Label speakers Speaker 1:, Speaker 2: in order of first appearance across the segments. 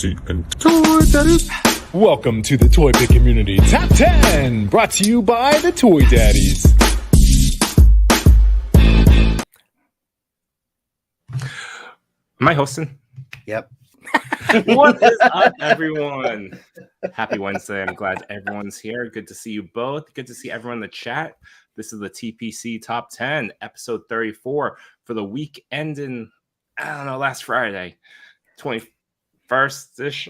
Speaker 1: And toy daddies. Welcome to the Toy Pick Community Top 10, brought to you by the Toy Daddies.
Speaker 2: Am I hosting?
Speaker 3: Yep.
Speaker 2: What is up, everyone? Happy Wednesday. I'm glad everyone's here. Good to see you both. Good to see everyone in the chat. This is the TPC Top 10, episode 34 for the week ending, last Friday, 21st-ish.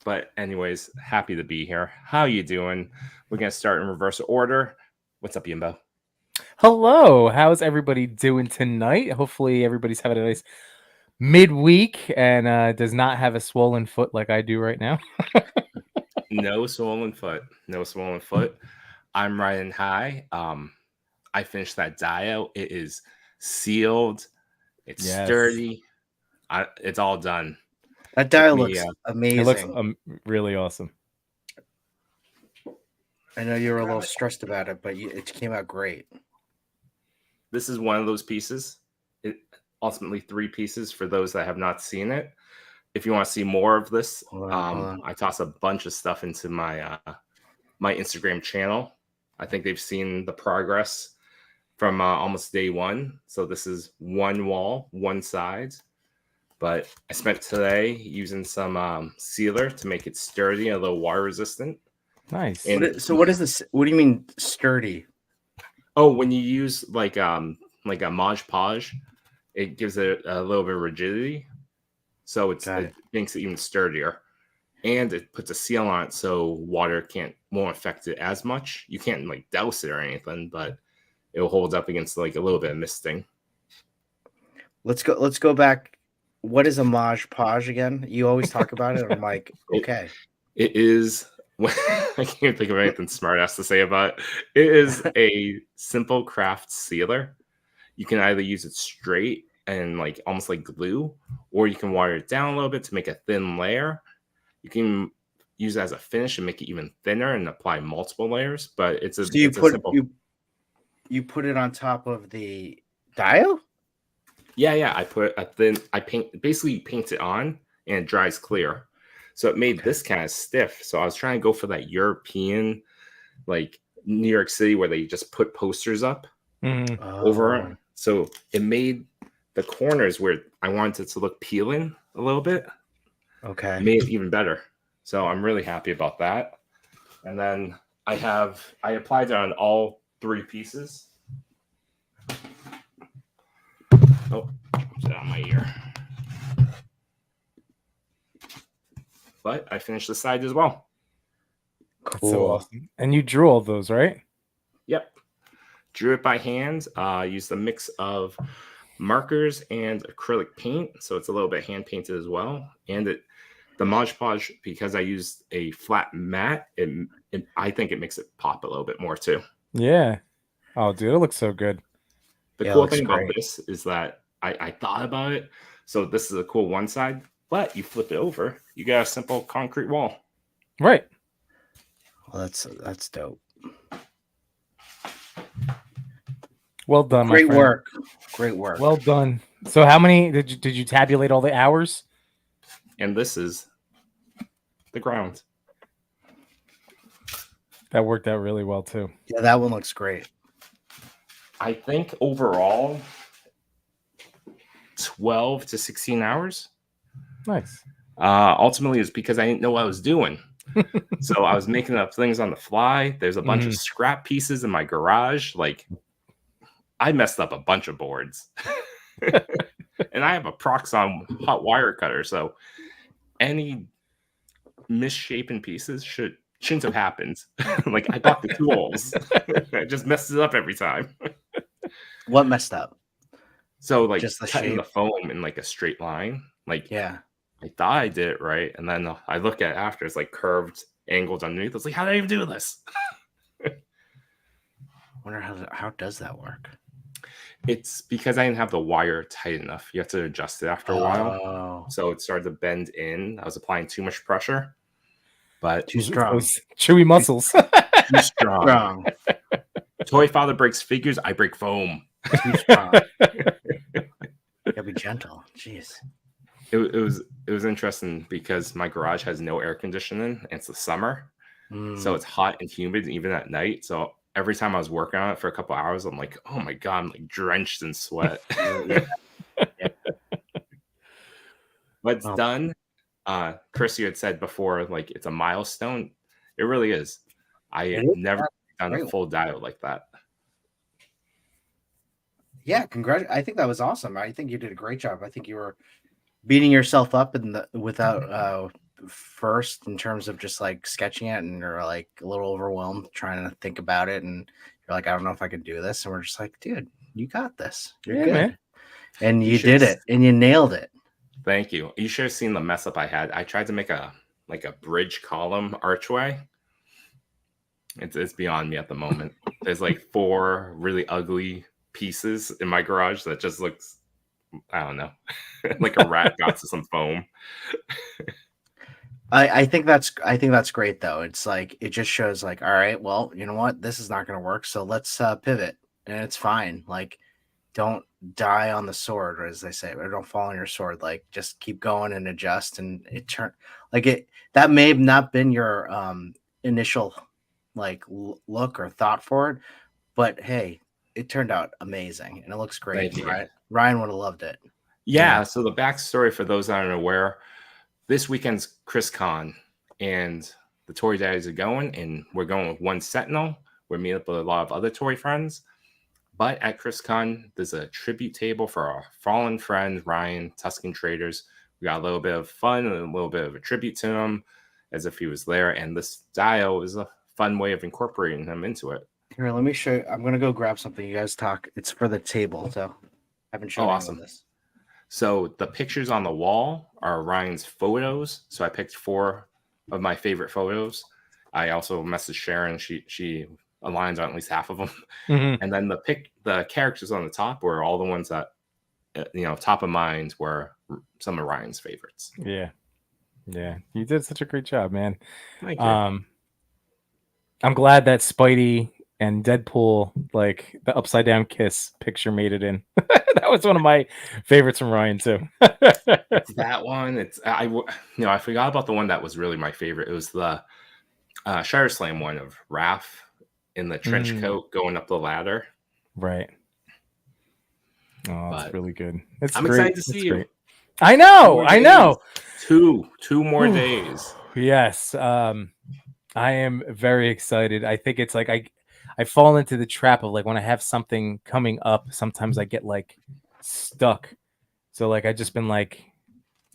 Speaker 2: But anyways, happy to be here. How you doing? We're going to start in reverse order. What's up, Yimbo?
Speaker 4: Hello. How's everybody doing tonight? Hopefully everybody's having a nice midweek and does not have a swollen foot like I do right now.
Speaker 2: No swollen foot. No swollen foot. I'm riding high. I finished that dial. It is sealed. It's sturdy. It's all done.
Speaker 3: That dial looks amazing.
Speaker 4: It looks really awesome.
Speaker 3: I know you were a little stressed about it, but it came out great.
Speaker 2: This is one of those pieces. Ultimately 3 pieces for those that have not seen it. If you want to see more of this,
Speaker 3: hold on.
Speaker 2: I toss a bunch of stuff into my my Instagram channel. I think they've seen the progress from almost day one. So this is one wall, one side. But I spent today using some sealer to make it sturdy and a little water resistant.
Speaker 4: Nice.
Speaker 3: So what is this? What do you mean sturdy?
Speaker 2: Oh, when you use like a Mod Podge, it gives it a little bit of rigidity. So it makes it even sturdier. And it puts a seal on it so water won't affect it as much. You can't like douse it or anything, but it will hold up against like a little bit of misting.
Speaker 3: Let's go back. What is a Mod Podge again? You always talk about it. I'm like, okay.
Speaker 2: It is. I can't think of anything smart ass to say about it. It is a simple craft sealer. You can either use it straight and like almost like glue, or you can water it down a little bit to make a thin layer. You can use it as a finish and make it even thinner and apply multiple layers. But it's a
Speaker 3: you put it on top of the dial.
Speaker 2: Yeah. I paint it on and it dries clear. So it made this kind of stiff. So I was trying to go for that European, like New York City, where they just put posters up over it. So it made the corners where I wanted it to look peeling a little bit.
Speaker 3: Okay.
Speaker 2: It made it even better. So I'm really happy about that. And then I applied it on all 3 pieces. Oh, it's out of my ear. But I finished the side as well.
Speaker 4: Cool. That's so awesome. And you drew all those, right?
Speaker 2: Yep. Drew it by hand. Used a mix of markers and acrylic paint. So it's a little bit hand painted as well. And the Mod Podge, because I used a flat mat, I think it makes it pop a little bit more too.
Speaker 4: Yeah. Oh, dude, it looks so good.
Speaker 2: The cool thing about this is that I thought about it. So this is a cool one side, but you flip it over, you got a simple concrete wall.
Speaker 4: Right.
Speaker 3: Well, that's dope.
Speaker 4: Well done,
Speaker 3: Great
Speaker 4: my friend.
Speaker 3: work. Great work.
Speaker 4: Well done. So how many did you tabulate all the hours?
Speaker 2: And this is the ground.
Speaker 4: That worked out really well too.
Speaker 3: Yeah, that one looks great.
Speaker 2: I think overall 12 to 16 hours.
Speaker 4: Nice.
Speaker 2: Ultimately, it's because I didn't know what I was doing. So I was making up things on the fly. There's a bunch of scrap pieces in my garage. Like, I messed up a bunch of boards. And I have a Proxxon hot wire cutter. So any misshapen pieces shouldn't have happened. Like, I bought the tools. I just messed it up every time.
Speaker 3: What messed up?
Speaker 2: So, like,
Speaker 3: just the
Speaker 2: cutting
Speaker 3: shape?
Speaker 2: the foam in like a straight line. Like,
Speaker 3: Yeah.
Speaker 2: I thought I did it right, and then I look at it after, it's like curved angles underneath. I was like, how did I even do this?
Speaker 3: I wonder how does that work?
Speaker 2: It's because I didn't have the wire tight enough. You have to adjust it after a while. So it started to bend in. I was applying too much pressure. But
Speaker 3: Too strong.
Speaker 4: Chewy muscles.
Speaker 2: Too strong. Toy father breaks figures, I break foam.
Speaker 3: Too strong. Gotta be gentle. Jeez.
Speaker 2: it was interesting because my garage has no air conditioning. And it's the summer, so it's hot and humid even at night. So every time I was working on it for a couple hours, I'm like, oh my god, I'm like drenched in sweat.
Speaker 3: Yeah.
Speaker 2: But it's
Speaker 3: Oh,
Speaker 2: done. Chris, you had said before, like it's a milestone. It really is. I
Speaker 3: it
Speaker 2: had
Speaker 3: is.
Speaker 2: never done a
Speaker 3: Great.
Speaker 2: full diode like that.
Speaker 3: Yeah, I think that was awesome. I think you did a great job. I think you were beating yourself up without first in terms of just like sketching it, and you're like a little overwhelmed trying to think about it, and you're like, I don't know if I could do this, and we're just like, dude, you got this. You're good,
Speaker 4: man.
Speaker 3: and you
Speaker 2: should
Speaker 3: did it, and you nailed it.
Speaker 2: Thank you. You should have seen the mess up I had. I tried to make a bridge column archway. It's beyond me at the moment. There's like 4 really ugly pieces in my garage that just looks, I don't know, like a rat got to some foam.
Speaker 3: I think that's great though. It's like it just shows like, all right, well, you know what, this is not going to work, so let's pivot, and it's fine. Like, don't die on the sword, or as they say, or don't fall on your sword. Like, just keep going and adjust, and it turn like it. That may have not been your initial like look or thought for it, but hey, it turned out amazing, and it looks great.
Speaker 2: Thank you.
Speaker 3: Ryan would have loved it.
Speaker 2: Yeah. So the backstory for those that aren't aware, this weekend's ChrisCon, and the Tory Daddies are going, and we're going with one Sentinel. We're meeting up with a lot of other Tory friends. But at ChrisCon, there's a tribute table for our fallen friend, Ryan, Tuscan Traders. We got a little bit of fun and a little bit of a tribute to him as if he was there. And this dial is a fun way of incorporating him into it.
Speaker 3: Here, let me show you. I'm going to go grab something. You guys talk. It's for the table, so I haven't shown anyone
Speaker 2: awesome.
Speaker 3: this.
Speaker 2: So the pictures on the wall are Ryan's photos. So I picked 4 of my favorite photos. I also messaged Sharon. She aligns on at least half of them.
Speaker 4: Mm-hmm.
Speaker 2: And then the characters on the top were all the ones that, top of mind were some of Ryan's favorites.
Speaker 4: Yeah. You did such a great job, man.
Speaker 2: Thank you.
Speaker 4: I'm glad that Spidey and Deadpool, like the upside down kiss picture, made it in. That was one of my favorites from Ryan too.
Speaker 2: It's that one. I forgot about the one that was really my favorite. It was the Shutter Slam one of Raph in the trench coat going up the ladder.
Speaker 4: Right. Oh, that's really good.
Speaker 2: I'm excited to see you.
Speaker 4: I know.
Speaker 2: 2 more days.
Speaker 4: Yes. I am very excited. I think it's like I fall into the trap of like when I have something coming up, sometimes I get like stuck. So like I just been like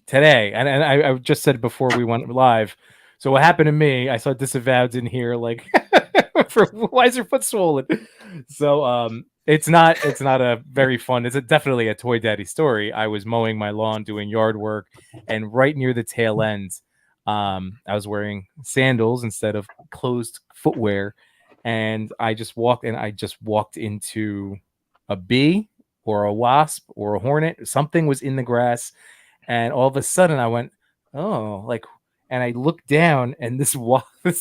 Speaker 4: today, and I just said before we went live. So what happened to me? I saw Disavowed in here, like why is your foot swollen? So it's not a very fun. It's definitely a Toy Daddy story. I was mowing my lawn, doing yard work, and right near the tail end, I was wearing sandals instead of closed footwear, and I just walked into a bee or a wasp or a hornet. Something was in the grass, and all of a sudden I went, oh, like, and I looked down, and this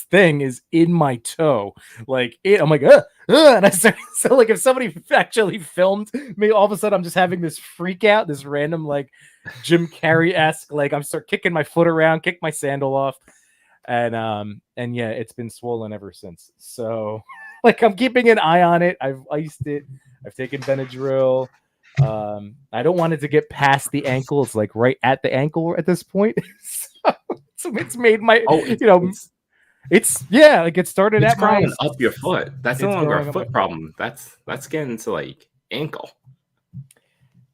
Speaker 4: thing is in my toe. Like I'm like, and I started. So like, if somebody actually filmed me, all of a sudden I'm just having this freak out, this random like Jim Carrey-esque, like I'm start kicking my foot around, kick my sandal off, and yeah, it's been swollen ever since. So like I'm keeping an eye on it. I've iced it. I've taken Benadryl. I don't want it to get past the ankle. It's like right at the ankle at this point. So it's made my it's like it started
Speaker 2: it's
Speaker 4: at my
Speaker 2: up your foot. That's no longer a foot problem. That's getting to like ankle.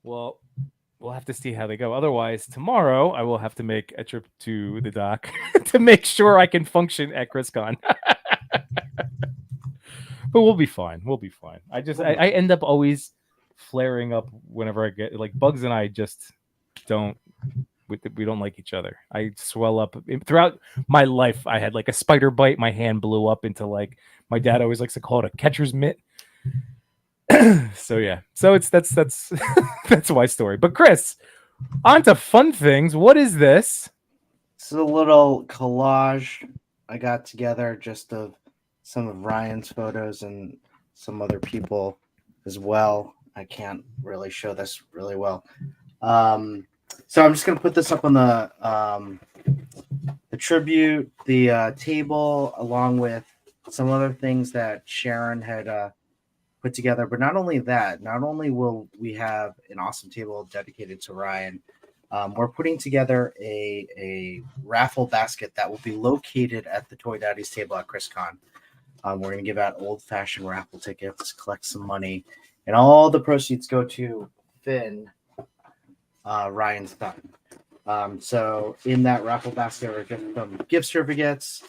Speaker 4: Well, we'll have to see how they go. Otherwise, tomorrow I will have to make a trip to the doc to make sure I can function at ChrisCon. But we'll be fine. I end up always flaring up whenever I get like Bugs, and I just don't. We don't like each other. I swell up throughout my life. I had like a spider bite. My hand blew up into like my dad always likes to call it a catcher's mitt. So yeah. So that's that's my story. But Chris, on to fun things. What is this?
Speaker 3: It's a little collage I got together just of some of Ryan's photos and some other people as well. I can't really show this really well. So I'm just gonna put this up on the tribute, the table, along with some other things that Sharon had put together. But not only that, not only will we have an awesome table dedicated to Ryan, we're putting together a raffle basket that will be located at the Toy Daddy's table at ChrisCon. We're going to give out old-fashioned raffle tickets, collect some money, and all the proceeds go to Finn, Ryan's son. So in that raffle basket, we're getting some gift certificates,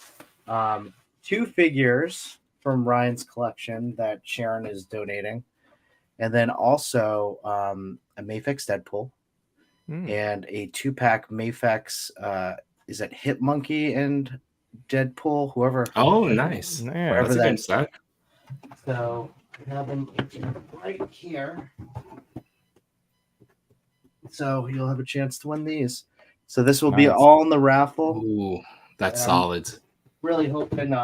Speaker 3: 2 figures from Ryan's collection that Sharon is donating, and then also a Mafex Deadpool and a 2-pack Mafex. Is it Hit Monkey and Deadpool? Whoever.
Speaker 2: Oh, nice.
Speaker 4: Yeah.
Speaker 2: That's a good set.
Speaker 3: So I have them right here. So you'll have a chance to win these. So this will be
Speaker 4: Nice.
Speaker 3: all in the raffle.
Speaker 2: Ooh, that's
Speaker 3: Um,
Speaker 2: solid.
Speaker 3: Really hoping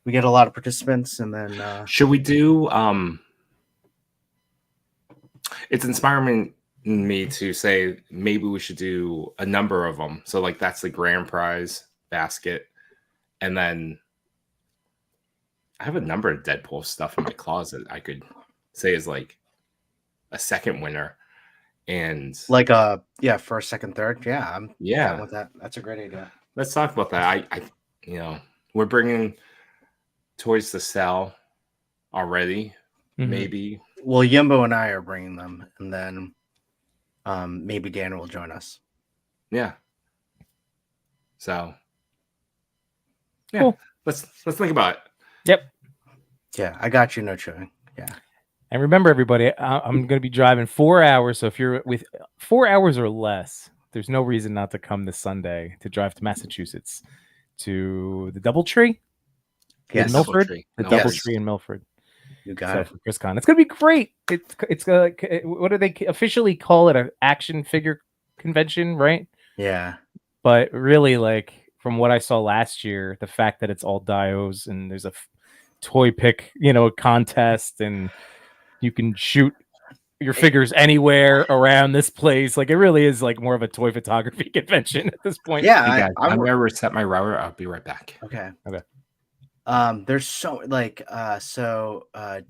Speaker 3: we get a lot of participants, and then
Speaker 2: Should we do it's inspiring me to say maybe we should do a number of them. So like that's the grand prize basket. And then I have a number of Deadpool stuff in my closet I could say is like a second winner. And
Speaker 3: like first, second, third. Yeah, I'm down with that. That's a great idea.
Speaker 2: Let's talk about that. I we're bringing toys to sell already. Maybe.
Speaker 3: Well, Yimbo and I are bringing them, and then maybe Dan will join us.
Speaker 2: Yeah. So yeah,
Speaker 4: cool.
Speaker 2: Let's think about it.
Speaker 4: Yep.
Speaker 3: Yeah, I got you. No chewing. Yeah.
Speaker 4: And remember, everybody, I'm going to be driving 4 hours. So if you're with 4 hours or less, there's no reason not to come this Sunday to drive to Massachusetts to the DoubleTree.
Speaker 3: Yes.
Speaker 4: In Milford. The DoubleTree in Milford. You got it. For ChrisCon. It's going to be great. It's what do they officially call it? An action figure convention, right?
Speaker 3: Yeah.
Speaker 4: But really, like from what I saw last year, the fact that it's all dios and there's a toy pick, contest, and you can shoot your figures anywhere around this place. Like it really is like more of a toy photography convention at this point.
Speaker 2: Yeah, hey guys, I'm gonna reset my router. I'll be right back.
Speaker 3: Okay. There's so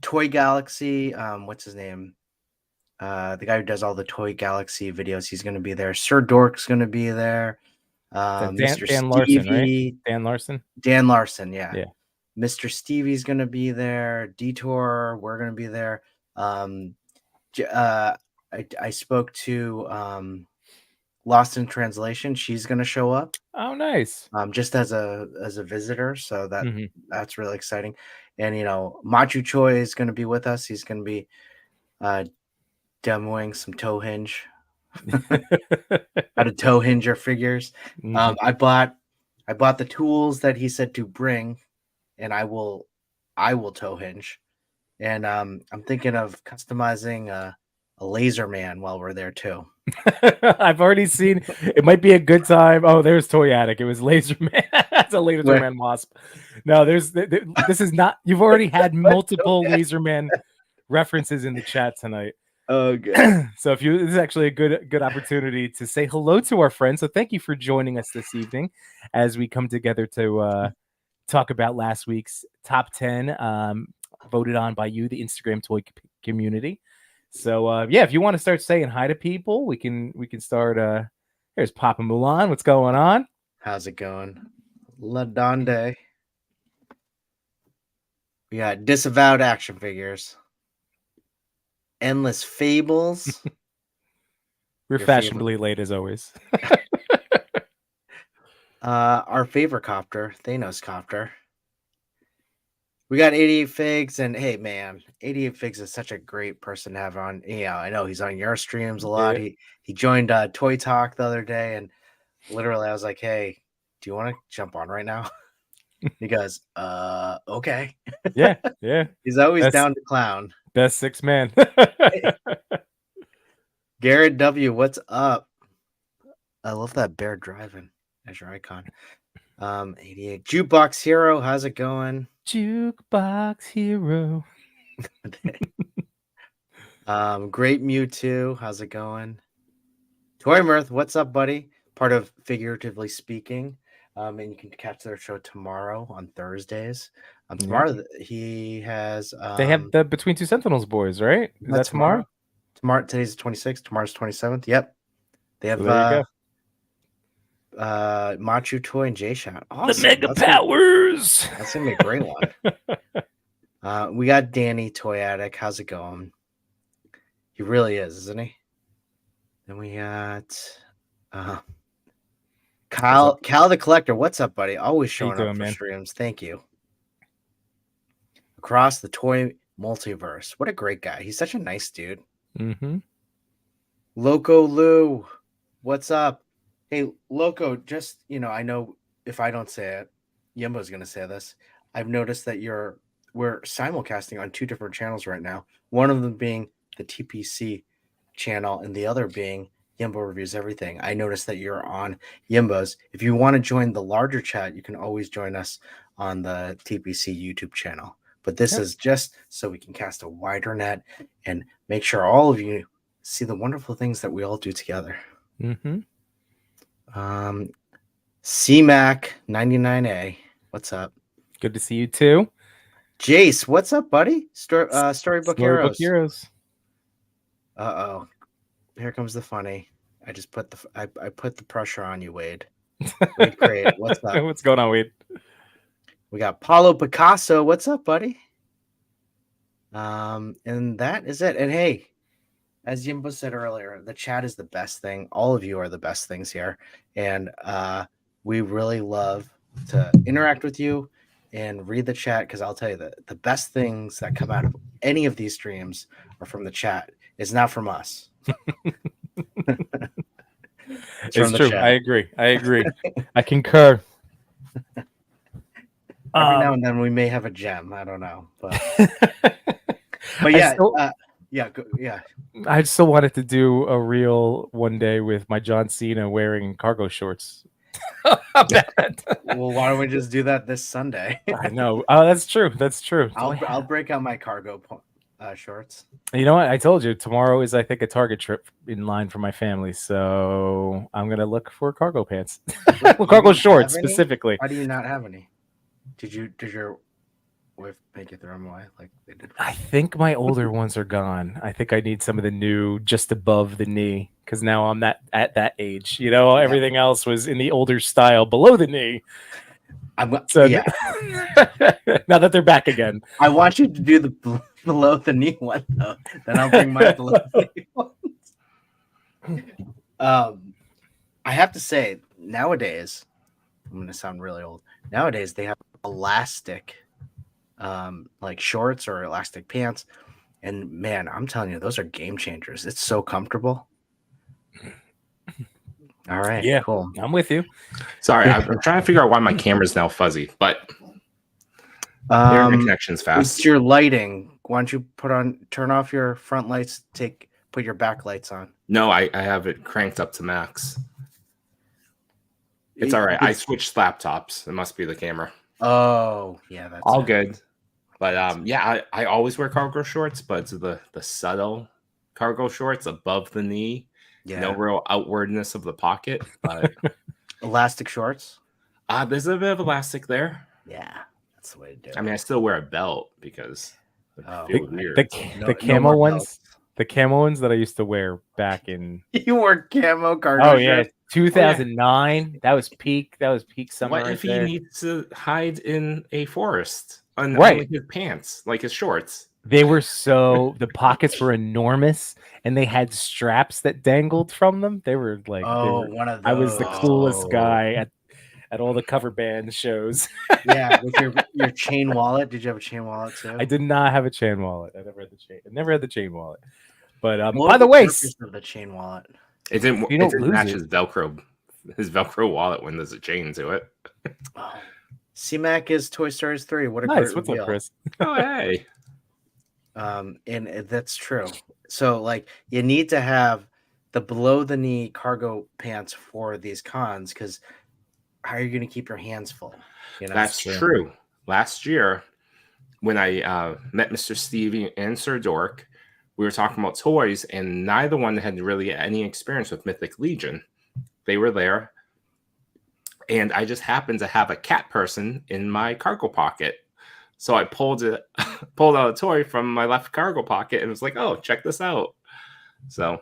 Speaker 3: Toy Galaxy. What's his name? The guy who does all the Toy Galaxy videos. He's gonna be there. Sir Dork's gonna be there. Mr.
Speaker 4: Dan
Speaker 3: Stevie,
Speaker 4: Larson, right? Dan Larson.
Speaker 3: Dan Larson, yeah.
Speaker 4: Yeah.
Speaker 3: Mr. Stevie's gonna be there. Detour, we're gonna be there. I spoke to Lost in Translation. She's gonna show up.
Speaker 4: Oh, nice.
Speaker 3: Just as a visitor, so that's really exciting. And Machu Choi is gonna be with us. He's gonna be demoing some toe hinge. How to toe hinge your figures. I bought the tools that he said to bring, and I will toe hinge. And I'm thinking of customizing a laser man while we're there too.
Speaker 4: I've already seen it. Might be a good time. Oh, there's Toy Attic. It was Laser Man. That's a Laser Man wasp. No, this is not. You've already had multiple Laser Man references in the chat tonight.
Speaker 3: Oh, good.
Speaker 4: So this is actually a good opportunity to say hello to our friends. So thank you for joining us this evening as we come together to talk about last week's top 10 voted on by you, the Instagram toy community. So if you want to start saying hi to people, we can start. Here's Papa Mulan. What's going on?
Speaker 3: How's it going? La Donde. We got disavowed action figures. Endless Fables.
Speaker 4: We're fashionably late as always.
Speaker 3: Our favorite copter, Thanos copter. We got 88 Figs, and hey man, 88 Figs is such a great person to have on. Yeah, I know he's on your streams a lot. Yeah. He joined Toy Talk the other day, and literally I was like, "Hey, do you want to jump on right now?" He goes, okay.
Speaker 4: Yeah.
Speaker 3: He's always down to clown.
Speaker 4: Best 6 man.
Speaker 3: Garrett W, what's up? I love that bear driving as your icon. 88 Jukebox Hero, how's it going?
Speaker 4: Jukebox Hero.
Speaker 3: Great Mewtwo, how's it going? Toy Mirth, what's up, buddy? Part of Figuratively Speaking. And you can catch their show tomorrow on Thursdays. Tomorrow he has
Speaker 4: They have the Between Two Sentinels boys, right? Is that tomorrow?
Speaker 3: Today's the 26th, tomorrow's 27th. Yep. They have
Speaker 4: So there you
Speaker 3: Machu Toy and J-Shot.
Speaker 4: go.
Speaker 3: Awesome.
Speaker 4: The Mega Powers.
Speaker 3: That's gonna be a great one. We got Danny Toy Attic. How's it going? He really is, isn't he? Then we got Cal the Collector. What's up, buddy? Always showing up for streams. Thank you. Across the toy multiverse. What a great guy. He's such a nice dude.
Speaker 4: Mm-hmm.
Speaker 3: Loco Lou. What's up? Hey, Loco, just, I know if I don't say it, Yimbo's going to say this. I've noticed that we're simulcasting on 2 different channels right now. One of them being the TPC channel and the other being Yimbo Reviews Everything. I noticed that you're on Yimbo's. If you want to join the larger chat, you can always join us on the TPC YouTube channel. But this is just so we can cast a wider net and make sure all of you see the wonderful things that we all do together.
Speaker 4: Mm-hmm.
Speaker 3: CMAC 99A, what's up?
Speaker 4: Good to see you too.
Speaker 3: Jace, what's up, buddy? Storybook Heroes. Uh-oh. Here comes the funny. I just put I put the pressure on you, Wade. Wade Crate, what's up?
Speaker 4: What's going on, Wade?
Speaker 3: We got Paulo Picasso. What's up, buddy? And that is it. And hey, as Yimbo said earlier, the chat is the best thing. All of you are the best things here. And we really love to interact with you and read the chat, because I'll tell you that the best things that come out of any of these streams are from the chat. It's not from us.
Speaker 4: It's true. Chat. I agree. I concur.
Speaker 3: Every now and then we may have a gem. I don't know. But yeah. Yeah.
Speaker 4: I still wanted to do a reel one day with my John Cena wearing cargo shorts.
Speaker 3: Well, why don't we just do that this Sunday?
Speaker 4: I know. Oh, that's true.
Speaker 3: I'll break out my cargo shorts.
Speaker 4: You know what? I told you tomorrow is, I think, a Target trip in line for my family, so I'm gonna look for cargo pants, cargo shorts specifically.
Speaker 3: Why do you not have any? Did your wife make you throw them away like they did?
Speaker 4: I think my older ones are gone. I think I need some of the new, just above the knee, because now I'm at that age. Everything else was in the older style below the knee. Now that they're back again,
Speaker 3: I want you to do the below the knee one though. Then I'll bring my below the knee ones. I have to say, nowadays, I'm going to sound really old. Nowadays, they have elastic, like shorts or elastic pants, and man, I'm telling you, those are game changers. It's so comfortable. All right,
Speaker 4: yeah,
Speaker 3: cool.
Speaker 4: I'm with you.
Speaker 2: Sorry, I'm trying to figure out why my camera's now fuzzy, but the connection's fast.
Speaker 3: It's your lighting. Why don't you turn off your front lights? Put your back lights on.
Speaker 2: No, I have it cranked up to max. It's all right. I switched laptops. It must be the camera.
Speaker 3: Oh, yeah, that's
Speaker 2: all good. But yeah, I always wear cargo shorts, but it's the subtle cargo shorts above the knee. Yeah. No real outwardness of the pocket. But
Speaker 3: elastic shorts?
Speaker 2: There's a bit of elastic there.
Speaker 3: Yeah, that's the way to do it.
Speaker 2: I mean, I still wear a belt because it feels weird.
Speaker 4: The camo ones. The camo ones that I used to wear back in.
Speaker 3: You wore camo cargo shorts?
Speaker 4: Yeah, 2009. Oh, that was peak summer.
Speaker 2: What if he needs to hide in a forest on his pants, like his shorts?
Speaker 4: They were the pockets were enormous, and they had straps that dangled from them. They were like,
Speaker 3: one of those.
Speaker 4: I was the coolest guy at all the cover band shows.
Speaker 3: Yeah, with your chain wallet. Did you have a chain wallet too?
Speaker 4: I did not have a chain wallet. I never had the chain wallet. But by the way,
Speaker 3: of the chain wallet.
Speaker 2: It didn't match his Velcro wallet when there's a chain to it.
Speaker 3: CMAC is Toy Stories 3. What a
Speaker 4: nice.
Speaker 3: great
Speaker 4: What's
Speaker 3: reveal.
Speaker 4: Up, Chris?
Speaker 2: Oh, hey.
Speaker 3: And that's true. So, like, you need to have the below the knee cargo pants for these cons, because how are you going to keep your hands full?
Speaker 2: That's true. Last year, when I met Mr. Stevie and Sir Dork, we were talking about toys, and neither one had really any experience with Mythic Legion. They were there, and I just happened to have a cat person in my cargo pocket. So I pulled out a toy from my left cargo pocket and was like, "Oh, check this out." So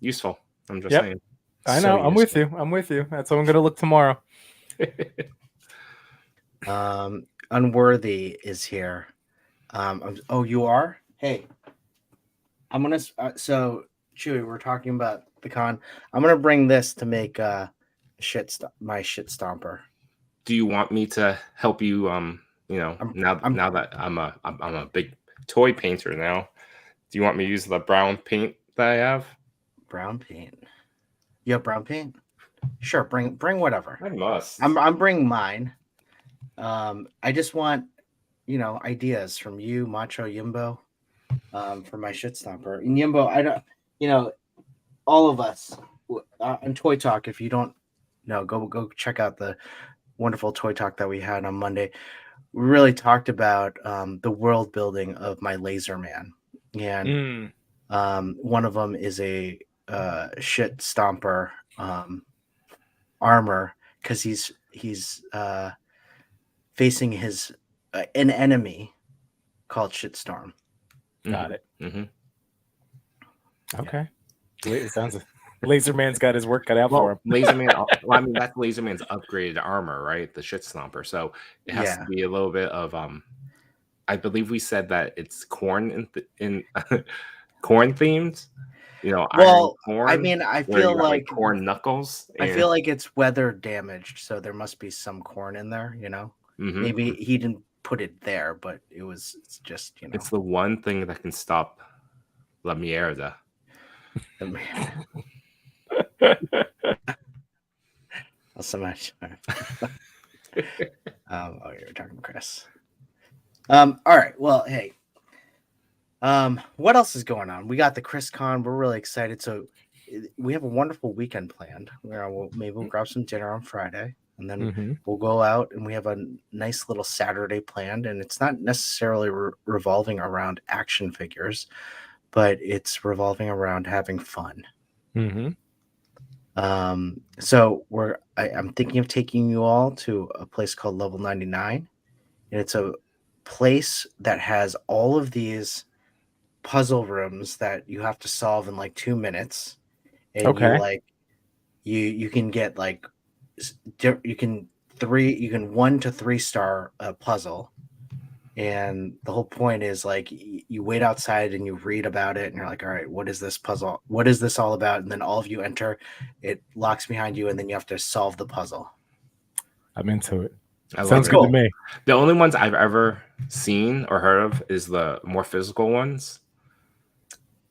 Speaker 2: useful. I'm just saying.
Speaker 4: I know. I'm with you. That's how I'm gonna look tomorrow.
Speaker 3: Unworthy is here. Oh, you are? Hey, I'm gonna. So Chewy, we're talking about the con. I'm gonna bring this to make my shit stomper.
Speaker 2: Do you want me to help you? Now that I'm a big toy painter now, do you want me to use the brown paint that I have?
Speaker 3: Brown paint. You have brown paint? Sure, bring whatever.
Speaker 2: I must.
Speaker 3: I'm bringing mine. I just want, ideas from you, Macho Yimbo, for my shit stomper. And Yimbo, I don't, all of us on Toy Talk. If you don't know, go check out the wonderful Toy Talk that we had on Monday. We really talked about the world building of my Laser Man, and one of them is a shit stomper armor because he's facing an enemy called Shitstorm.
Speaker 4: Got it.
Speaker 2: Mm-hmm.
Speaker 4: Okay. It sounds Laser Man's got his work cut out for him.
Speaker 2: Laser Man. I mean, that's Laser Man's upgraded armor, right? The shit stomper. So it has to be a little bit of I believe we said that it's corn in corn themed.
Speaker 3: Well,
Speaker 2: corn,
Speaker 3: I mean, I feel like
Speaker 2: corn knuckles.
Speaker 3: I feel like it's weather damaged, so there must be some corn in there.
Speaker 2: Mm-hmm.
Speaker 3: Maybe he didn't put it there, but it's just
Speaker 2: It's the one thing that can stop La Mierda.
Speaker 3: So much. Oh, you're talking to Chris. All right. Well, hey. What else is going on? We got the Chris Con. We're really excited. So we have a wonderful weekend planned. Maybe we'll grab some dinner on Friday, and then we'll go out, and we have a nice little Saturday planned. And it's not necessarily revolving around action figures, but it's revolving around having fun. So I'm thinking of taking you all to a place called Level 99, and it's a place that has all of these puzzle rooms that you have to solve in like 2 minutes. And you can get like you can 1 to 3 star puzzle. And the whole point is like you wait outside and you read about it and you're like, all right, what is this puzzle? What is this all about? And then all of you enter, it locks behind you, and then you have to solve the puzzle.
Speaker 4: I'm into it.
Speaker 2: Sounds
Speaker 4: good to me.
Speaker 2: The only ones I've ever seen or heard of is the more physical ones.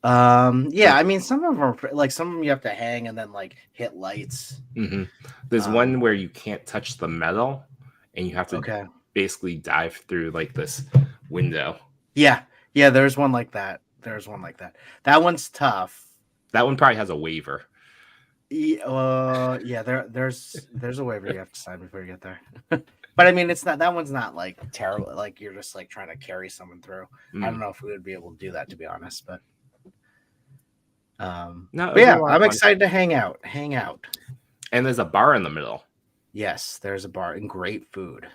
Speaker 3: I mean, some of them are like, some of them you have to hang and then like hit lights.
Speaker 2: There's one where you can't touch the metal and you have to basically dive through like this window.
Speaker 3: Yeah, there's one like that. That one's tough.
Speaker 2: That one probably has a waiver.
Speaker 3: There's a waiver you have to sign before you get there. But I mean, that one's not like terrible. Like you're just like trying to carry someone through. I don't know if we would be able to do that, to be honest, but I'm excited to hang out.
Speaker 2: And there's a bar in the middle.
Speaker 3: Yes, there's a bar and great food.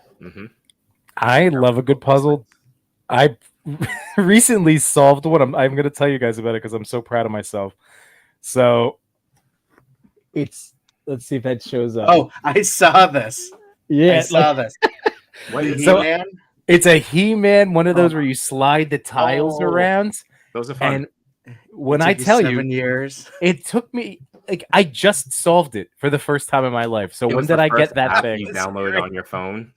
Speaker 4: I love a good puzzle. I recently solved one. I'm going to tell you guys about it because I'm so proud of myself. So let's see if that shows up.
Speaker 3: Oh, I saw this.
Speaker 4: Yeah,
Speaker 3: I saw this.
Speaker 2: What is
Speaker 3: He-Man?
Speaker 4: It's a He-Man, one of those where you slide the tiles around.
Speaker 2: Those are fun.
Speaker 4: And when I tell you,
Speaker 3: 7 years,
Speaker 4: it took me like I just solved it for the first time in my life. So when did I get that thing?
Speaker 2: You downloaded on your phone?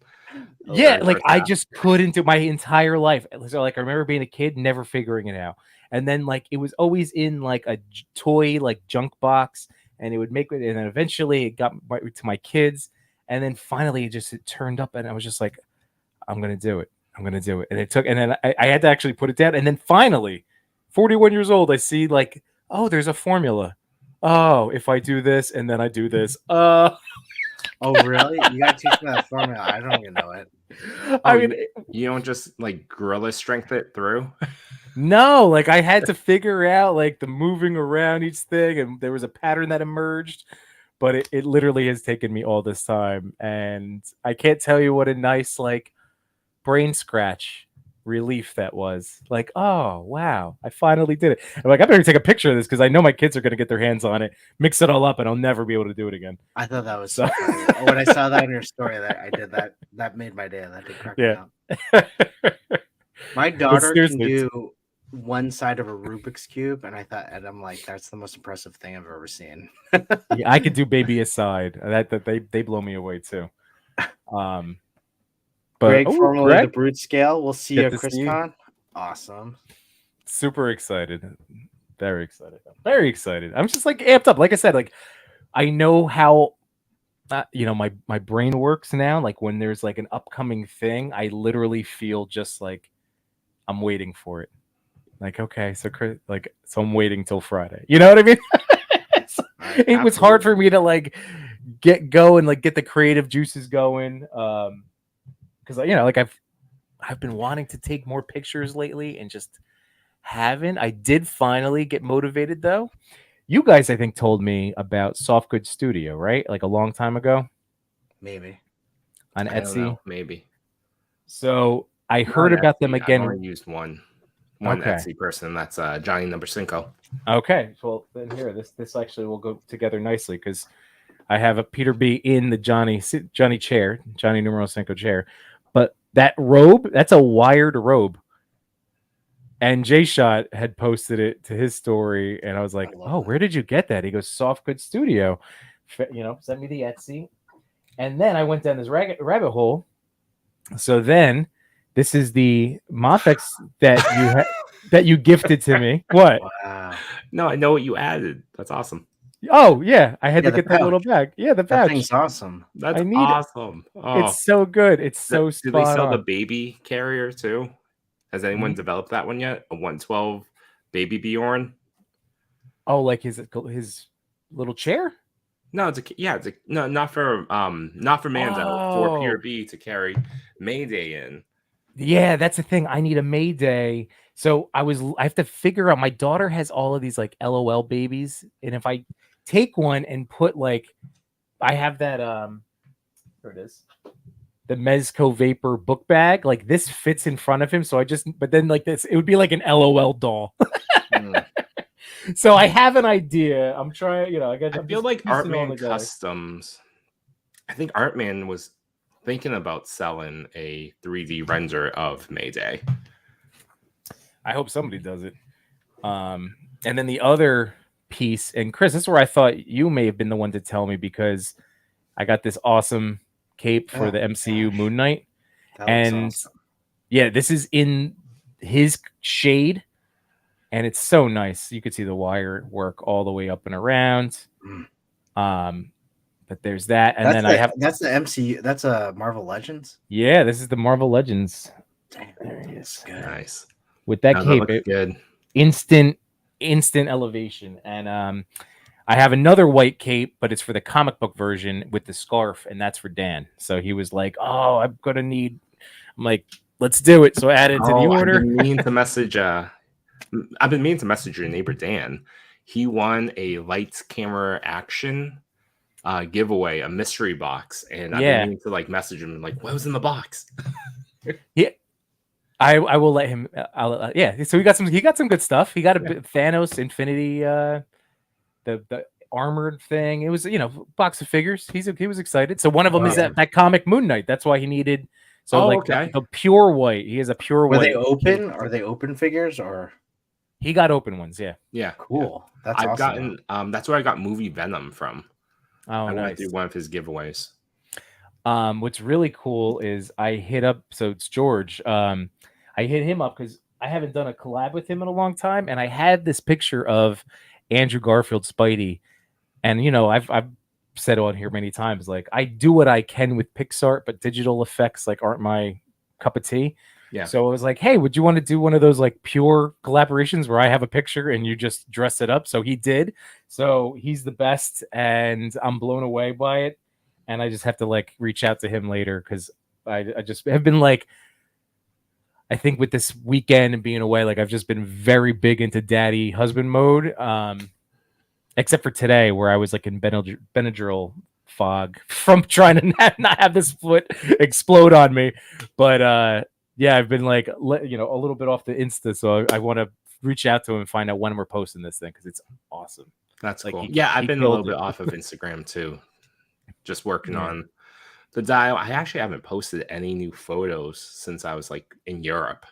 Speaker 4: Yeah, like I just couldn't do my entire life. So like I remember being a kid, never figuring it out, and then like it was always in like a toy like junk box, and it would make it, and then eventually it got right to my kids, and then finally it turned up, and I was just like, I'm gonna do it, and it took, and then I had to actually put it down, and then finally, 41 years old, I see like, oh, there's a formula. Oh, if I do this and then I do this,
Speaker 3: Oh, really? You got to teach me that formula. I don't even know it.
Speaker 4: I mean,
Speaker 2: You don't just like gorilla strength it through.
Speaker 4: no, like I had to figure out like the moving around each thing, and there was a pattern that emerged, but it literally has taken me all this time, and I can't tell you what a nice like brain scratch relief that was. Like, oh wow, I finally did it. I'm like, I better take a picture of this because I know my kids are going to get their hands on it, mix it all up, and I'll never be able to do it again.
Speaker 3: I thought that was so funny. When I saw that in your story, that I did that. That made my day. That did crack me up. My daughter can do one side of a Rubik's cube, and I'm like, that's the most impressive thing I've ever seen.
Speaker 4: Yeah, I could do baby aside. That they blow me away too. But
Speaker 3: Greg, formerly
Speaker 4: Greg,
Speaker 3: the Brute Scale. We'll see you
Speaker 4: Get
Speaker 3: at
Speaker 4: to see you.
Speaker 3: ChrisCon. Awesome.
Speaker 4: super excited. Very excited. Very excited. I'm just like amped up. Like I said, like I know how my brain works now. Like when there's like an upcoming thing, I literally feel just like I'm waiting for it. Like, okay, so I'm waiting till Friday. You know what I mean? It was hard for me to like get going, like get the creative juices going. Because like I've been wanting to take more pictures lately and just haven't. I did finally get motivated though. You guys, I think, told me about Soft Goods Studio, right? Like a long time ago.
Speaker 3: Maybe
Speaker 4: On
Speaker 2: I don't
Speaker 4: Etsy.
Speaker 2: know, maybe.
Speaker 4: So I heard about them again.
Speaker 2: I've only used one
Speaker 4: Okay.
Speaker 2: Etsy person. That's Johnny Number Cinco.
Speaker 4: Okay, well then here, this actually will go together nicely because I have a Peter B in the Johnny chair, Johnny numero cinco chair, but that robe, that's a wired robe. And Jay Shot had posted it to his story, and I was like, "Oh, where did you get that?" He goes, "Soft Goods Studio." Sent me the Etsy, and then I went down this rabbit hole. So then, this is the Mofex that you gifted to me. What?
Speaker 3: Wow.
Speaker 2: No, I know what you added. That's awesome.
Speaker 4: Oh yeah, I had to
Speaker 3: the
Speaker 4: get that little
Speaker 3: pouch.
Speaker 4: bag. Yeah, the
Speaker 3: That
Speaker 4: pouch.
Speaker 3: thing's awesome.
Speaker 2: That's
Speaker 4: I need it.
Speaker 2: awesome. Oh,
Speaker 4: It's so good. It's so
Speaker 2: do they
Speaker 4: spot
Speaker 2: sell the
Speaker 4: on.
Speaker 2: baby carrier too? Has anyone developed that one yet? A 112 baby Bjorn?
Speaker 4: Oh, like his little chair?
Speaker 2: No, no, not for Mando, for Peter
Speaker 4: Oh.
Speaker 2: B to carry Mayday in.
Speaker 4: Yeah, that's the thing. I need a Mayday. So I have to figure out. My daughter has all of these like LOL babies, and if I take one and put like, I have that here it is, the Mezco Vapor book bag. Like this fits in front of him, so but then like this, it would be like an LOL doll. So I have an idea. I'm trying.
Speaker 2: I feel like Artman Customs. I think Artman was thinking about selling a 3D render of Mayday.
Speaker 4: I hope somebody does it. And then the other piece, and Chris, this is where I thought you may have been the one to tell me because I got this awesome cape for the MCU Moon Knight. And awesome. Yeah, this is in his shade, and it's so nice. You could see the wire work all the way up and around. But there's that, and that's
Speaker 3: the MCU. That's a Marvel Legends.
Speaker 4: Yeah, this is the Marvel Legends.
Speaker 3: Damn, there he is. Good.
Speaker 2: Nice.
Speaker 4: With that cape,
Speaker 2: good.
Speaker 4: Instant elevation. And I have another white cape, but it's for the comic book version with the scarf, and that's for Dan. So he was like, "Oh, I'm like, let's do it." So I added to the order.
Speaker 2: I've been meaning to message your neighbor Dan. He won a Lights Camera Action giveaway, a mystery box, and I've been meaning to like message him and like, what was in the box?
Speaker 4: Yeah, I will let him. So he got some good stuff. He got a Thanos Infinity, the armored thing. It was box of figures. He was excited. So one of them is that comic Moon Knight. That's why he needed. So the pure white. He has a pure white.
Speaker 3: Are they open? Are they open figures or?
Speaker 4: He got open ones. Yeah.
Speaker 2: Yeah.
Speaker 3: Cool. That's
Speaker 2: I've
Speaker 3: awesome.
Speaker 2: gotten. That's where I got Movie Venom from.
Speaker 4: Oh, nice.
Speaker 2: I did one of his giveaways.
Speaker 4: What's really cool is I hit up. So it's George. I hit him up because I haven't done a collab with him in a long time, and I had this picture of Andrew Garfield Spidey, and I've said on here many times, like I do what I can with Pixar, but digital effects like aren't my cup of tea. Yeah. So I was like, hey, would you want to do one of those like pure collaborations where I have a picture and you just dress it up? So he did. So he's the best, and I'm blown away by it. and I just have to like reach out to him later because I just have been like, I think with this weekend and being away, like I've just been very big into daddy husband mode. Except for today where I was like in Benadryl fog from trying to not have this foot explode on me. But yeah, I've been like, a little bit off the Insta. So I want to reach out to him and find out when we're posting this thing because it's awesome.
Speaker 2: That's
Speaker 4: like
Speaker 2: cool.
Speaker 4: he
Speaker 2: I've been a little
Speaker 4: killed
Speaker 2: bit
Speaker 4: it.
Speaker 2: off of Instagram too. Just working
Speaker 4: Yeah.
Speaker 2: on the dial. I actually haven't posted any new photos since I was like in Europe,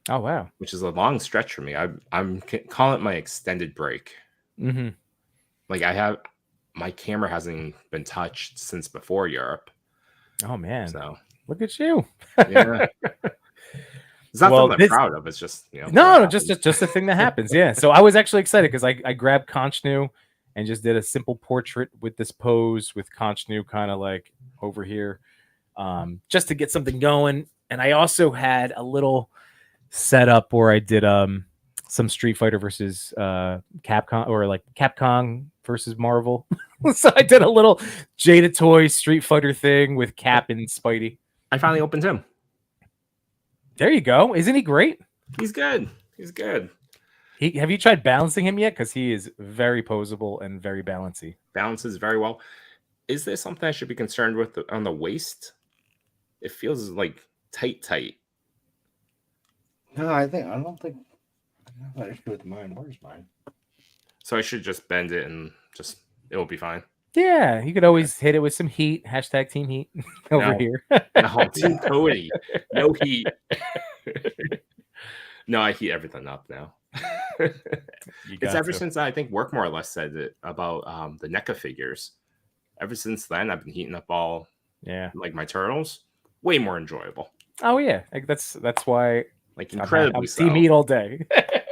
Speaker 4: Oh, wow.
Speaker 2: which is a long stretch for me. I'm calling it my extended break.
Speaker 4: Mm-hmm.
Speaker 2: Like my camera hasn't been touched since before Europe.
Speaker 4: Oh, man.
Speaker 2: So
Speaker 4: Look at you.
Speaker 2: yeah. It's not
Speaker 4: Well,
Speaker 2: something I'm proud of. It's just,
Speaker 4: No, just a thing that happens. Yeah. So I was actually excited because I grabbed Conchnu and just did a simple portrait with this pose with Conchnu kind of like over here, just to get something going. And I also had a little setup where I did some Street Fighter versus Capcom, or like Capcom versus Marvel. So I did a little Jada Toy Street Fighter thing with Cap and Spidey.
Speaker 2: I finally opened him.
Speaker 4: There you go. Isn't he great?
Speaker 2: He's good. He's good.
Speaker 4: Have you tried balancing him yet? Because he is very posable and very balancy.
Speaker 2: Balances very well. Is there something I should be concerned with on the waist? It feels like tight.
Speaker 3: No, I don't think I have an issue with mine. Where's mine?
Speaker 2: So I should just bend it and it'll be fine.
Speaker 4: Yeah, you could always hit it with some heat. Hashtag Team Heat over
Speaker 2: No.
Speaker 4: here.
Speaker 2: No, Team Cody. No heat. No, I heat everything up now. It's ever since I think Work More or Less said it about the NECA figures. Ever since then, I've been heating up all like my turtles. Way more enjoyable.
Speaker 4: Oh yeah, like that's why.
Speaker 2: Like incredibly
Speaker 4: I'm Team Heat all day.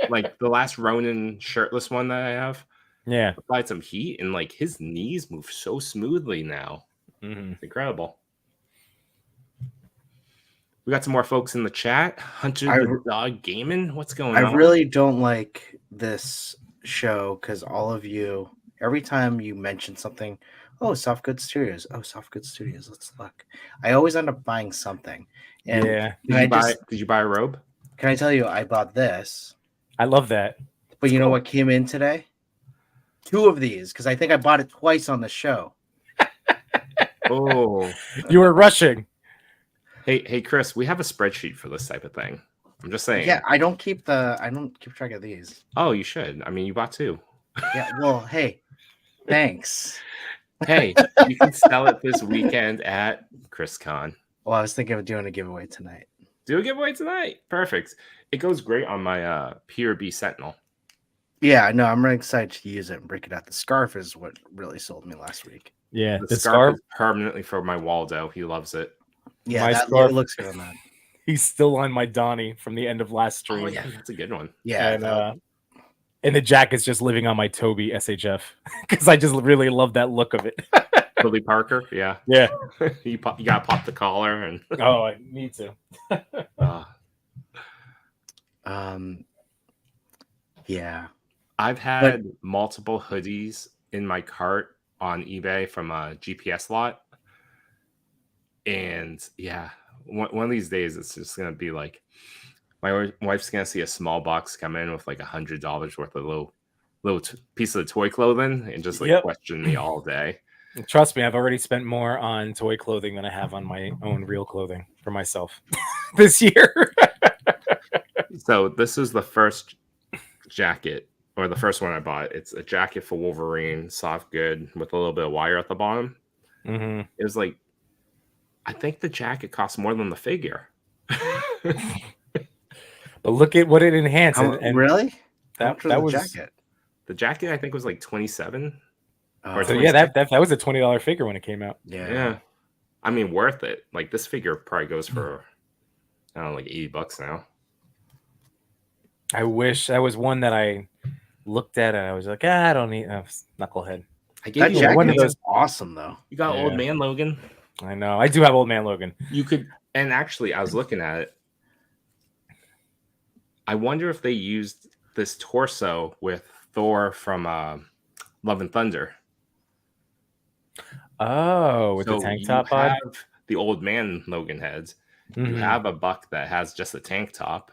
Speaker 2: Like the last Ronin shirtless one that I have.
Speaker 4: Yeah,
Speaker 2: applied some heat and like his knees move so smoothly now.
Speaker 4: Mm-hmm.
Speaker 2: It's incredible. We got some more folks in the chat. Hunter the Dog Gaming. What's going on?
Speaker 3: I really don't like this show because all of you, every time you mention something, oh, Soft Good Studios. Oh, Soft Good Studios. Let's look. I always end up buying something. And
Speaker 4: yeah.
Speaker 2: Did you buy a robe?
Speaker 3: Can I tell you, I bought this.
Speaker 4: I love that.
Speaker 3: But you know what came in today? 2 of these, because I think I bought it twice on the show.
Speaker 2: Oh,
Speaker 4: you were rushing.
Speaker 2: Hey, Chris, we have a spreadsheet for this type of thing. I'm just saying.
Speaker 3: Yeah, I don't keep track of these.
Speaker 2: Oh, you should. I mean, you bought 2.
Speaker 3: Yeah, well, hey, thanks.
Speaker 2: Hey, you can sell it this weekend at ChrisCon.
Speaker 3: Well, I was thinking of doing a giveaway tonight.
Speaker 2: Do a giveaway tonight. Perfect. It goes great on my PRB Sentinel.
Speaker 3: Yeah, no, I'm really excited to use it and break it out. The scarf is what really sold me last week.
Speaker 4: Yeah,
Speaker 2: the scarf is permanently for my Waldo. He loves it.
Speaker 3: Yeah,
Speaker 4: my
Speaker 3: that
Speaker 4: scarf
Speaker 3: looks good on that.
Speaker 4: He's still on my Donnie from the end of last stream.
Speaker 2: Oh yeah, that's a good one.
Speaker 3: Yeah,
Speaker 4: and the jacket's just living on my Toby SHF because I just really love that look of it.
Speaker 2: Billy Parker, yeah. You gotta pop the collar and
Speaker 4: oh, I need to.
Speaker 3: Yeah.
Speaker 2: I've had multiple hoodies in my cart on eBay from a GPS lot, and yeah, one of these days it's just gonna be like my wife's gonna see a small box come in with like $100 worth of little piece of toy clothing and just like question me all day.
Speaker 4: Trust me, I've already spent more on toy clothing than I have on my own real clothing for myself this year.
Speaker 2: So this is the first jacket, or the first one I bought. It's a jacket for Wolverine, soft good with a little bit of wire at the bottom.
Speaker 4: Mm-hmm.
Speaker 2: It was like, I think the jacket costs more than the figure.
Speaker 4: But look at what it enhanced. And
Speaker 3: really?
Speaker 4: That was
Speaker 3: jacket.
Speaker 2: The jacket I think was like $27.
Speaker 4: So yeah, that was a $20 figure when it came out.
Speaker 2: Yeah. I mean, worth it. Like this figure probably goes for I don't know, like $80 now.
Speaker 4: I wish that was one that I looked at and I was like, I don't need knucklehead.
Speaker 2: I gave you
Speaker 3: jacket
Speaker 2: one of those.
Speaker 3: is awesome though.
Speaker 2: You got Old Man Logan.
Speaker 4: I know. I do have Old Man Logan.
Speaker 2: You could, and actually, I was looking at it. I wonder if they used this torso with Thor from Love and Thunder.
Speaker 4: Oh, with the
Speaker 2: So
Speaker 4: tank
Speaker 2: you
Speaker 4: top
Speaker 2: have
Speaker 4: on.
Speaker 2: the old man Logan heads. You
Speaker 4: Mhm.
Speaker 2: have a buck that has just a tank top.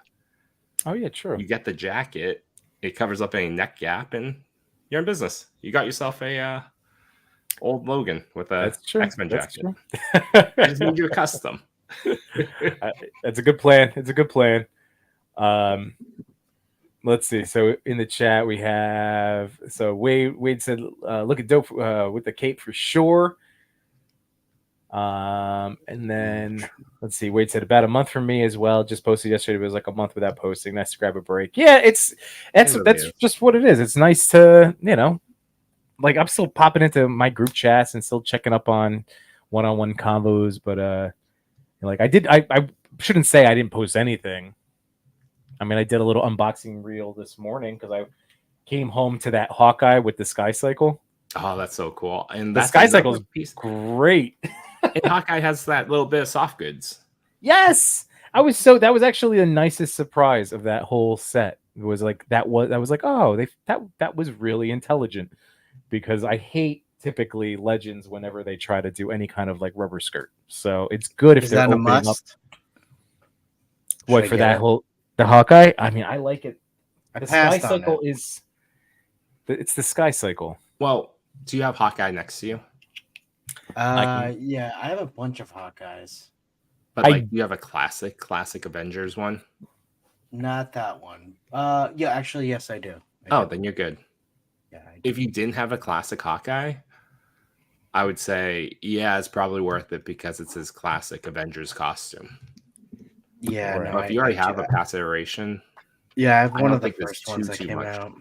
Speaker 4: Oh yeah, true.
Speaker 2: You get the jacket. It covers up any neck gap, and you're in business. You got yourself a old Logan with a
Speaker 4: That's true.
Speaker 2: X-Men
Speaker 4: That's
Speaker 2: jacket.
Speaker 4: true.
Speaker 2: I just made you a custom.
Speaker 4: That's a good plan. It's a good plan. Let's see. So in the chat we have Wade said looking dope with the cape for sure. And then let's see. Wade said about a month for me as well. Just posted yesterday. It was like a month without posting. Nice to grab a break. Yeah, that's
Speaker 2: really is.
Speaker 4: just what it is. It's nice to like I'm still popping into my group chats and still checking up on one-on-one combos, but like I shouldn't say I didn't post anything. I mean, I did a little unboxing reel this morning because I came home to that Hawkeye with the Sky Cycle.
Speaker 2: Oh, that's so cool. And
Speaker 4: The
Speaker 2: that's
Speaker 4: Sky Cycle
Speaker 2: another
Speaker 4: is
Speaker 2: piece.
Speaker 4: great.
Speaker 2: And Hawkeye has that little bit of soft goods.
Speaker 4: Yes, that was actually the nicest surprise of that whole set. It was like I was like, oh, that was really intelligent, because I hate typically Legends whenever they try to do any kind of like rubber skirt. So it's good if
Speaker 3: Is
Speaker 4: they're
Speaker 3: that a
Speaker 4: opening up.
Speaker 3: must?
Speaker 4: What
Speaker 3: Should I
Speaker 4: for
Speaker 3: get
Speaker 4: that
Speaker 3: it?
Speaker 4: whole the Hawkeye? I mean, I like it.
Speaker 3: I
Speaker 4: The Sky
Speaker 3: passed on
Speaker 4: Cycle
Speaker 3: it.
Speaker 4: it's the Sky Cycle.
Speaker 2: Well, do you have Hawkeye next to you?
Speaker 3: Yeah, I have a bunch of Hawkeyes.
Speaker 2: But like, you have a classic Avengers one?
Speaker 3: Not that one. Yeah, actually, yes, I do.
Speaker 2: Then you're good.
Speaker 3: Yeah, I do.
Speaker 2: If you didn't have a classic Hawkeye, I would say, yeah, it's probably worth it because it's his classic Avengers costume.
Speaker 3: Yeah,
Speaker 4: Right.
Speaker 3: no,
Speaker 2: But if you already
Speaker 3: I
Speaker 2: have
Speaker 3: do.
Speaker 2: a past iteration,
Speaker 3: Yeah, I have
Speaker 2: I
Speaker 3: one
Speaker 2: don't
Speaker 3: of the
Speaker 2: think it's
Speaker 3: first ones that
Speaker 2: too
Speaker 3: came
Speaker 2: much.
Speaker 3: out.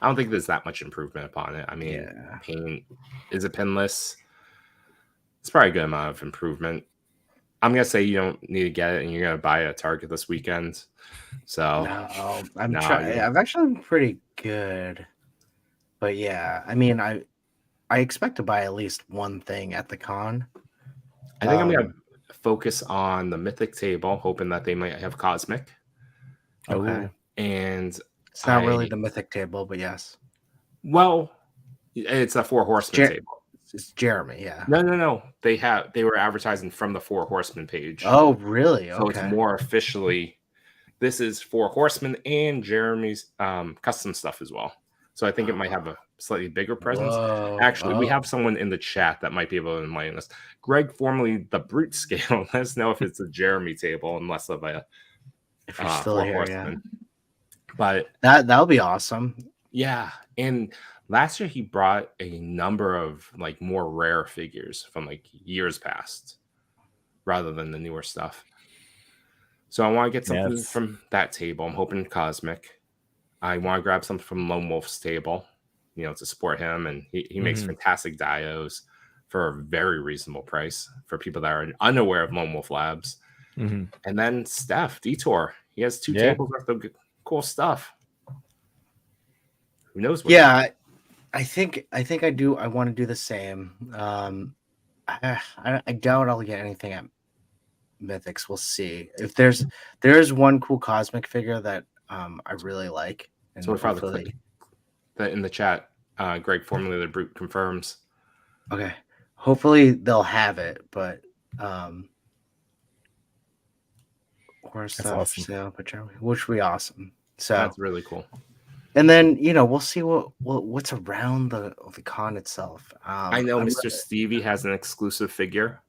Speaker 2: I don't think there's that much improvement upon it. I mean,
Speaker 3: Yeah.
Speaker 2: paint is it pinless? It's probably a good amount of improvement. I'm gonna say you don't need to get it, and you're gonna buy it at Target this weekend. So
Speaker 3: No, I'm
Speaker 2: No,
Speaker 3: trying.
Speaker 2: yeah.
Speaker 3: I've actually been pretty good, but yeah, I mean, I expect to buy at least one thing at the con.
Speaker 2: I think I'm gonna focus on the Mythic table, hoping that they might have Cosmic.
Speaker 3: Okay,
Speaker 2: And
Speaker 3: it's not really the Mythic table, but yes,
Speaker 2: well, it's a Four Horsemen table.
Speaker 3: it's Jeremy. Yeah.
Speaker 2: No. They were advertising from the Four Horsemen page.
Speaker 3: Oh, really?
Speaker 2: So it's
Speaker 3: Okay.
Speaker 2: more officially. This is Four Horsemen and Jeremy's custom stuff as well. So I think it might have a slightly bigger presence.
Speaker 3: Whoa.
Speaker 2: Actually, we
Speaker 3: Oh.
Speaker 2: have someone in the chat that might be able to enlighten us. Greg, formerly the Brute Scale, let us know if it's a Jeremy table and less of a
Speaker 3: If you're still
Speaker 2: Four
Speaker 3: here,
Speaker 2: Horsemen. But
Speaker 3: that'll be awesome.
Speaker 2: yeah, and last year he brought a number of like more rare figures from like years past, rather than the newer stuff. So I want to get something from that table. I'm hoping Cosmic. I want to grab something from Lone Wolf's table, to support him, and he makes fantastic dios for a very reasonable price for people that are unaware of Lone Wolf Labs. And then Steph Detour, he has 2 tables worth of cool stuff. Who knows?
Speaker 3: Yeah, I think I do. I want to do the same. I doubt I'll get anything at Mythics. We'll see. If there's one cool Cosmic figure that I really like. And
Speaker 2: so hopefully that in the chat, Greg, formerly the Brute, confirms.
Speaker 3: Okay, hopefully they'll have it, but or stuff
Speaker 4: awesome.
Speaker 3: sale, which would be awesome. So
Speaker 2: that's really cool.
Speaker 3: And then we'll see what's around the con itself.
Speaker 2: I know Mr. Stevie has an exclusive figure.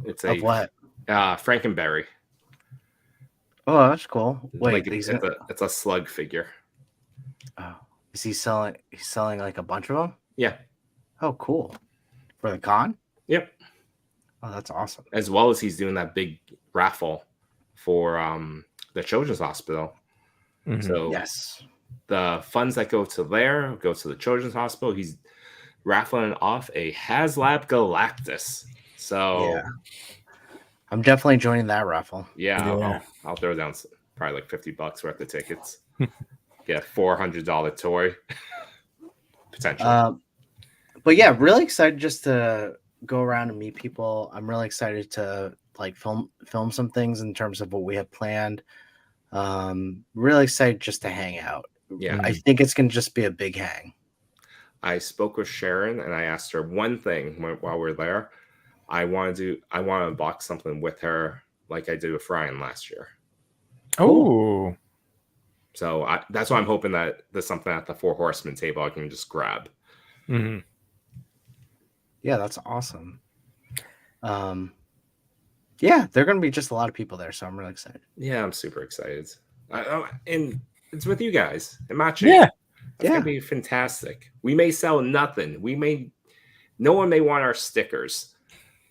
Speaker 2: It's
Speaker 3: of what?
Speaker 2: Frankenberry.
Speaker 3: Oh, that's cool. Wait,
Speaker 2: like it's a slug figure.
Speaker 3: Oh, is he selling? He's selling like a bunch of them.
Speaker 2: Yeah.
Speaker 3: Oh, cool. For the con.
Speaker 2: Yep.
Speaker 3: Oh, that's awesome.
Speaker 2: As well as he's doing that big raffle for the Children's Hospital. So
Speaker 3: yes,
Speaker 2: the funds that go to the Children's Hospital. He's raffling off a HasLab Galactus. So
Speaker 3: yeah, I'm definitely joining that raffle.
Speaker 2: Yeah. I'll throw down probably like $50 worth of tickets. Get a $400 toy potentially.
Speaker 3: But yeah, really excited just to go around and meet people. I'm really excited to like film some things in terms of what we have planned. Really excited just to hang out.
Speaker 2: Yeah,
Speaker 3: I think it's gonna just be a big hang.
Speaker 2: I spoke with Sharon and I asked her one thing while we are there. I want to unbox something with her like I did with Ryan last year.
Speaker 4: Oh,
Speaker 2: So that's why I'm hoping that there's something at the Four Horsemen table I can just grab.
Speaker 4: mm-hmm.
Speaker 3: Yeah, that's awesome. Yeah, there are going to be just a lot of people there, so I'm really excited.
Speaker 2: Yeah, I'm super excited. And it's with you guys and Machi.
Speaker 4: Yeah.
Speaker 2: It's going to be fantastic. We may sell nothing. No one may want our stickers,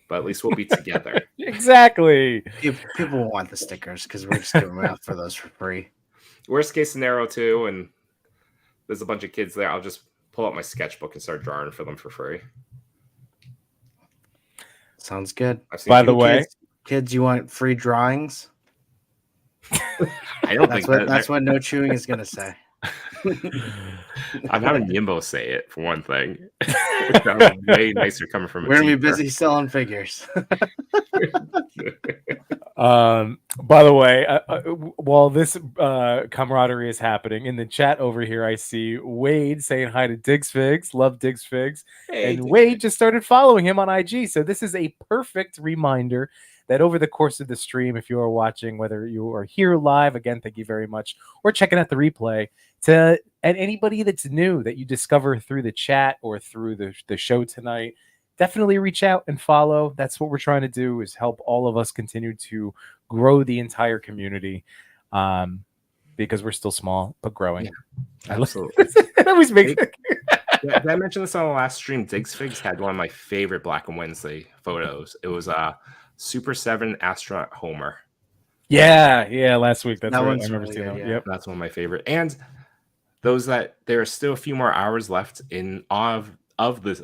Speaker 2: but at least we'll be together.
Speaker 4: Exactly.
Speaker 3: People will want the stickers because we're just giving them out for those for free.
Speaker 2: Worst case scenario, too, and there's a bunch of kids there, I'll just pull out my sketchbook and start drawing for them for free.
Speaker 3: Sounds good.
Speaker 4: By the way,
Speaker 3: kids, you want free drawings?
Speaker 2: I don't think
Speaker 3: that's what No Chewing is going to say.
Speaker 2: I'm having Yimbo say it for one thing. That was way nicer coming from.
Speaker 3: We're gonna be busy selling figures.
Speaker 4: By the way, while this camaraderie is happening in the chat over here, I see Wade saying hi to Diggs Figs. Love Diggs Figs, and Wade just started following him on IG. So this is a perfect reminder that over the course of the stream, if you are watching, whether you are here live, again, thank you very much, or checking out the replay, and anybody that's new that you discover through the chat or through the show tonight, definitely reach out and follow. That's what we're trying to do, is help all of us continue to grow the entire community, because we're still small but growing.
Speaker 2: Yeah, absolutely. Did I mention this on the last stream? Diggs Figs had one of my favorite Black and Wednesday photos. It was Super 7 astronaut Homer.
Speaker 4: Yeah, last week. That's
Speaker 3: that
Speaker 4: right.
Speaker 3: one's
Speaker 4: I remember
Speaker 3: really
Speaker 4: seeing
Speaker 3: good,
Speaker 4: that.
Speaker 3: yeah.
Speaker 4: Yep.
Speaker 2: That's one of my favorite. And those that there are still a few more hours left of this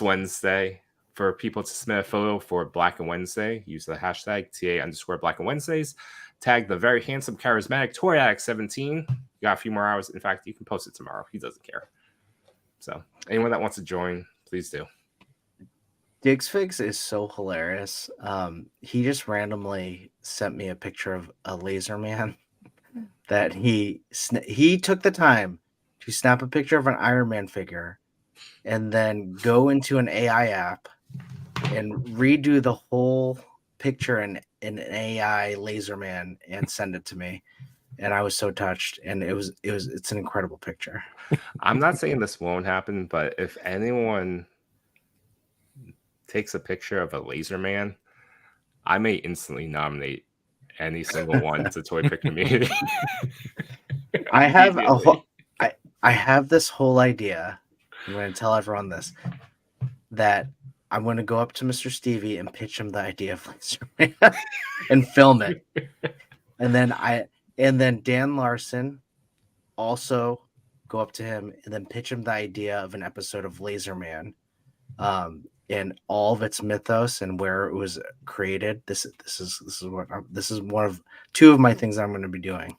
Speaker 2: Wednesday for people to submit a photo for Black and Wednesday. Use the hashtag TA_Black and Wednesdays. Tag the very handsome, charismatic Toy Addict 17. You got a few more hours. In fact, you can post it tomorrow. He doesn't care. So anyone that wants to join, please do.
Speaker 3: Diggs Figs is so hilarious. He just randomly sent me a picture of a laser man that he took the time to snap a picture of an Iron Man figure and then go into an AI app and redo the whole picture in an AI laser man and send it to me. And I was so touched, and it's an incredible picture.
Speaker 2: I'm not saying this won't happen, but if anyone takes a picture of a laser man, I may instantly nominate any single one to Toy Pick Community.
Speaker 3: I have this whole idea. I'm going to tell everyone this, that I'm going to go up to Mr. Stevie and pitch him the idea of Laser Man and film it. And then Dan Larson also go up to him and then pitch him the idea of an episode of Laser Man, and all of its mythos and where it was created. This is one of two of my things I'm going to be doing.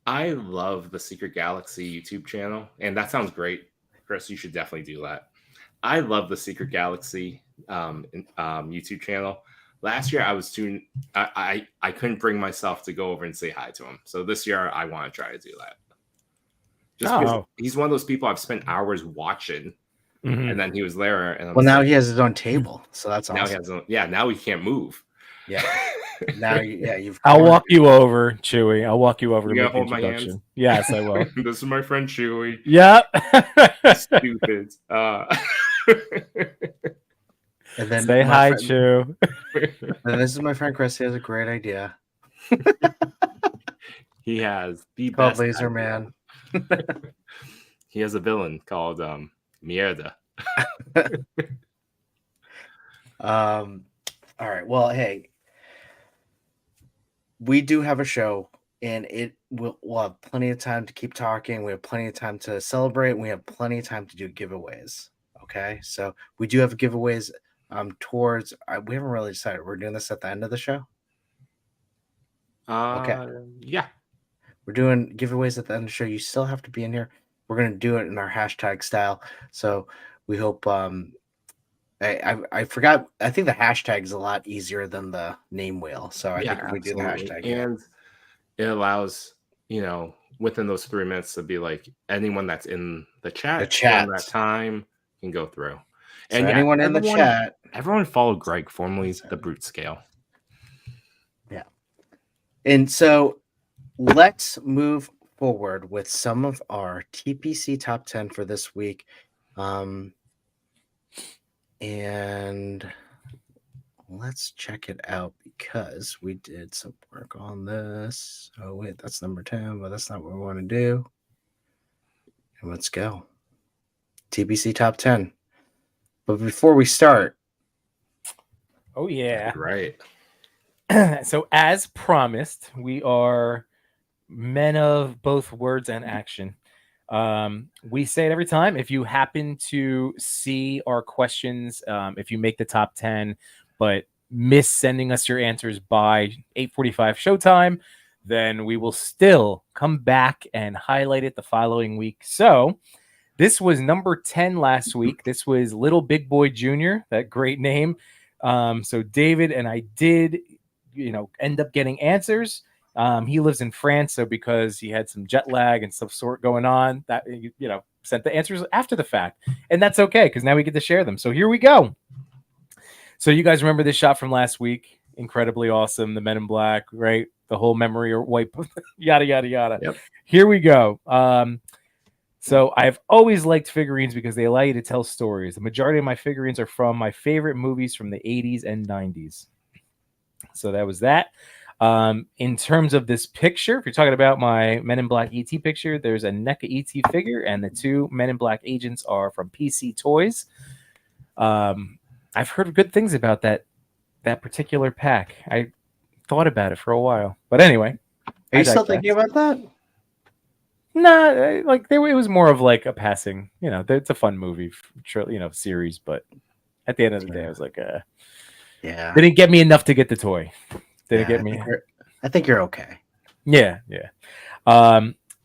Speaker 2: I love the Secret Galaxy YouTube channel, and that sounds great, Chris. You should definitely do that. I love the Secret Galaxy YouTube channel. Last year, I couldn't bring myself to go over and say hi to him. So this year, I want to try to do that. Just because he's one of those people I've spent hours watching, and then he was there. And
Speaker 3: now he has his own table, so that's awesome.
Speaker 2: Now he has now he can't move.
Speaker 3: Yeah. Now,
Speaker 4: I'll walk you over, Chewy. I'll walk you over.
Speaker 2: You gotta hold my hand.
Speaker 4: Yes, I will.
Speaker 2: This is my friend Chewy.
Speaker 4: Yep.
Speaker 2: Stupid.
Speaker 3: And then
Speaker 4: say hi, Chew.
Speaker 3: And this is my friend Chris. He has a great idea.
Speaker 2: He has the
Speaker 3: called
Speaker 2: best
Speaker 3: Laser
Speaker 2: idea.
Speaker 3: Man.
Speaker 2: He has a villain called Mierda.
Speaker 3: All right. Well, hey, we do have a show, and we'll have plenty of time to keep talking. We have plenty of time to celebrate. And we have plenty of time to do giveaways. Okay, so we do have giveaways. Towards we haven't really decided. We're doing this at the end of the show. Okay.
Speaker 2: Yeah.
Speaker 3: We're doing giveaways at the end of the show. You still have to be in here. We're gonna do it in our hashtag style. So we hope. I forgot. I think the hashtag is a lot easier than the name wheel. So I think if we do the hashtag,
Speaker 2: and it allows within those 3 minutes to be like anyone that's in the chat
Speaker 3: The
Speaker 2: during that
Speaker 3: chat.
Speaker 2: time can go through.
Speaker 3: So
Speaker 2: And yeah,
Speaker 3: anyone in the chat.
Speaker 2: everyone follow Greg, formerly the Brute Scale.
Speaker 3: Yeah. And so let's move forward with some of our TPC top 10 for this week. And let's check it out because we did some work on this. Oh, wait, that's number 10, but that's not what we want to do. And let's go. TPC top 10. But before we start,
Speaker 4: Oh yeah.
Speaker 2: Right.
Speaker 4: So as promised, we are men of both words and action. We say it every time. If you happen to see our questions, if you make the top 10, but miss sending us your answers by 8:45 showtime, then we will still come back and highlight it the following week. So this was number 10 last week. This was Little Big Boy Jr., that great name. So David and I did, end up getting answers. He lives in France, so because he had some jet lag and some sort going on, that sent the answers after the fact, and that's okay because now we get to share them. So here we go. So you guys remember this shot from last week? Incredibly awesome. The Men in Black, right? The whole memory or wipe, yada yada yada.
Speaker 2: Yep.
Speaker 4: Here we go. So I've always liked figurines because they allow you to tell stories. The majority of my figurines are from my favorite movies from the 80s and 90s. So that was that. In terms of this picture, if you're talking about my Men in Black ET picture, there's a NECA ET figure, and the two Men in Black agents are from PC Toys. I've heard good things about that particular pack. I thought about it for a while, but anyway.
Speaker 3: are you still thinking about that?
Speaker 4: Nah, it was more of like a passing. It's a fun movie, series, but at the end of the day, I was like,
Speaker 3: yeah,
Speaker 4: they didn't get me enough to get the toy. Didn't get me.
Speaker 3: I think you're okay.
Speaker 4: Yeah.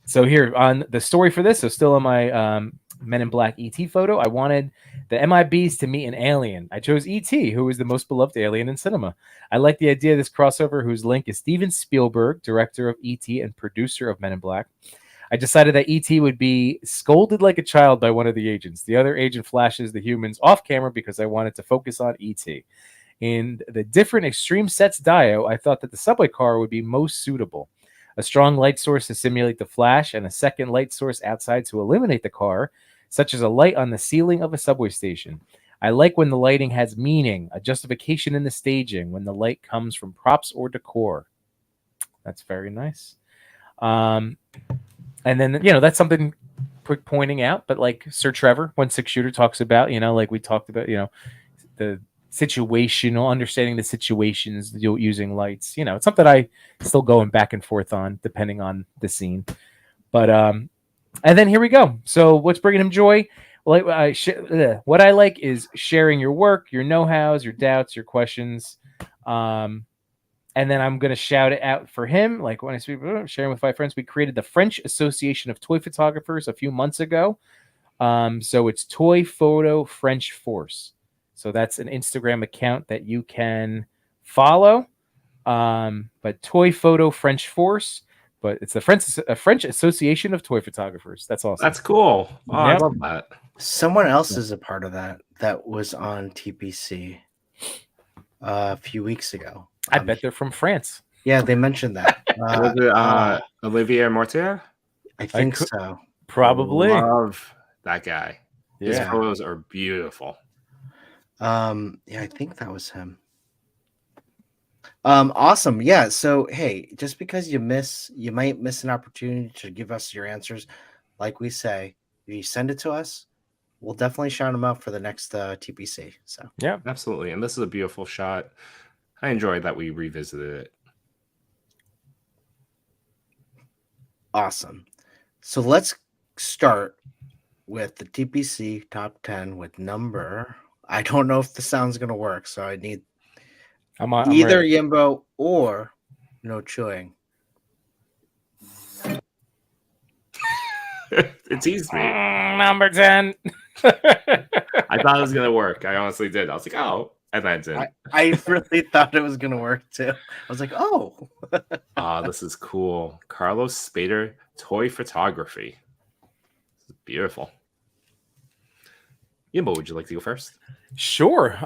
Speaker 4: So here on the story for this, so still on my Men in Black ET photo, I wanted the MIBs to meet an alien. I chose ET, who is the most beloved alien in cinema. I like the idea of this crossover, whose link is Steven Spielberg, director of ET and producer of Men in Black. I decided that ET would be scolded like a child by one of the agents. The other agent flashes the humans off camera because I wanted to focus on ET. In the different extreme sets dio, I thought that the subway car would be most suitable. A strong light source to simulate the flash and a second light source outside to illuminate the car, such as a light on the ceiling of a subway station. I like when the lighting has meaning, a justification in the staging, when the light comes from props or decor. That's very nice. And then, that's something quick pointing out, but like Sir Trevor, 1/6 Shooter talks about, like we talked about, the situational, understanding the situations using lights. It's something I still going back and forth on depending on the scene. But and then here we go. So what's bringing him joy? Well, what I like is sharing your work, your know-hows, your doubts, your questions. And then I'm going to shout it out for him. Like when I speak, sharing with my friends, we created the French Association of Toy Photographers a few months ago. So it's Toy Photo French Force. So that's an Instagram account that you can follow. But Toy Photo French Force, but it's the French Association of Toy Photographers. That's awesome.
Speaker 2: That's cool. Oh, yep. I love that.
Speaker 3: Someone else is a part of that was on TPC a few weeks ago.
Speaker 4: I bet they're from France.
Speaker 3: Yeah, they mentioned that.
Speaker 2: Was it Olivier Mortier?
Speaker 3: I think so.
Speaker 4: Probably.
Speaker 2: Love that guy.
Speaker 3: Yeah.
Speaker 2: His photos are beautiful.
Speaker 3: Yeah, I think that was him. Awesome. Yeah. So hey, just because you might miss an opportunity to give us your answers. Like we say, if you send it to us, we'll definitely shout them out for the next TPC. So
Speaker 2: yeah, absolutely. And this is a beautiful shot. I enjoyed that we revisited it.
Speaker 3: Awesome. So let's start with the TPC top 10 with number. I don't know if the sound's going to work, so I need I'm either ready. Yimbo or no chewing.
Speaker 2: It teased me.
Speaker 4: Number 10.
Speaker 2: I thought it was going to work. I honestly did. I was like, oh, And that didn't.
Speaker 3: I really thought it was gonna work too. I was like, oh.
Speaker 2: This is cool. Carlos Spader toy photography. This is beautiful. Yimbo, would you like to go first?
Speaker 4: Sure.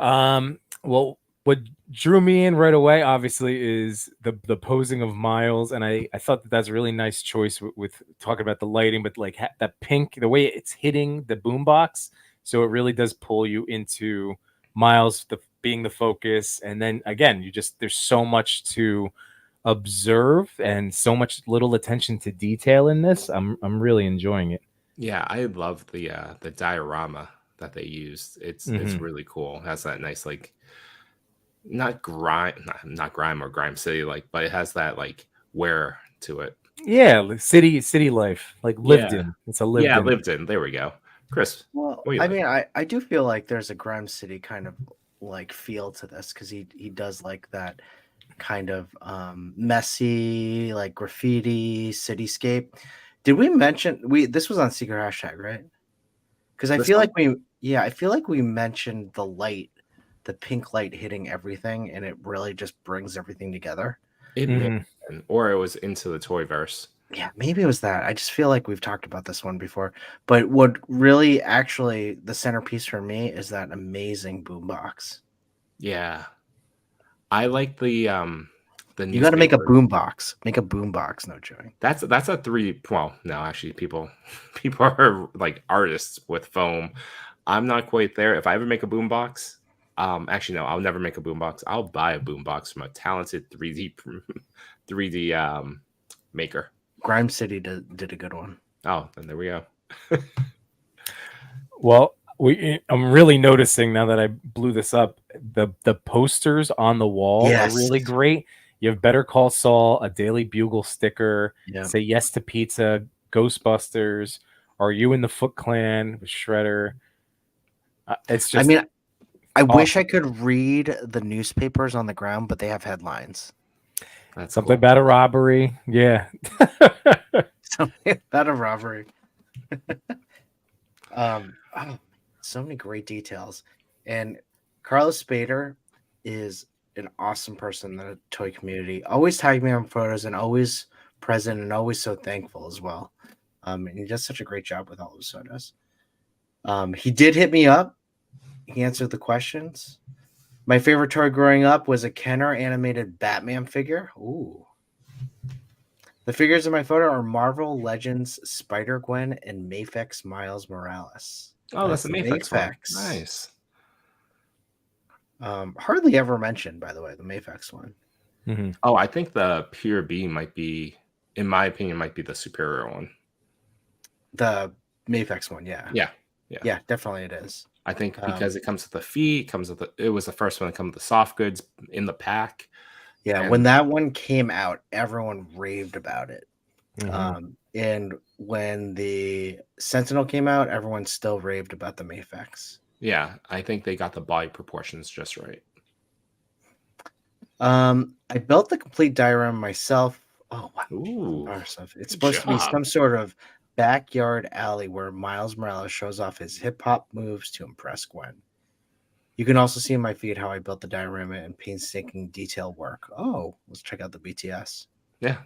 Speaker 4: Well, what drew me in right away, obviously, is the posing of Miles, and I thought that that's a really nice choice with talking about the lighting, but like that pink, the way it's hitting the boombox, so it really does pull you into Miles being the focus, and then again, there's so much to observe and so much little attention to detail in this. I'm really enjoying it.
Speaker 2: Yeah, I love the diorama that they used. It's really cool. It has that nice like not grime or grime city like, but it has that like wear to it.
Speaker 4: Yeah, like city life, like lived in. It's a lived in.
Speaker 2: Lived in. There we go. Chris.
Speaker 3: Well,
Speaker 2: what do you
Speaker 3: I
Speaker 2: like?
Speaker 3: mean, I do feel like there's a Grime City kind of like feel to this because he does like that kind of messy, like graffiti cityscape. Did we mention this was on Secret Hashtag, right? Because I
Speaker 2: This
Speaker 3: feel
Speaker 2: one?
Speaker 3: like I feel like we mentioned the light, the pink light hitting everything, and it really just brings everything together.
Speaker 2: It may have been, or it was Into the Toyverse.
Speaker 3: Yeah, maybe it was that. I just feel like we've talked about this one before. But what really actually the centerpiece for me is that amazing boombox.
Speaker 2: Yeah. I like the
Speaker 3: You got to make a
Speaker 2: newspaper.
Speaker 3: boombox. Make a boombox, no joking.
Speaker 2: That's a 3. Well, no, actually, people are like artists with foam. I'm not quite there. If I ever make a boombox, actually no, I'll never make a boombox. I'll buy a boombox from a talented 3D maker.
Speaker 3: Grime City did a good one.
Speaker 2: Oh, then there we go.
Speaker 4: Well, I'm really noticing now that I blew this up, the posters on the wall
Speaker 3: Yes.
Speaker 4: are really great. You have Better Call Saul, a Daily Bugle sticker,
Speaker 3: Yeah.
Speaker 4: Say Yes to Pizza, Ghostbusters, Are You in the Foot Clan with Shredder. It's just,
Speaker 3: I mean, I
Speaker 4: awesome.
Speaker 3: wish I could read the newspapers on the ground, but they have headlines.
Speaker 2: That's
Speaker 4: something
Speaker 2: cool.
Speaker 4: about a robbery. Yeah.
Speaker 3: Something about a robbery. So many great details. And Carlos Spader is an awesome person in the toy community. Always tagging me on photos and always present and always so thankful as well. And he does such a great job with all those photos. He did hit me up. He answered the questions. My favorite toy growing up was a Kenner animated Batman figure. Ooh. The figures in my photo are Marvel Legends Spider-Gwen and Mafex Miles Morales.
Speaker 2: Oh, that's the Mafex one.
Speaker 3: Mafex.
Speaker 2: Nice.
Speaker 3: Hardly ever mentioned, by the way, the Mafex one.
Speaker 4: Mm-hmm.
Speaker 2: Oh, I think the Pure B might be, in my opinion, might be the superior one.
Speaker 3: The Mafex one, yeah.
Speaker 2: Yeah,
Speaker 3: definitely it is.
Speaker 2: I think because it comes with the feet, it was the first one to come with the soft goods in the pack.
Speaker 3: Yeah,
Speaker 2: And
Speaker 3: when that one came out, everyone raved about it.
Speaker 4: Mm-hmm.
Speaker 3: And when the Sentinel came out, everyone still raved about the Mafex.
Speaker 2: Yeah, I think they got the body proportions just right.
Speaker 3: I built the complete diorama myself. Oh, wow.
Speaker 2: Ooh,
Speaker 3: It's supposed to be some sort of backyard alley where Miles Morales shows off his hip-hop moves to impress Gwen. You can also see in my feed how I built the diorama and painstaking detail work. Oh, let's check out the BTS.
Speaker 2: Yeah.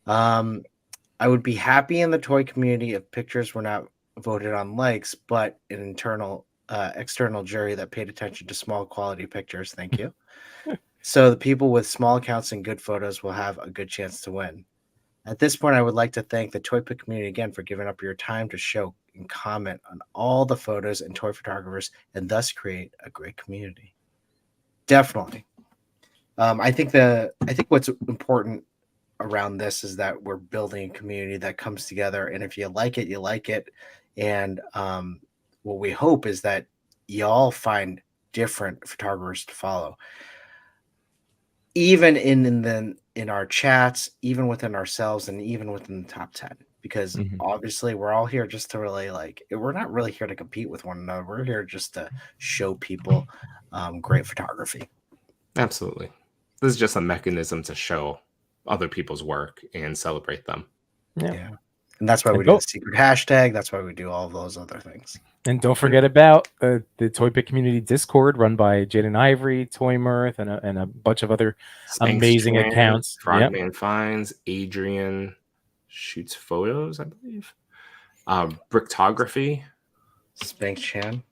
Speaker 3: I would be happy in the toy community if pictures were not voted on likes, but an external jury that paid attention to small quality pictures. Thank you. So the people with small accounts and good photos will have a good chance to win. At this point, I would like to thank the Toy Pick community again for giving up your time to show and comment on all the photos and toy photographers and thus create a great community. Definitely. I think what's important around this is that we're building a community that comes together, and if you like it, you like it. And what we hope is that y'all find different photographers to follow, even in our chats, even within ourselves, and even within the top 10, because obviously we're all here just to really we're not really here to compete with one another. We're here just to show people great photography.
Speaker 2: Absolutely. This is just a mechanism to show other people's work and celebrate them.
Speaker 4: Yeah.
Speaker 3: And that's why we do the secret hashtag. That's why we do all of those other things.
Speaker 4: And don't forget about the Toy Pick Community Discord run by Jaden Ivory, Toy Mirth, and a bunch of other amazing accounts.
Speaker 2: Frogman Finds, Adrian shoots photos, I believe. Bricktography.
Speaker 3: Spanx Chan.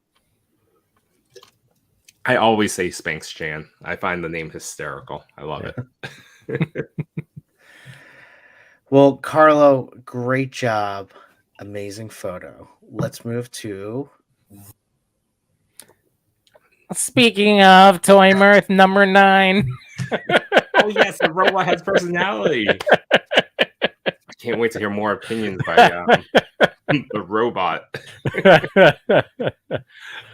Speaker 2: I always say Spanx Chan. I find the name hysterical. I love it.
Speaker 3: Well, Carlo, great job. Amazing photo. Let's move to.
Speaker 4: Speaking of Toy Mirth, number 9.
Speaker 2: Oh, yes, the robot has personality. I can't wait to hear more opinions by the robot.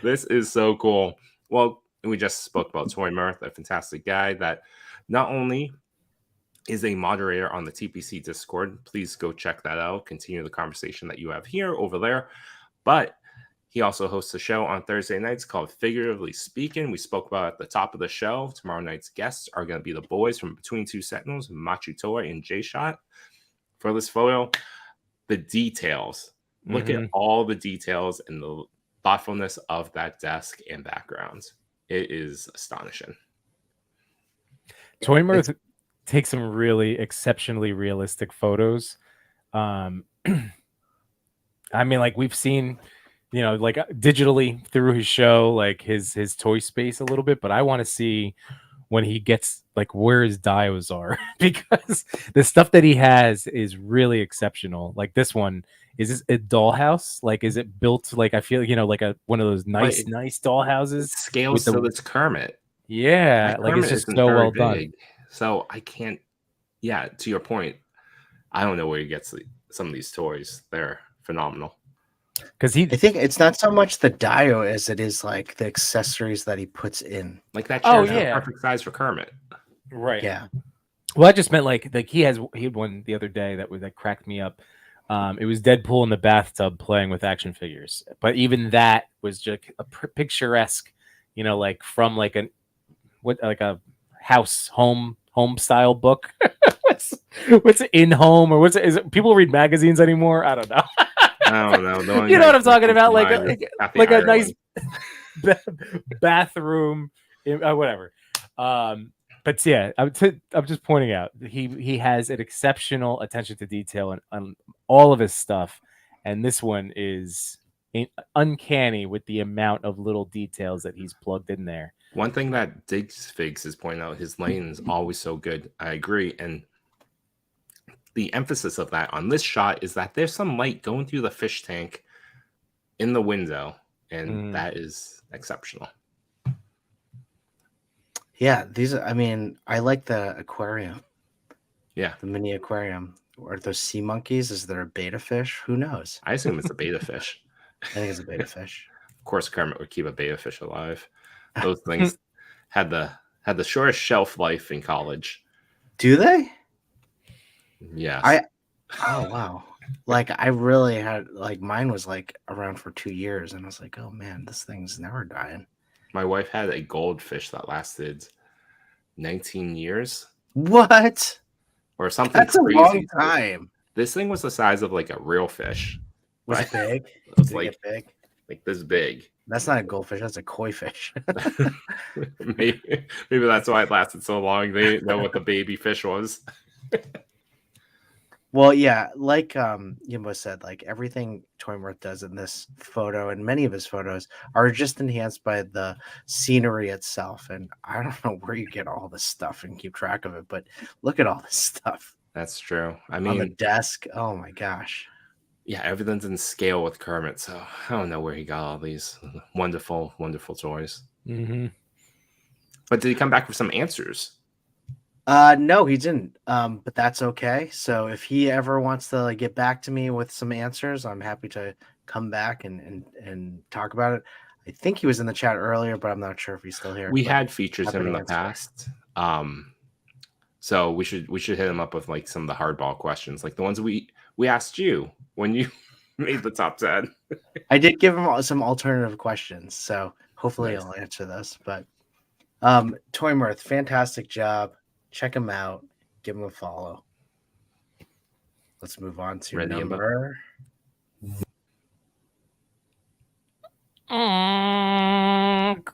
Speaker 2: This is so cool. Well, we just spoke about Toy Mirth, a fantastic guy that not only is a moderator on the TPC Discord. Please go check that out. Continue the conversation that you have here over there. But he also hosts a show on Thursday nights called Figuratively Speaking. We spoke about at the top of the show. Tomorrow night's guests are going to be the boys from Between Two Sentinels, Machu Toy and J-Shot. For this photo, the details. Look at all the details and the thoughtfulness of that desk and backgrounds. It is astonishing.
Speaker 4: Toy Mirth takes some really exceptionally realistic photos. I mean, like we've seen, you know, like digitally through his show, like his toy space a little bit, but I want to see when he gets like where his dios are because the stuff that he has is really exceptional. Like this one, is this a dollhouse? Like, is it built like I feel, you know, like one of those nice dollhouses?
Speaker 2: Scales so it's Kermit.
Speaker 4: Yeah, like it's just so well done.
Speaker 2: So I can't. Yeah, to your point, I don't know where he gets some of these toys. They're phenomenal.
Speaker 4: Because
Speaker 3: I think it's not so much the dio as it is like the accessories that he puts in.
Speaker 2: Like that chair is the perfect size for Kermit.
Speaker 4: Right.
Speaker 3: Yeah.
Speaker 4: Well, I just meant like he had one the other day that cracked me up. It was Deadpool in the bathtub playing with action figures, but even that was just a picturesque, you know, like from like a home style book. what's in home or what's it? Is it people read magazines anymore? I don't know.
Speaker 2: I don't know.
Speaker 4: You know what I'm talking about? Like a nice bathroom, whatever. But yeah, I'm just pointing out he has an exceptional attention to detail on all of his stuff, and this one is uncanny with the amount of little details that he's plugged in there.
Speaker 2: One thing that Diggs Figs is pointing out, his lighting is always so good. I agree, and the emphasis of that on this shot is that there's some light going through the fish tank in the window, and that is exceptional.
Speaker 3: Yeah, I mean, I like the aquarium.
Speaker 2: Yeah.
Speaker 3: The mini aquarium. Are those sea monkeys? Is there a beta fish? Who knows?
Speaker 2: I assume it's a beta fish.
Speaker 3: I think it's a beta fish.
Speaker 2: Of course, Kermit would keep a beta fish alive. Those things had the shortest shelf life in college.
Speaker 3: Do they?
Speaker 2: Yes.
Speaker 3: Oh wow. Like I really had mine was like around for 2 years and I was like, oh man, this thing's never dying.
Speaker 2: My wife had a goldfish that lasted 19 years.
Speaker 3: What?
Speaker 2: Or something
Speaker 3: That's
Speaker 2: crazy.
Speaker 3: A long time.
Speaker 2: This thing was the size of like a real fish.
Speaker 3: Was it big?
Speaker 2: It was like this big.
Speaker 3: That's not a goldfish. That's a koi fish.
Speaker 2: maybe that's why it lasted so long. They didn't know what the baby fish was.
Speaker 3: Well, yeah, like Yimbo said, like everything Toy Mirth does in this photo and many of his photos are just enhanced by the scenery itself. And I don't know where you get all this stuff and keep track of it, but look at all this stuff.
Speaker 2: That's true. I mean,
Speaker 3: on the desk. Oh my gosh.
Speaker 2: Yeah, everything's in scale with Kermit, so I don't know where he got all these wonderful, wonderful toys.
Speaker 4: Mm-hmm.
Speaker 2: But did he come back with some answers?
Speaker 3: No, he didn't. But that's okay. So if he ever wants to get back to me with some answers, I'm happy to come back and talk about it. I think he was in the chat earlier, but I'm not sure if he's still here.
Speaker 2: We had featured him in the past. So we should hit him up with like some of the hardball questions, like the ones we asked you when you made the top 10.
Speaker 3: I did give him some alternative questions, so hopefully he'll answer those. But Toy Mirth, fantastic job. Check him out. Give him a follow. let's move on to
Speaker 2: Ready, Imbo?
Speaker 3: number.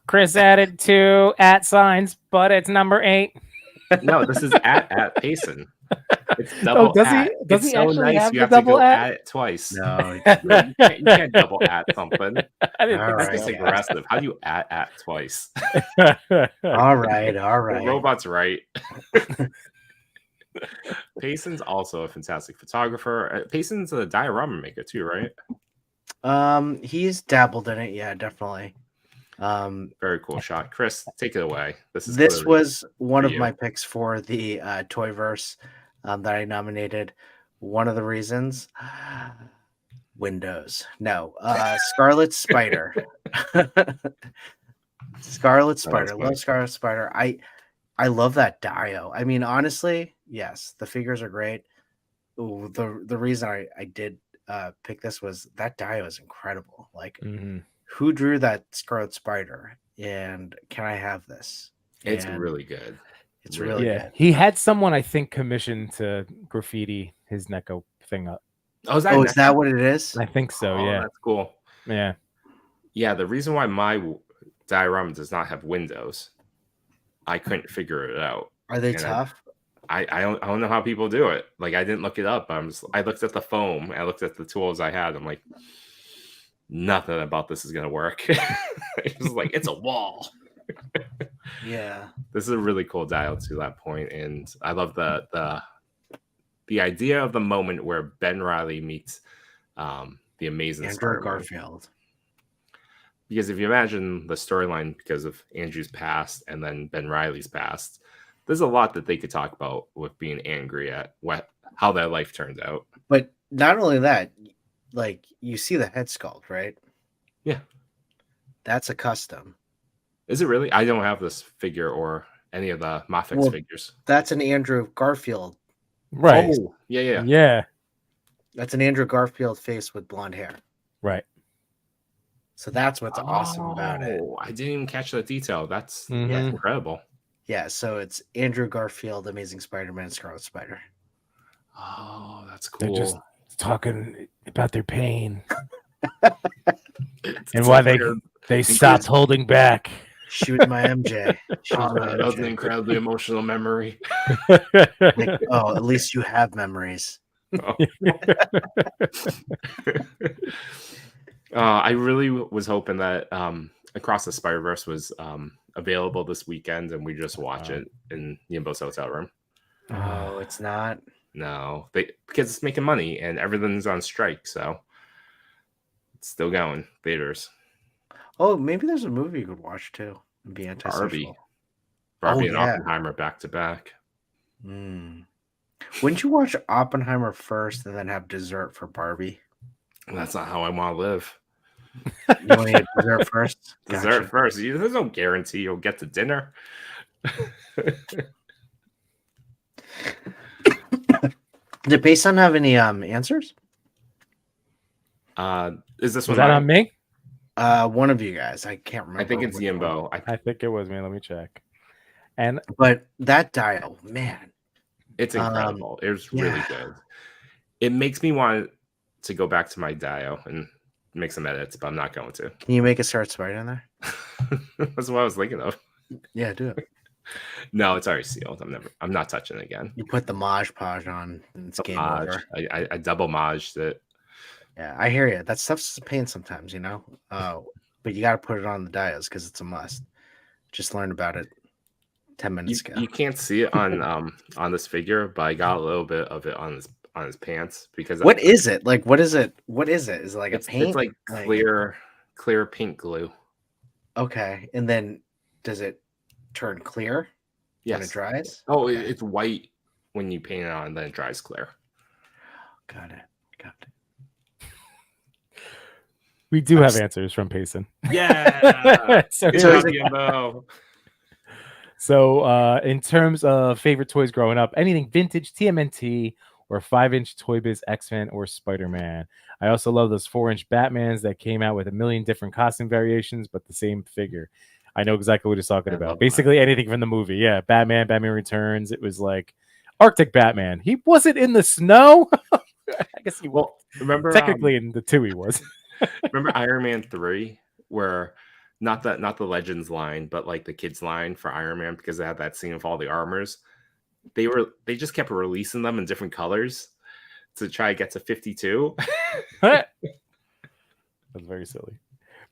Speaker 4: Chris added 2 @ but it's number 8.
Speaker 2: No, this is at Payson. It's double
Speaker 4: Oh, does he?
Speaker 2: at.
Speaker 4: Does
Speaker 2: It's
Speaker 4: he
Speaker 2: so
Speaker 4: actually
Speaker 2: nice
Speaker 4: have
Speaker 2: you
Speaker 4: the
Speaker 2: have to
Speaker 4: double
Speaker 2: go
Speaker 4: at?
Speaker 2: at it twice.
Speaker 3: No,
Speaker 2: No, you can't double at something.
Speaker 4: I didn't
Speaker 3: All
Speaker 4: think
Speaker 2: That's
Speaker 3: right,
Speaker 2: just
Speaker 3: guys.
Speaker 2: aggressive. How do you at twice?
Speaker 4: so.
Speaker 3: all right.
Speaker 2: The robot's right. Payson's also a fantastic photographer. Payson's a diorama maker too, right?
Speaker 3: He's dabbled in it, yeah, definitely.
Speaker 2: Very cool shot. Chris, take it away. This
Speaker 3: This
Speaker 2: clearly
Speaker 3: was one
Speaker 2: for
Speaker 3: of
Speaker 2: you.
Speaker 3: my picks for the Toyverse that I nominated. One of the reasons, Windows. No, Scarlet Spider. Scarlet Spider.
Speaker 2: funny.
Speaker 3: Love Scarlet Spider. I love that Dio. I mean, honestly, yes, the figures are great. Ooh, the reason I did pick this was that Dio is incredible. Like, who drew that Scarlet Spider? And can I have this?
Speaker 2: It's
Speaker 3: And
Speaker 2: really good.
Speaker 3: it's really
Speaker 4: Yeah,
Speaker 3: good.
Speaker 4: he had someone I think commissioned to graffiti his Neko thing up.
Speaker 2: Oh, is that,
Speaker 3: Oh, is that what it is?
Speaker 4: I think so.
Speaker 2: Oh,
Speaker 4: Yeah,
Speaker 2: that's cool.
Speaker 4: yeah.
Speaker 2: Yeah, the reason why my diorama does not have windows, I couldn't figure it out.
Speaker 3: Are they
Speaker 2: And
Speaker 3: tough?
Speaker 2: I don't know how people do it. Like, I didn't look it up. I looked at the foam. I looked at the tools I had. I'm like, nothing about this is gonna work. It was like, it's a wall.
Speaker 3: Yeah.
Speaker 2: This is a really cool dial to that point, and I love the idea of the moment where Ben Reilly meets the amazing
Speaker 3: Andrew
Speaker 2: Spider-Man.
Speaker 3: Garfield.
Speaker 2: Because if you imagine the storyline because of Andrew's past and then Ben Reilly's past, there's a lot that they could talk about with being angry at how their life turned out.
Speaker 3: But not only that, like, you see the head sculpt, right?
Speaker 2: Yeah.
Speaker 3: That's a custom.
Speaker 2: Is it really? I don't have this figure or any of the Mafex
Speaker 3: Well,
Speaker 2: figures.
Speaker 3: That's an Andrew Garfield.
Speaker 4: Right.
Speaker 2: Oh, yeah.
Speaker 4: Yeah.
Speaker 3: That's an Andrew Garfield face with blonde hair.
Speaker 4: Right.
Speaker 3: So that's what's awesome about it.
Speaker 2: Oh, I didn't even catch that detail. That's
Speaker 4: Mhm.
Speaker 2: incredible.
Speaker 3: Yeah, so it's Andrew Garfield, Amazing Spider-Man, Scarlet Spider.
Speaker 2: Oh, that's
Speaker 4: They're
Speaker 2: cool.
Speaker 4: just talking about their pain
Speaker 2: It's
Speaker 4: and why
Speaker 2: like
Speaker 4: they stopped holding back.
Speaker 3: Shoot my MJ. Shoot
Speaker 2: Oh,
Speaker 3: my
Speaker 2: that was an
Speaker 3: MJ.
Speaker 2: incredibly emotional memory.
Speaker 3: Like, oh, at least you have memories.
Speaker 2: I really was hoping that Across the Spider-Verse was available this weekend and we just watch it in Yimbo's hotel room.
Speaker 3: Oh, it's not.
Speaker 2: No, because it's making money and everything's on strike, so it's still going theaters.
Speaker 3: Oh, maybe there's a movie you could watch too and be antisocial.
Speaker 2: Barbie
Speaker 3: Oh,
Speaker 2: and
Speaker 3: yeah.
Speaker 2: Oppenheimer back to back.
Speaker 3: Mm. Wouldn't you watch Oppenheimer first and then have dessert for Barbie?
Speaker 2: That's not how I want to live.
Speaker 3: You want to get dessert first?
Speaker 2: Dessert
Speaker 3: Gotcha.
Speaker 2: first. There's no guarantee you'll get to dinner.
Speaker 3: Did Payson have any answers?
Speaker 2: Is this
Speaker 4: Was
Speaker 2: one
Speaker 4: that
Speaker 2: mine?
Speaker 4: on me?
Speaker 3: One of you guys. I can't remember.
Speaker 2: I think it's
Speaker 3: which one.
Speaker 2: Yimbo.
Speaker 4: I think it was me. Let me check. And
Speaker 3: But that dial, man.
Speaker 2: It's incredible. It was really
Speaker 3: yeah.
Speaker 2: good. It makes me want to go back to my dio and make some edits, but I'm not going to.
Speaker 3: Can you make a Scarlet Spider in there?
Speaker 2: That's what I was thinking of.
Speaker 3: Yeah, do it.
Speaker 2: No, it's already sealed. I'm not touching it again.
Speaker 3: You put the Maj Podge on and it's game
Speaker 2: Maj.
Speaker 3: over.
Speaker 2: I double Majed it.
Speaker 3: Yeah, I hear you. That stuff's a pain sometimes, you know? But you got to put it on the dials because it's a must. Just learned about it 10 minutes ago.
Speaker 2: You can't see it on this figure, but I got a little bit of it on his pants because
Speaker 3: What is it? Like, what is it? What is it? Is it like a paint?
Speaker 2: It's like clear pink glue.
Speaker 3: Okay. And then does it turn clear when it
Speaker 2: Yes.
Speaker 3: dries?
Speaker 2: Oh,
Speaker 3: Okay.
Speaker 2: it's white when you paint it on, and then it dries clear.
Speaker 3: Got it.
Speaker 4: we do have answers from Payson.
Speaker 2: Yeah.
Speaker 4: So
Speaker 2: Good
Speaker 3: So
Speaker 2: job,
Speaker 3: is it-
Speaker 2: Yimbo.
Speaker 4: So, in terms of favorite toys growing up, anything vintage, TMNT, or 5-inch Toy Biz X-Men or Spider-Man. I also love those 4-inch Batmans that came out with a million different costume variations, but the same figure. I know exactly what he's talking
Speaker 2: I
Speaker 4: about.
Speaker 2: love
Speaker 4: Basically anything from the movie. Yeah, Batman Returns. It was like Arctic Batman. He wasn't in the snow. I guess he
Speaker 2: Well, remember
Speaker 4: technically in the 2 he was.
Speaker 2: remember Iron Man 3, where not the Legends line, but like the kids line for Iron Man, because they had that scene of all the armors. They just kept releasing them in different colors to try to get to 52.
Speaker 4: That's very silly.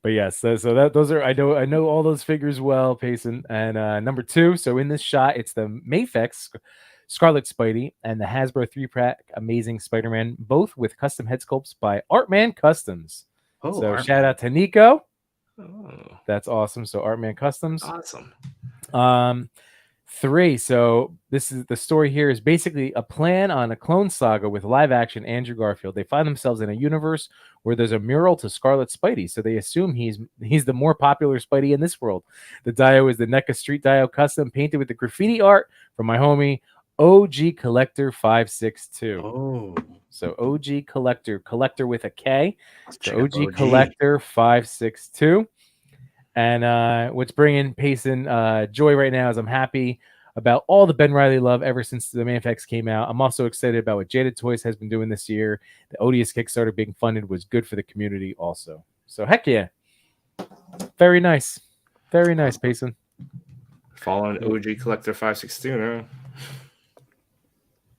Speaker 4: But yes, those are I know all those figures well, Payson. And number 2, so in this shot, it's the Mafex Scarlet Spidey and the Hasbro 3-pack Amazing Spider-Man, both with custom head sculpts by Artman Customs.
Speaker 3: Oh,
Speaker 4: So
Speaker 3: Art
Speaker 4: shout
Speaker 3: Man.
Speaker 4: out to Nico.
Speaker 2: Oh,
Speaker 4: That's awesome. So Artman Customs.
Speaker 2: awesome.
Speaker 4: 3. So this is the story here is basically a plan on a clone saga with live action Andrew Garfield. They find themselves in a universe where there's a mural to Scarlet Spidey, so they assume he's the more popular Spidey in this world. The dio is the NECA Street Dio custom painted with the graffiti art from my homie OG Collector 562.
Speaker 3: Oh,
Speaker 4: So OG Collector with a K.
Speaker 3: check
Speaker 4: So
Speaker 3: out
Speaker 4: OG Collector 562. And what's bringing Payson joy right now is I'm happy about all the Ben Reilly love ever since the Manfx came out. I'm also excited about what Jaded Toys has been doing this year. The Odious Kickstarter being funded was good for the community also. So heck yeah. Very nice. Very nice, Payson.
Speaker 2: Following OG Collector 562 now.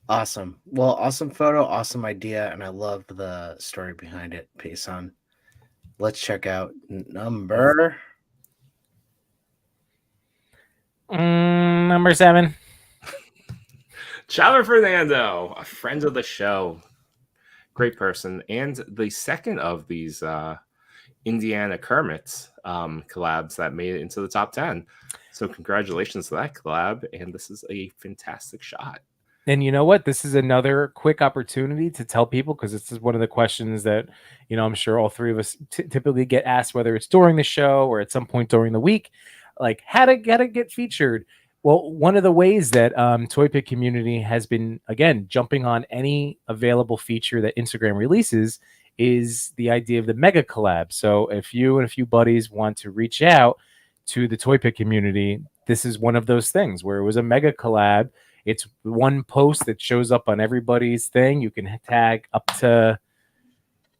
Speaker 3: Awesome. Well, awesome photo, awesome idea, and I love the story behind it, Payson. Let's check out number
Speaker 4: Number 7.
Speaker 2: Chava Fernando, a friend of the show. Great person. And the second of these Indiana Kermits collabs that made it into the top 10. So congratulations to that collab. And this is a fantastic shot.
Speaker 4: And you know what? This is another quick opportunity to tell people, because this is one of the questions that, I'm sure all 3 of us typically get asked, whether it's during the show or at some point during the week, like how to get featured. Well, one of the ways that Toy Pick community has been, again, jumping on any available feature that Instagram releases is the idea of the mega collab. So if you and a few buddies want to reach out to the Toy Pick community, this is one of those things where it was a mega collab. It's one post that shows up on everybody's thing. You can tag up to,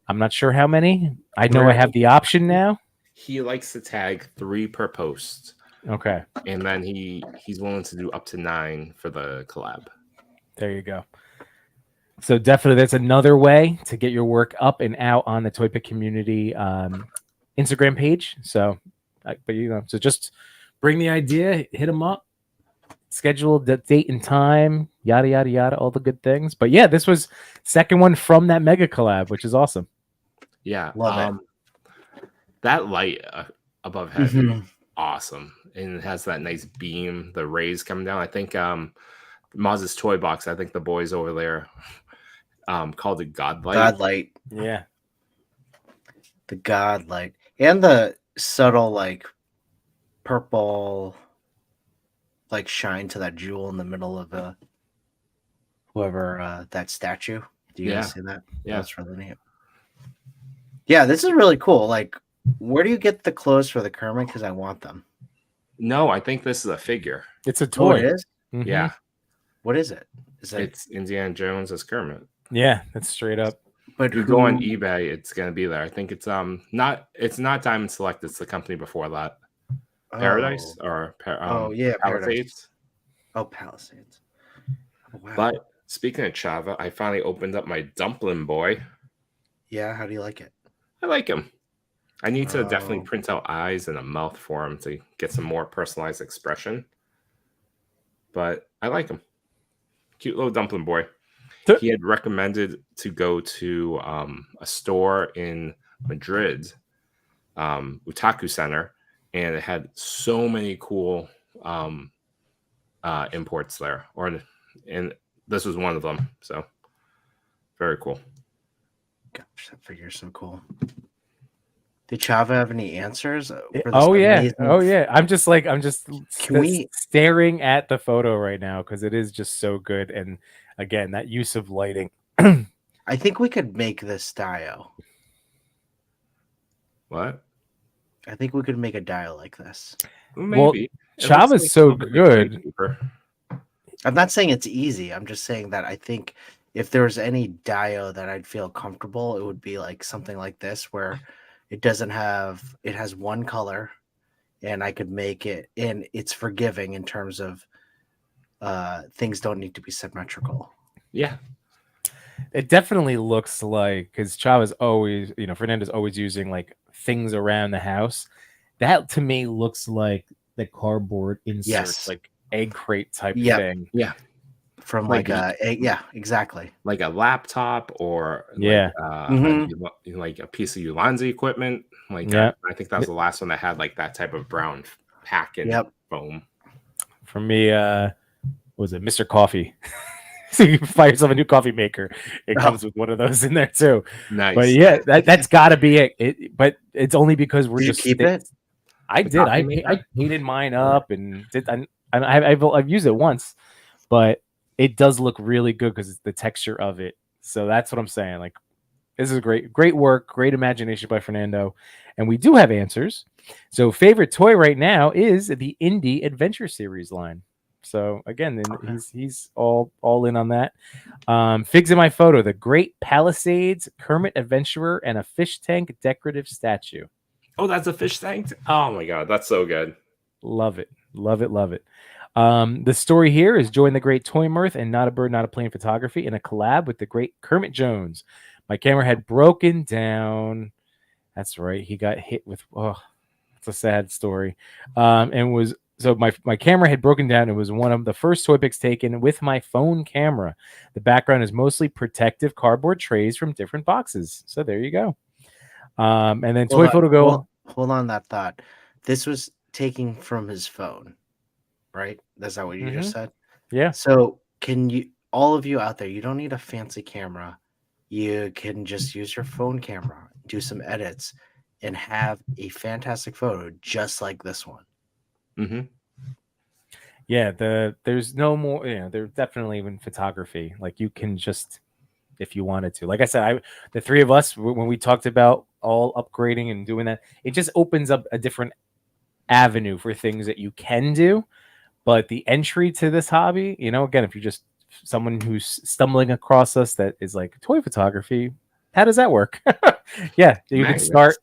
Speaker 4: I'm not sure how many. I know I have the option now.
Speaker 2: He likes to tag 3 per post.
Speaker 4: Okay.
Speaker 2: And then he's willing to do up to 9 for the collab.
Speaker 4: There you go. So definitely that's another way to get your work up and out on the Toy Pick community Instagram page. So, so just bring the idea, hit them up, schedule the date and time, yada, yada, yada, all the good things. But yeah, this was second one from that mega collab, which is awesome.
Speaker 2: Yeah.
Speaker 3: Love it.
Speaker 2: That light above head, awesome. And it has that nice beam, the rays coming down. I think Maz's Toy Box, I think the boys over there called it Godlight.
Speaker 3: Godlight.
Speaker 4: Yeah.
Speaker 3: The Godlight. And the subtle, like, purple, like, shine to that jewel in the middle of whoever that statue. Do you guys see that?
Speaker 2: Yeah.
Speaker 3: That's really neat. Yeah, this is really cool. Like, where do you get the clothes for the Kermit? Because I want them.
Speaker 2: No, I think this is a figure.
Speaker 4: It's a
Speaker 3: Oh,
Speaker 4: toy.
Speaker 3: it is?
Speaker 4: Mhm.
Speaker 2: Yeah.
Speaker 3: What is it? Is it?
Speaker 2: It's Indiana Jones as Kermit.
Speaker 4: Yeah, that's straight up.
Speaker 3: But
Speaker 2: If you go on eBay, it's gonna be there. I think it's not Diamond Select, it's the company before that. Paradise or
Speaker 3: Paradise.
Speaker 2: Palisades.
Speaker 3: Oh, Palisades. Oh, wow.
Speaker 2: But speaking of Chava, I finally opened up my Dumpling Boy.
Speaker 3: Yeah, how do you like it?
Speaker 2: I like him. I need to definitely
Speaker 3: Oh.
Speaker 2: print out eyes and a mouth for him to get some more personalized expression. But I like him. Cute little Dumpling Boy. He had recommended to go to a store in Madrid, Utaku Center, and it had so many cool imports there. And this was one of them. So very cool.
Speaker 3: Gosh, that figure's so cool. Did Chava have any answers? For this
Speaker 4: Oh yeah.
Speaker 3: amazing-
Speaker 4: Oh yeah. I'm just
Speaker 3: Can we-
Speaker 4: staring at the photo right now because it is just so good. And again, that use of lighting.
Speaker 3: I think we could make this dio.
Speaker 2: What?
Speaker 3: I think we could make a dio like this.
Speaker 4: Well,
Speaker 2: Maybe. It
Speaker 4: Chava's
Speaker 2: looks like
Speaker 4: so
Speaker 2: a little bit
Speaker 4: good.
Speaker 2: cheaper.
Speaker 3: I'm not saying it's easy. I'm just saying that I think if there was any dio that I'd feel comfortable, it would be like something like this where it has one color and I could make it, and it's forgiving in terms of things don't need to be symmetrical.
Speaker 2: Yeah.
Speaker 4: It definitely looks like, because Chava's always, Fernando's always using like things around the house. That to me looks like the cardboard insert,
Speaker 3: Yes.
Speaker 4: like egg crate type
Speaker 3: Yep.
Speaker 4: thing.
Speaker 2: Yeah.
Speaker 3: From
Speaker 2: Like
Speaker 3: yeah, exactly.
Speaker 2: Like a laptop or
Speaker 4: Yeah.
Speaker 2: like a piece of Ulanzi equipment. Like
Speaker 4: Yeah.
Speaker 2: I think that was the last one that had like that type of brown pack and foam.
Speaker 4: For me, what was it Mr. Coffee? So you can buy yourself a new coffee maker. It comes with one of those in there too.
Speaker 2: Nice.
Speaker 4: But yeah, that's got to be it. But it's only because we're
Speaker 3: Did
Speaker 4: just
Speaker 3: you keep it?
Speaker 4: I did. I painted mine up and I've used it once, but it does look really good because it's the texture of it. So that's what I'm saying. Like, this is great work, great imagination by Fernando, and we do have answers. So, favorite toy right now is the Indie Adventure Series line. So again, he's all in on that. Figs in my photo: the Great Palisades, Kermit Adventurer, and a fish tank decorative statue.
Speaker 2: Oh, that's a fish tank. Oh my god, that's so good.
Speaker 4: Love it. The story here is join the Great Toy Mirth and Not a Bird, Not a Plane photography in a collab with the great Kermit Jones. My camera had broken down. That's right. He got hit with, it's a sad story. And was, so my camera had broken down. It was one of the first toy pics taken with my phone camera. The background is mostly protective cardboard trays from different boxes. So there you go. And then Toy Photo Go.
Speaker 3: Hold on that thought. This was taking from his phone, right? That's not what you just said?
Speaker 4: Yeah.
Speaker 3: So all of you out there, you don't need a fancy camera. You can just use your phone camera, do some edits, and have a fantastic photo just like this one.
Speaker 2: Mm-hmm.
Speaker 4: Yeah, there's no more, there's definitely in photography, like you can just, if you wanted to, like I said, the three of us, when we talked about all upgrading and doing that, it just opens up a different avenue for things that you can do. But the entry to this hobby, again, if you're just someone who's stumbling across us that is like toy photography, how does that work? Yeah, you can start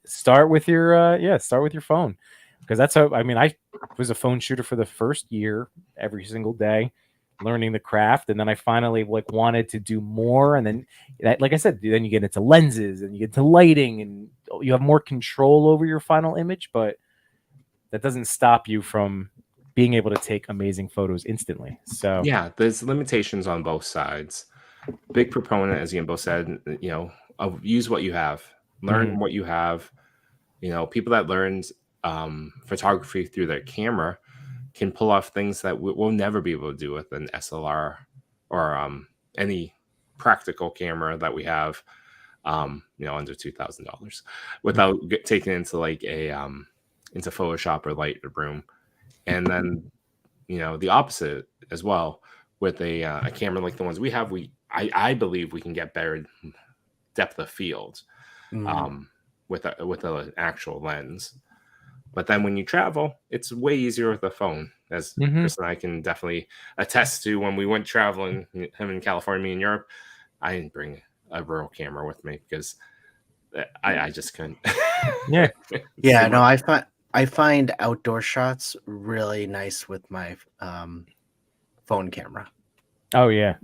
Speaker 4: with your phone, because that's how, I was a phone shooter for the first year, every single day, learning the craft, and then I finally wanted to do more, and then like I said, then you get into lenses and you get to lighting and you have more control over your final image, but that doesn't stop you from being able to take amazing photos instantly. So
Speaker 2: yeah, there's limitations on both sides. Big proponent, as Ian both said, of use what you have, learn what you have. People that learned photography through their camera can pull off things that we'll never be able to do with an SLR or any practical camera that we have, under $2,000 without taking it into like into Photoshop or Lightroom. And then, the opposite as well with a camera like the ones we have. I believe we can get better depth of field with an actual lens. But then when you travel, it's way easier with a phone, as Chris and I can definitely attest to. When we went traveling, him in California, me in Europe, I didn't bring a real camera with me because I just couldn't.
Speaker 4: Yeah.
Speaker 3: Yeah, no, I find outdoor shots really nice with my phone camera.
Speaker 4: Oh yeah.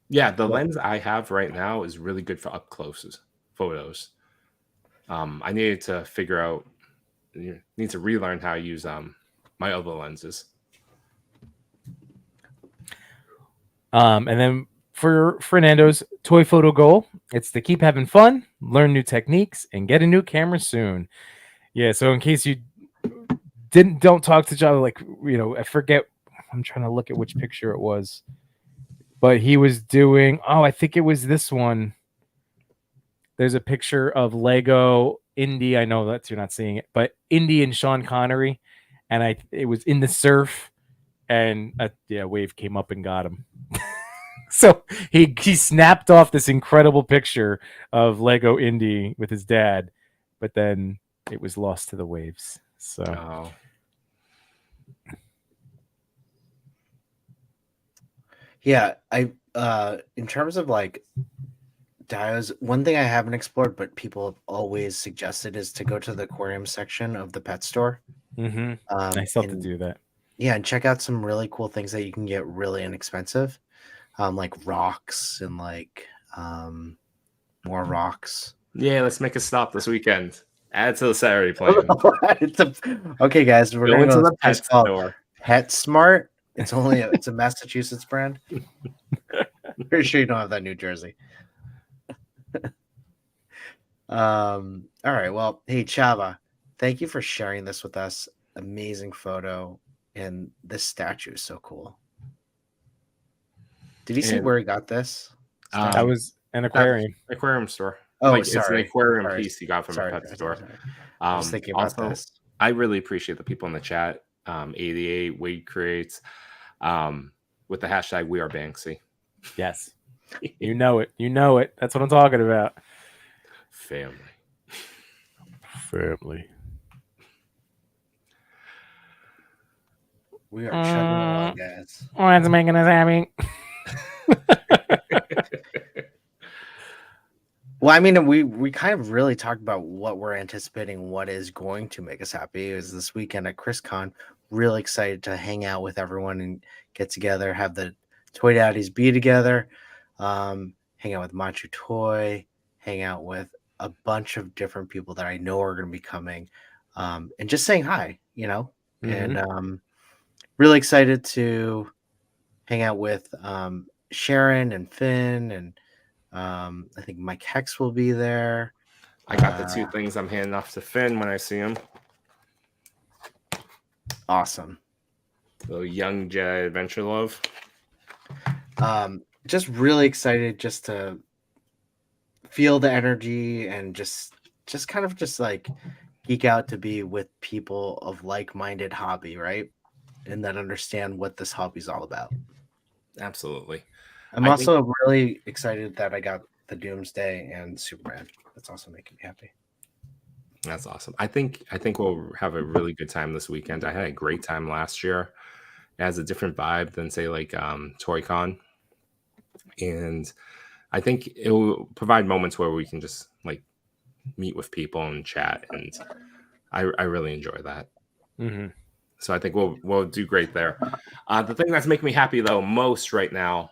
Speaker 2: The lens I have right now is really good for up close photos. I needed to figure out, need to relearn how to use my other lenses.
Speaker 4: And then for Fernando's toy photo goal, it's to keep having fun, learn new techniques, and get a new camera soon. Yeah, so in case you don't talk to John, I forget, I'm trying to look at which picture it was, but he was doing, I think it was this one. There's a picture of Lego Indy. I know that you're not seeing it, but Indy and Sean Connery, and it was in the surf, and a wave came up and got him. So he snapped off this incredible picture of Lego Indy with his dad, but then it was lost to the waves. So
Speaker 3: Yeah, I in terms of like dios, one thing I haven't explored, but people have always suggested is to go to the aquarium section of the pet store.
Speaker 4: Mm-hmm. I still have to
Speaker 3: And
Speaker 4: do that.
Speaker 3: yeah, and check out some really cool things that you can get really inexpensive, like rocks and like more rocks.
Speaker 2: Yeah, let's make a stop this weekend. Add to the Saturday plan.
Speaker 3: Okay, guys, we're
Speaker 2: Go
Speaker 3: gonna go
Speaker 2: into
Speaker 3: to
Speaker 2: the
Speaker 3: this place
Speaker 2: pet
Speaker 3: called
Speaker 2: store.
Speaker 3: PetSmart. It's a Massachusetts brand. Pretty sure you don't have that in New Jersey. All right. Well, hey Chava, thank you for sharing this with us. Amazing photo, and this statue is so cool. Did you see
Speaker 2: And
Speaker 3: where he got this?
Speaker 4: That
Speaker 2: Um,
Speaker 4: was an
Speaker 2: That's
Speaker 4: aquarium.
Speaker 2: aquarium store.
Speaker 3: Oh,
Speaker 2: Like it's an
Speaker 3: sorry.
Speaker 2: aquarium
Speaker 3: Sorry.
Speaker 2: piece you got from a pet store.
Speaker 3: Sorry. I was thinking about
Speaker 2: Also,
Speaker 3: this.
Speaker 2: I really appreciate the people in the chat. 88 Wade creates with the hashtag We Are Banksy.
Speaker 4: Yes. You know it. You know it. That's what I'm talking about.
Speaker 2: Family.
Speaker 4: Family.
Speaker 3: We are chugging along, guys.
Speaker 4: What's making us happy?
Speaker 3: Well, I mean, we kind of really talked about what we're anticipating, what is going to make us happy. Is this weekend at ChrisCon. Really excited to hang out with everyone and get together, have the Toy Daddies be together, hang out with Machu Toy, hang out with a bunch of different people that I know are going to be coming, and just saying hi, and really excited to hang out with Sharon and Finn, and I think Mike Hex will be there.
Speaker 2: I got the two things I'm handing off to Finn when I see him.
Speaker 3: Awesome.
Speaker 2: Little young Jedi Adventure Love.
Speaker 3: Just really excited just to feel the energy and just kind of just like geek out to be with people of like-minded hobby, right? And that understand what this hobby's all about.
Speaker 2: Absolutely.
Speaker 3: I'm also really excited that I got the Doomsday and Superman. That's also making me happy.
Speaker 2: That's awesome. I think we'll have a really good time this weekend. I had a great time last year. It has a different vibe than say like ToyCon, and I think it will provide moments where we can just like meet with people and chat, and I really enjoy that.
Speaker 4: Mm-hmm.
Speaker 2: So I think we'll do great there. The thing that's making me happy though most right now,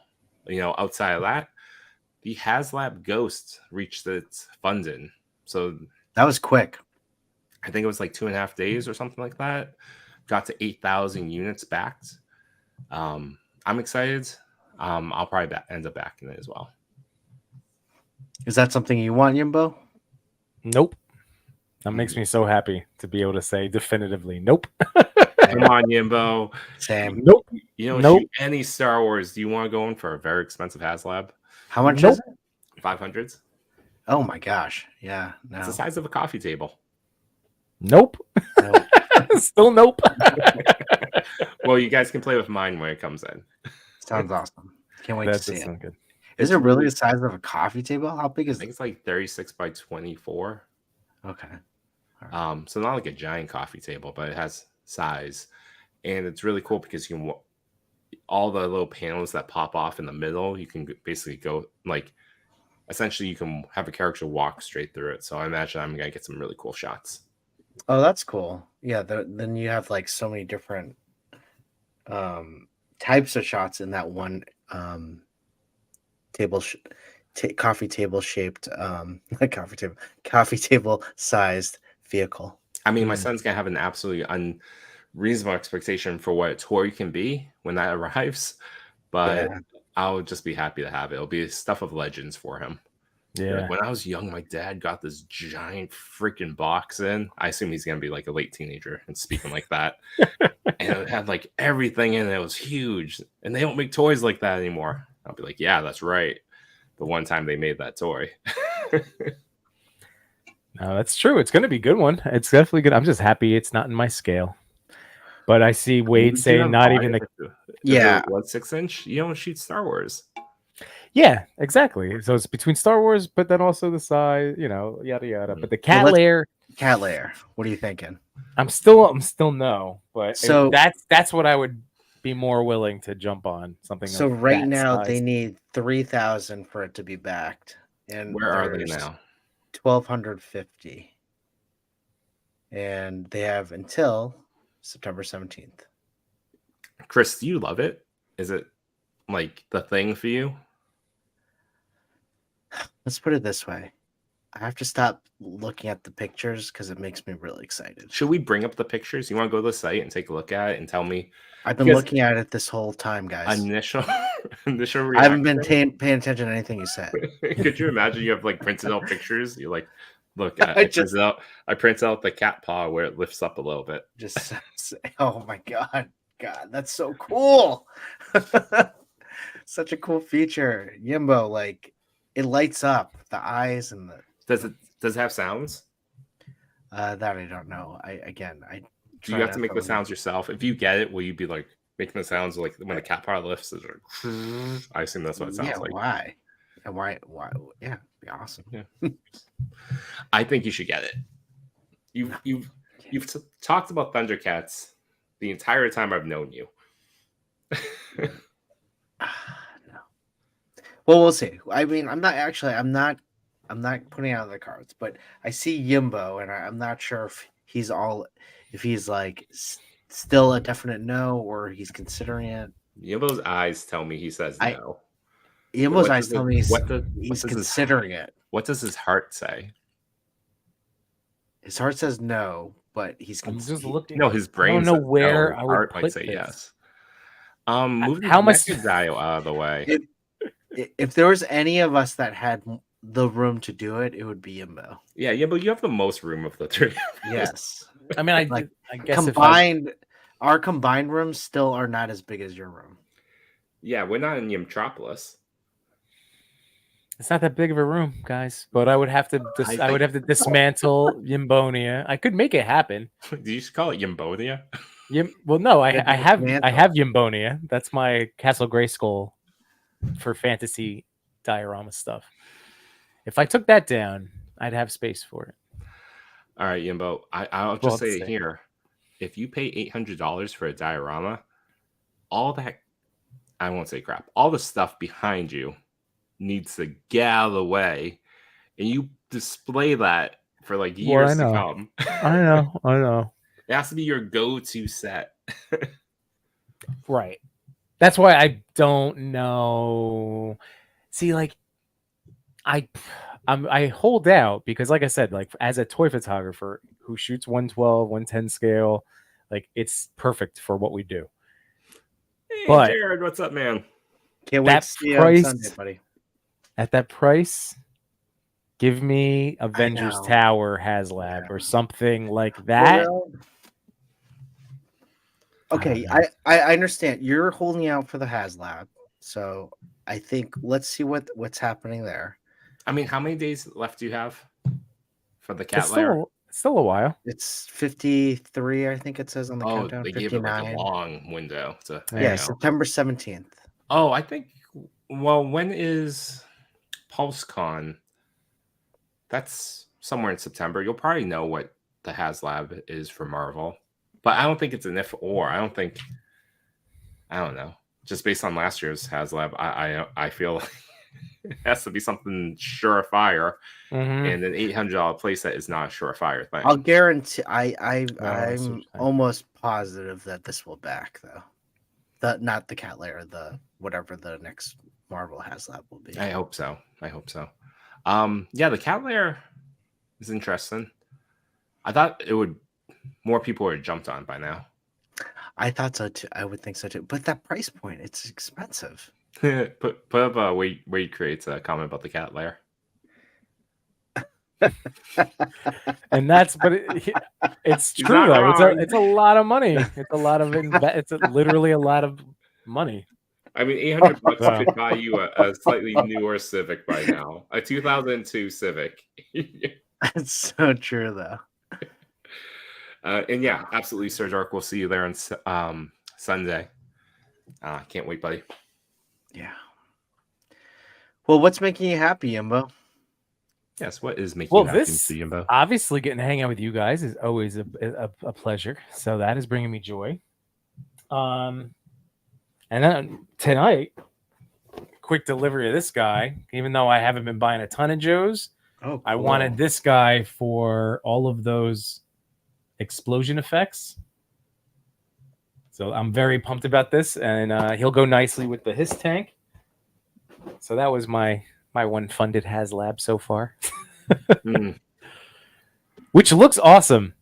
Speaker 2: outside of that, the HasLab Ghost reached its funding. So
Speaker 3: that was quick.
Speaker 2: I think it was like 2.5 days or something like that. Got to 8,000 units backed. I'm excited. I'll probably end up backing it as well.
Speaker 3: Is that something you want, Yimbo?
Speaker 4: Nope. That makes me so happy to be able to say definitively, nope.
Speaker 2: Come on, Yimbo.
Speaker 3: Same.
Speaker 4: Nope.
Speaker 2: You don't
Speaker 4: Nope.
Speaker 2: shoot any Star Wars. Do you want to go in for a very expensive HasLab?
Speaker 3: How much
Speaker 4: Nope.
Speaker 3: is it?
Speaker 2: 500s.
Speaker 3: Oh my gosh. Yeah. No.
Speaker 2: It's the size of a coffee table.
Speaker 4: Nope.
Speaker 3: No.
Speaker 4: Still nope.
Speaker 2: Well, you guys can play with mine when it comes in.
Speaker 3: Sounds awesome. Can't wait
Speaker 4: That
Speaker 3: to see
Speaker 4: does
Speaker 3: it.
Speaker 4: sound good.
Speaker 3: Is it really the size of a coffee table? How big
Speaker 2: I
Speaker 3: is
Speaker 2: think
Speaker 3: it?
Speaker 2: it's like 36 by 24.
Speaker 3: Okay.
Speaker 2: So not like a giant coffee table, but it has size, and it's really cool because you can all the little panels that pop off in the middle. You can basically go like, essentially, you can have a character walk straight through it. So I imagine I'm gonna get some really cool shots.
Speaker 3: Oh, that's cool. Yeah. Then you have like so many different types of shots in that one coffee table shaped coffee table sized vehicle.
Speaker 2: I mean, my son's gonna have an absolutely unreasonable expectation for what a toy can be when that arrives, but
Speaker 3: Yeah.
Speaker 2: I'll just be happy to have it. It'll be stuff of legends for him.
Speaker 4: Yeah.
Speaker 2: Like, when I was young, my dad got this giant freaking box in. I assume he's gonna be like a late teenager and speaking like that. And it had like everything in it. It was huge, and they don't make toys like that anymore. I'll be like, yeah, that's right. The one time they made that toy.
Speaker 4: No, that's true. It's going to be a good one. It's definitely good. I'm just happy it's not in my scale. But I see Wade saying not even the.
Speaker 3: Yeah.
Speaker 2: If it was 6-inch, you don't shoot Star Wars.
Speaker 4: Yeah, exactly. So it's between Star Wars, but then also the size, yada yada. But the cat
Speaker 3: let's-
Speaker 4: layer,
Speaker 3: Cat layer. What are you thinking?
Speaker 4: I'm still no. But
Speaker 3: So-
Speaker 4: that's what I would be more willing to jump on something.
Speaker 3: So
Speaker 4: of
Speaker 3: right
Speaker 4: that
Speaker 3: now
Speaker 4: size.
Speaker 3: they need 3,000 for it to be backed, and
Speaker 2: Where are they
Speaker 3: there's
Speaker 2: now?
Speaker 3: 1,250, and they have until September 17th.
Speaker 2: Chris, do you love it? Is it like the thing for you?
Speaker 3: Let's put it this way: I have to stop looking at the pictures because it makes me really excited.
Speaker 2: Should we bring up the pictures? You want to go to the site and take a look at it and tell me
Speaker 3: I've been
Speaker 2: because-
Speaker 3: looking at it this whole time, guys.
Speaker 2: initial reaction?
Speaker 3: I haven't been paying attention to anything you said.
Speaker 2: Could you imagine you have like printed out pictures? You're like, look,
Speaker 3: I just-
Speaker 2: I printed out the cat paw where it lifts up a little bit.
Speaker 3: Just oh my god, that's so cool. Such a cool feature. Yimbo, like it lights up the eyes and the
Speaker 2: Does it have sounds?
Speaker 3: that I don't know.
Speaker 2: Do you have to make the sounds yourself? If you get it, will you be like making the sounds like when the cat paw lifts? Is like, I assume that's what it sounds
Speaker 3: Yeah,
Speaker 2: like.
Speaker 3: why? And why? Yeah, it'd be awesome.
Speaker 2: Yeah. I think you should get it. You've talked about Thundercats the entire time I've known you.
Speaker 3: No. Well, we'll see. I mean, I'm not putting out the cards, but I see Yimbo, and I'm not sure if he's like still a definite no, or he's considering it.
Speaker 2: Yimbo's eyes tell me he says no.
Speaker 3: Yimbo's eyes tell me
Speaker 2: he's
Speaker 3: considering it.
Speaker 2: What does his heart say?
Speaker 3: His heart says no, but
Speaker 4: I'm just looking.
Speaker 2: No, his brain.
Speaker 4: I don't know
Speaker 2: says
Speaker 4: where
Speaker 2: no.
Speaker 4: I
Speaker 2: His
Speaker 4: would
Speaker 2: heart
Speaker 4: put
Speaker 2: might say
Speaker 4: this.
Speaker 2: yes. Move
Speaker 4: How
Speaker 2: the
Speaker 4: much-
Speaker 2: connected dial out of the way.
Speaker 3: If there was any of us that had the room to do it, it would be Yimbo.
Speaker 2: Yeah, but you have the most room of the three.
Speaker 3: Yes.
Speaker 4: I mean,
Speaker 3: Like,
Speaker 4: I guess
Speaker 3: Our combined rooms still are not as big as your room.
Speaker 2: Yeah, we're not in Yimtropolis.
Speaker 4: it's not that big of a room, guys. But I would have to I would have to dismantle Yimbonia. I could make it happen.
Speaker 2: Did you just call it Yimbonia?
Speaker 4: Well, no, I have
Speaker 3: Dismantle.
Speaker 4: Yimbonia. That's my Castle Grayskull for fantasy diorama stuff. If I took that down, I'd have space for it.
Speaker 2: All right, Yimbo. I'll just say it here. If you pay $800 for a diorama, all that, I won't say crap, all the stuff behind you needs to get out of the way, and you display that for like years to come.
Speaker 4: I know.
Speaker 2: It has to be your go-to set.
Speaker 4: Right. That's why I don't know. See, like, I hold out because, like I said, like as a toy photographer who shoots 112, 110 scale, like it's perfect for what we do.
Speaker 2: Hey,
Speaker 4: But-
Speaker 2: Jared, what's up, man?
Speaker 3: Can't wait
Speaker 4: That
Speaker 3: to see you
Speaker 4: price-
Speaker 3: on Sunday, buddy.
Speaker 4: At that price, give me Avengers
Speaker 3: know.
Speaker 4: Tower HasLab or something like
Speaker 3: For
Speaker 4: that.
Speaker 3: real? Okay,
Speaker 4: I
Speaker 3: I understand. You're holding out for the HasLab, so I think let's see what's happening there.
Speaker 2: I mean, how many days left do you have for the cat
Speaker 4: It's
Speaker 2: layer?
Speaker 4: still a while.
Speaker 3: It's 53, I think it says on the
Speaker 2: Oh,
Speaker 3: countdown.
Speaker 2: they gave it like
Speaker 3: 59.
Speaker 2: a long window to
Speaker 4: Yeah,
Speaker 2: hang
Speaker 3: Yeah,
Speaker 2: out.
Speaker 3: September 17th.
Speaker 2: Oh, I think. Well, when is PulseCon? That's somewhere in September. You'll probably know what the HasLab is for Marvel, but I don't think it's an if or. I don't know. Just based on last year's HasLab, I feel like it has to be something surefire,
Speaker 4: Mhm.
Speaker 2: and an $800 playset is not a surefire thing.
Speaker 3: I'll guarantee.
Speaker 4: I see what
Speaker 3: I'm
Speaker 4: you're saying.
Speaker 3: almost positive that this will back though. Not the cat layer, the whatever the next Marvel HasLab will be.
Speaker 2: I hope so. Yeah, the cat layer is interesting. I thought more people would have jumped on by now.
Speaker 3: I thought so too. I would think so too. But that price point, it's expensive.
Speaker 2: put up a Wade creates a comment about the cat layer.
Speaker 4: And that's it's
Speaker 2: He's
Speaker 4: true
Speaker 2: not
Speaker 4: though.
Speaker 2: wrong.
Speaker 4: It's a lot of money. It's a lot of literally a lot of money.
Speaker 2: I mean, $800
Speaker 4: Wow.
Speaker 2: could buy you a slightly newer Civic by now, a 2002 Civic.
Speaker 3: That's so true though.
Speaker 2: And yeah, absolutely, Sir Dark. We'll see you there on Sunday. Can't wait, buddy.
Speaker 3: Yeah. Well, what's making you happy, Yimbo?
Speaker 2: Yes, what is making
Speaker 4: Well,
Speaker 2: you happy,
Speaker 4: this
Speaker 2: Mr. Yimbo?
Speaker 4: obviously getting to hang out with you guys is always a pleasure. So that is bringing me joy. And then tonight, quick delivery of this guy. Even though I haven't been buying a ton of Joes,
Speaker 3: Oh,
Speaker 4: I
Speaker 3: cool.
Speaker 4: wanted this guy for all of those explosion effects. So I'm very pumped about this, and he'll go nicely with the his tank. So that was my one funded HasLab so far, which looks awesome.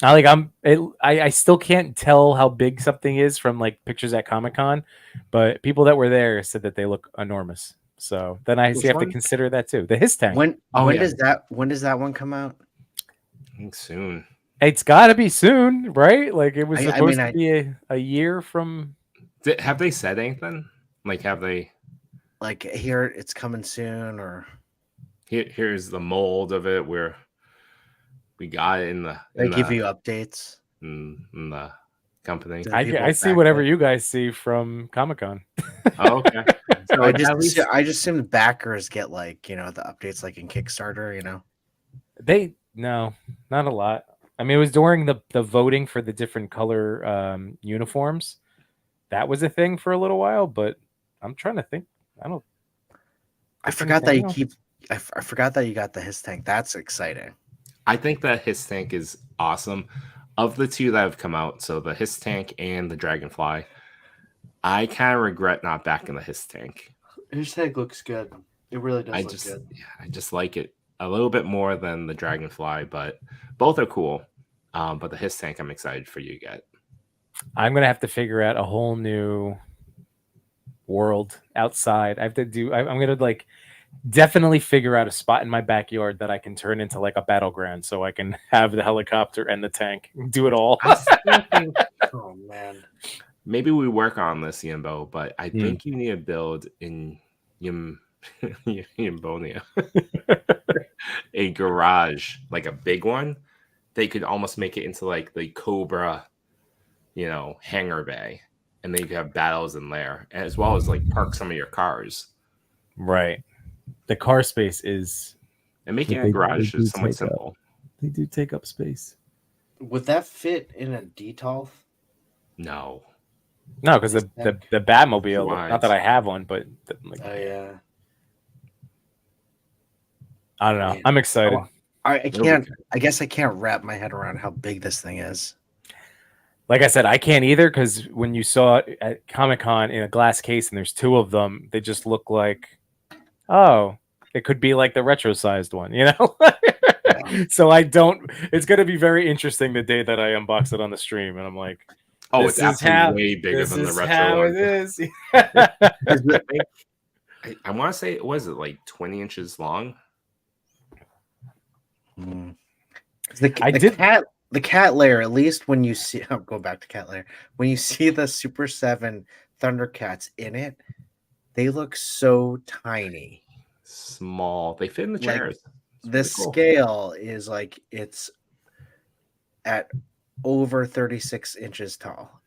Speaker 4: I still can't tell how big something is from like pictures at Comic-Con, but people that were there said that they look enormous. So then I have to consider that too. The his tank.
Speaker 3: When does that one come out?
Speaker 2: I think soon.
Speaker 4: It's got to be soon, right? Like it was supposed to be a year from.
Speaker 2: Have they said anything? Like, have they?
Speaker 3: Like here, it's coming soon, or
Speaker 2: here's the mold of it where we got it in the.
Speaker 3: They give you updates
Speaker 2: in the company.
Speaker 4: I see whatever you guys see from Comic-Con.
Speaker 2: Oh, okay.
Speaker 3: So I just assume the backers get like, you know, the updates like in Kickstarter, you know.
Speaker 4: No, not a lot. I mean, it was during the voting for the different color uniforms. That was a thing for a little while, but I'm trying to think. I
Speaker 3: forgot that I forgot that you got the his tank. That's exciting.
Speaker 2: I think that his tank is awesome. Of the two that have come out, so the his tank and the Dragonfly, I kind of regret not backing the his tank.
Speaker 3: His tank looks good. It really does look good.
Speaker 2: Yeah, I just like it a little bit more than the Dragonfly, but both are cool. But the his tank, I'm excited for you to get.
Speaker 4: I'm gonna have to figure out a whole new world outside. I have to do. I'm gonna like definitely figure out a spot in my backyard that I can turn into like a battleground, so I can have the helicopter and the tank, do it all.
Speaker 3: Oh man,
Speaker 2: maybe we work on this, Yimbo, but I think you need to build in Yimbonia a garage, like a big one. They could almost make it into like the Cobra, you know, hangar bay, and then you could have battles in there, as well as like park some of your cars.
Speaker 4: Right. The car space is,
Speaker 2: and making a garage is somewhat simple.
Speaker 4: They do take up space.
Speaker 3: Would that fit in a DTOLF?
Speaker 2: No,
Speaker 4: because the Batmobile. Not that I have one, but
Speaker 3: oh yeah.
Speaker 4: I don't know. I'm excited.
Speaker 3: I can't. I guess I can't wrap my head around how big this thing is.
Speaker 4: Like I said, I can't either, because when you saw it at Comic-Con in a glass case and there's two of them, they just look like, oh, it could be like the retro-sized one, you know? So it's going to be very interesting the day that I unbox it on the stream, and I'm like,
Speaker 2: oh, it's absolutely way bigger than the retro one.
Speaker 4: This is how it
Speaker 2: is. I want to say, was it like 20 inches long?
Speaker 3: The cat layer, at least when you see, I'll go back to cat layer. When you see the Super 7 Thundercats in it, they look so tiny.
Speaker 2: Small. They fit in the chairs.
Speaker 3: The scale is like, it's at over 36 inches tall,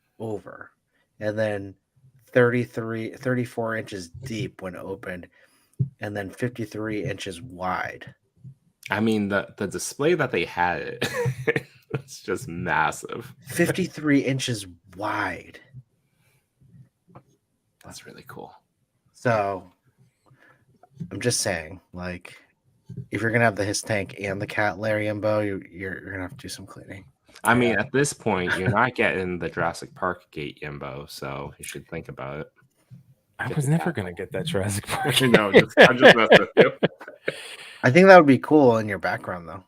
Speaker 3: and then 34 inches deep when opened, and then 53 inches wide.
Speaker 2: I mean, the display that they had, it's just massive.
Speaker 3: 53 inches wide.
Speaker 2: That's really cool.
Speaker 3: So, I'm just saying, like, if you're gonna have the his tank and the cat layer Yimbo, you're gonna have to do some cleaning.
Speaker 2: I mean, at this point, you're not getting the Jurassic Park gate Yimbo, so you should think about it.
Speaker 4: I was never gonna get that Jurassic Park.
Speaker 2: No, I'm just messing with you.
Speaker 3: I think that would be cool in your background, though.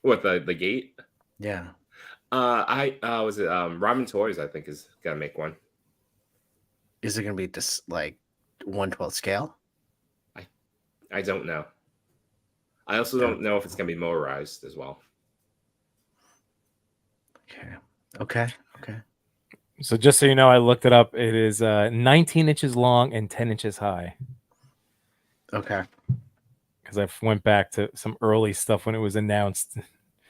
Speaker 2: What, the gate?
Speaker 3: Yeah.
Speaker 2: Was it Ramen Toys? I think is gonna make one.
Speaker 3: Is it gonna be just like 1/12 scale?
Speaker 2: I don't know. I also don't know if it's gonna be motorized as well.
Speaker 3: Okay.
Speaker 4: So just so you know, I looked it up. It is 19 inches long and 10 inches high.
Speaker 3: Okay.
Speaker 4: Because I went back to some early stuff when it was announced.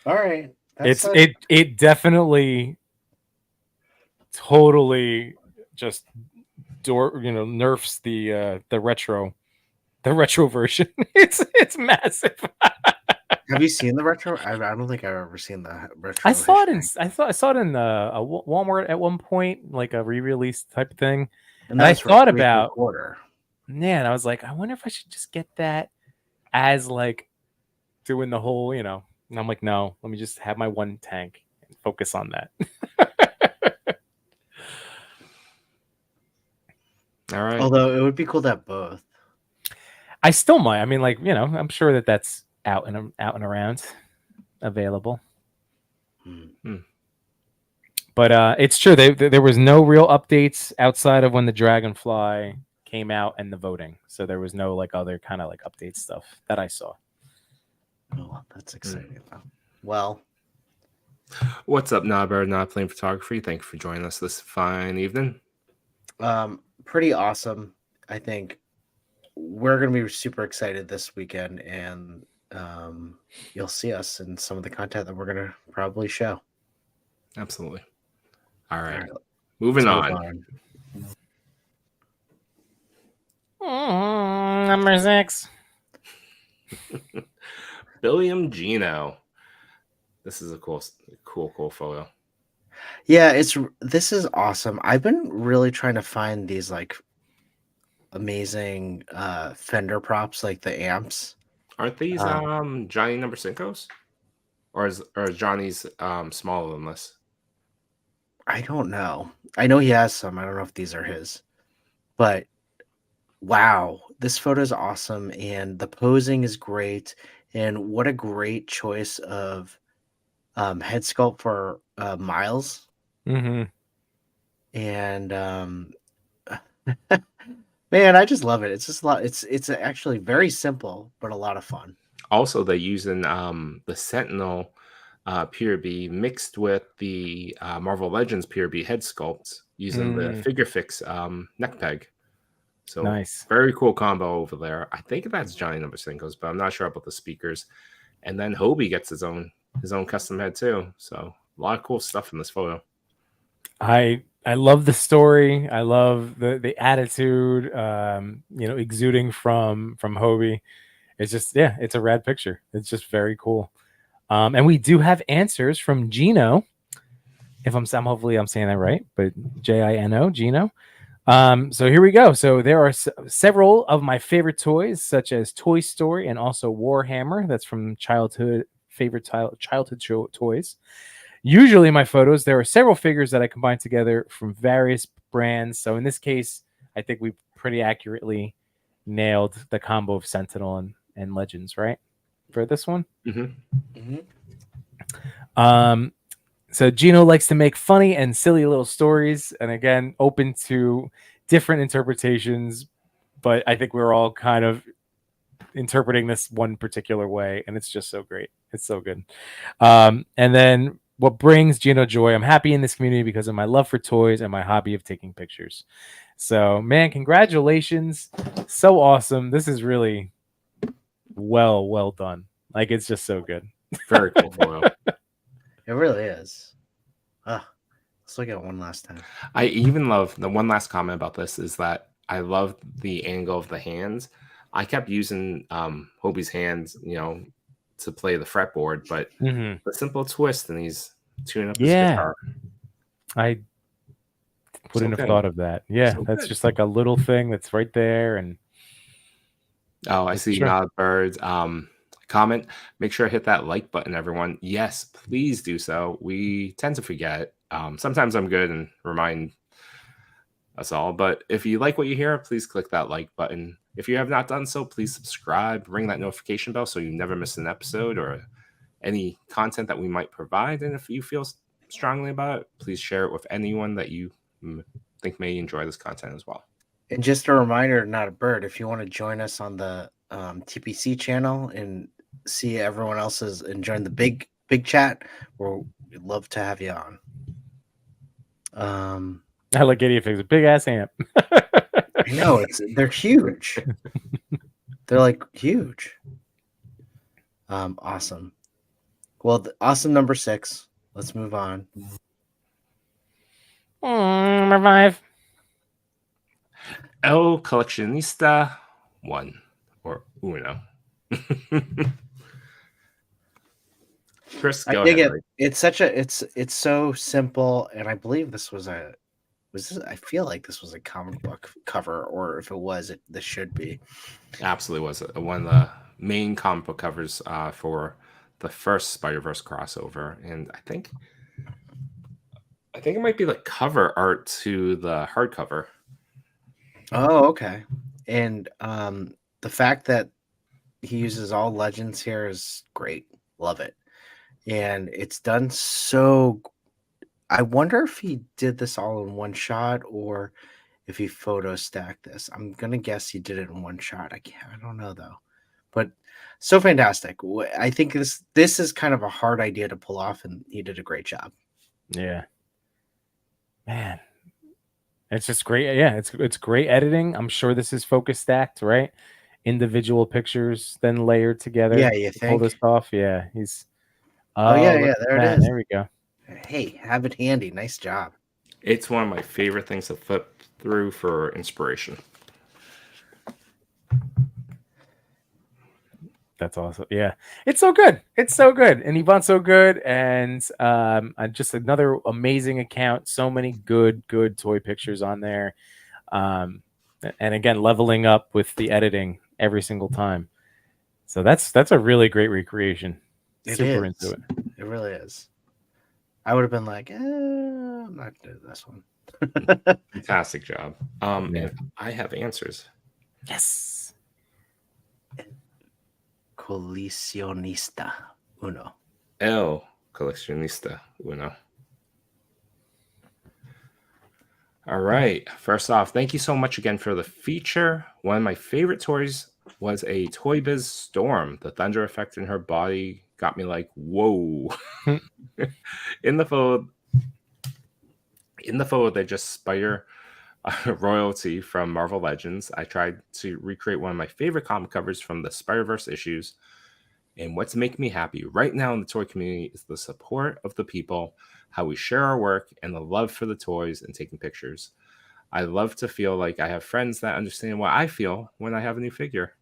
Speaker 3: All right.
Speaker 4: It definitely totally just nerfs the retro version. It's massive.
Speaker 3: Have you seen the retro? I don't think I've ever seen the retro.
Speaker 4: I saw it in
Speaker 3: history.
Speaker 4: I saw it in a Walmart at one point, like a re-release type thing.
Speaker 3: And
Speaker 4: And I
Speaker 3: that's for
Speaker 4: thought
Speaker 3: three and a
Speaker 4: about,
Speaker 3: quarter.
Speaker 4: man, I was like, I wonder if I should just get that as like doing the whole, and I'm like, no, let me just have my one tank and focus on that.
Speaker 2: All right.
Speaker 3: Although it would be cool to have both.
Speaker 4: I still might. I mean, like, I'm sure that that's out and around, available. But it's true. There was no real updates outside of when the Dragonfly came out and the voting. So there was no like other kind of like update stuff that I saw.
Speaker 3: Oh, that's exciting. Well,
Speaker 2: What's up, Nobber? Not Playing Photography. Thank you for joining us this fine evening.
Speaker 3: pretty awesome. I think we're going to be super excited this weekend, and you'll see us in some of the content that we're going to probably show.
Speaker 2: Absolutely. All right.
Speaker 3: All right,
Speaker 2: Moving
Speaker 3: let's
Speaker 2: on.
Speaker 3: move on.
Speaker 4: Number 6.
Speaker 2: Billiam Gino. This is a cool photo.
Speaker 3: Yeah, this is awesome. I've been really trying to find these like amazing Fender props, like the amps.
Speaker 2: Aren't these Johnny number Cinco's? Or is Johnny's smaller than this?
Speaker 3: I don't know. I know he has some. I don't know if these are his. But wow, this photo is awesome, and the posing is great. And what a great choice of head sculpt for Miles.
Speaker 4: Mm-hmm.
Speaker 3: And man, I just love it. It's just a lot. It's actually very simple, but a lot of fun.
Speaker 2: Also, they're using the Sentinel PRB mixed with the Marvel Legends PRB head sculpts using the Figure Fix neck peg. So
Speaker 4: nice.
Speaker 2: Very cool combo over there. I think that's Johnny number Cinco's, but I'm not sure about the speakers. And then Hobie gets his own custom head too. So a lot of cool stuff in this photo.
Speaker 4: I love the story. I love the attitude, exuding from Hobie. It's just, it's a rad picture. It's just very cool. And we do have answers from Gino. If hopefully I'm saying that right, but Jino, Gino. So here we go. So there are several of my favorite toys, such as Toy Story and also Warhammer. That's from childhood toys. Usually in my photos, there are several figures that I combine together from various brands. So in this case, I think we pretty accurately nailed the combo of Sentinel and Legends, right? For this one. So Gino likes to make funny and silly little stories, and again, open to different interpretations, but I think we're all kind of interpreting this one particular way, and it's just so great. It's so good. And then what brings Gino joy? I'm happy in this community because of my love for toys and my hobby of taking pictures. So, man, congratulations. So awesome. This is really well done. Like, it's just so good.
Speaker 2: Very cool photo.
Speaker 3: It really is. Let's look at it one last time.
Speaker 2: I even love the one last comment about this is that I love the angle of the hands. I kept using Hobie's hands, to play the fretboard, but the simple twist and he's tuning up his guitar.
Speaker 4: I wouldn't have thought of that. Yeah, so that's just like a little thing that's right there. And
Speaker 2: I see Nod Birds comment. Make sure to hit that like button, everyone. Yes, please do so. We tend to forget. Sometimes I'm good and remind us all, but if you like what you hear, please click that like button. If you have not done so, please subscribe, ring that notification bell so you never miss an episode or any content that we might provide. And if you feel strongly about it, please share it with anyone that you think may enjoy this content as well.
Speaker 3: And just a reminder, Not a Bird, if you want to join us on the TPC channel and see everyone else's and join the big chat, we'd love to have you on.
Speaker 4: I like Idiot Figs, a big ass amp.
Speaker 3: I know, they're huge. They're like huge. Awesome. Well, awesome number 6. Let's move on.
Speaker 4: Number 5.
Speaker 2: El Coleccionista 1 or Uno. Chris,
Speaker 3: I
Speaker 2: go
Speaker 3: dig
Speaker 2: ahead.
Speaker 3: it. It's so simple, and I believe this was I feel like this was a comic book cover, or if it was, this should be.
Speaker 2: Absolutely was one of the main comic book covers for the first Spider-Verse crossover, and I think it might be like cover art to the hardcover.
Speaker 3: Oh, okay. And the fact that he uses all legends here is great. Love it. And it's done so. I wonder if he did this all in one shot or if he photo stacked this. I'm gonna guess he did it in one shot. I don't know though. But so fantastic. I think this is kind of a hard idea to pull off, and he did a great job.
Speaker 4: Yeah. Man. It's just great. Yeah, it's great editing. I'm sure this is focus stacked, right? Individual pictures then layered together.
Speaker 3: Yeah, you
Speaker 4: to pull this
Speaker 3: think?
Speaker 4: off. Yeah, he's
Speaker 3: Oh yeah,
Speaker 4: look
Speaker 3: yeah,
Speaker 4: at
Speaker 3: there it
Speaker 4: that.
Speaker 3: is.
Speaker 4: There we go.
Speaker 3: Hey, have it handy. Nice job.
Speaker 2: It's one of my favorite things to flip through for inspiration.
Speaker 4: That's awesome. Yeah, it's so good. It's so good, and Yvonne's so good, and just another amazing account. So many good toy pictures on there, and again, leveling up with the editing every single time. So that's a really great recreation. Super into it.
Speaker 3: It really is. I would have been like, I'm not doing this one.
Speaker 2: Fantastic job.
Speaker 4: Yeah.
Speaker 2: And I have answers.
Speaker 4: Yes.
Speaker 3: Coleccionista uno.
Speaker 2: El Coleccionista Uno. All right. First off, thank you so much again for the feature. One of my favorite toys was a Toy Biz Storm. The thunder effect in her body got me like, whoa. In the photo, they just spider royalty from Marvel Legends. I tried to recreate one of my favorite comic covers from the Spider-Verse issues. And what's making me happy right now in the toy community is the support of the people, how we share our work, and the love for the toys and taking pictures. I love to feel like I have friends that understand what I feel when I have a new figure.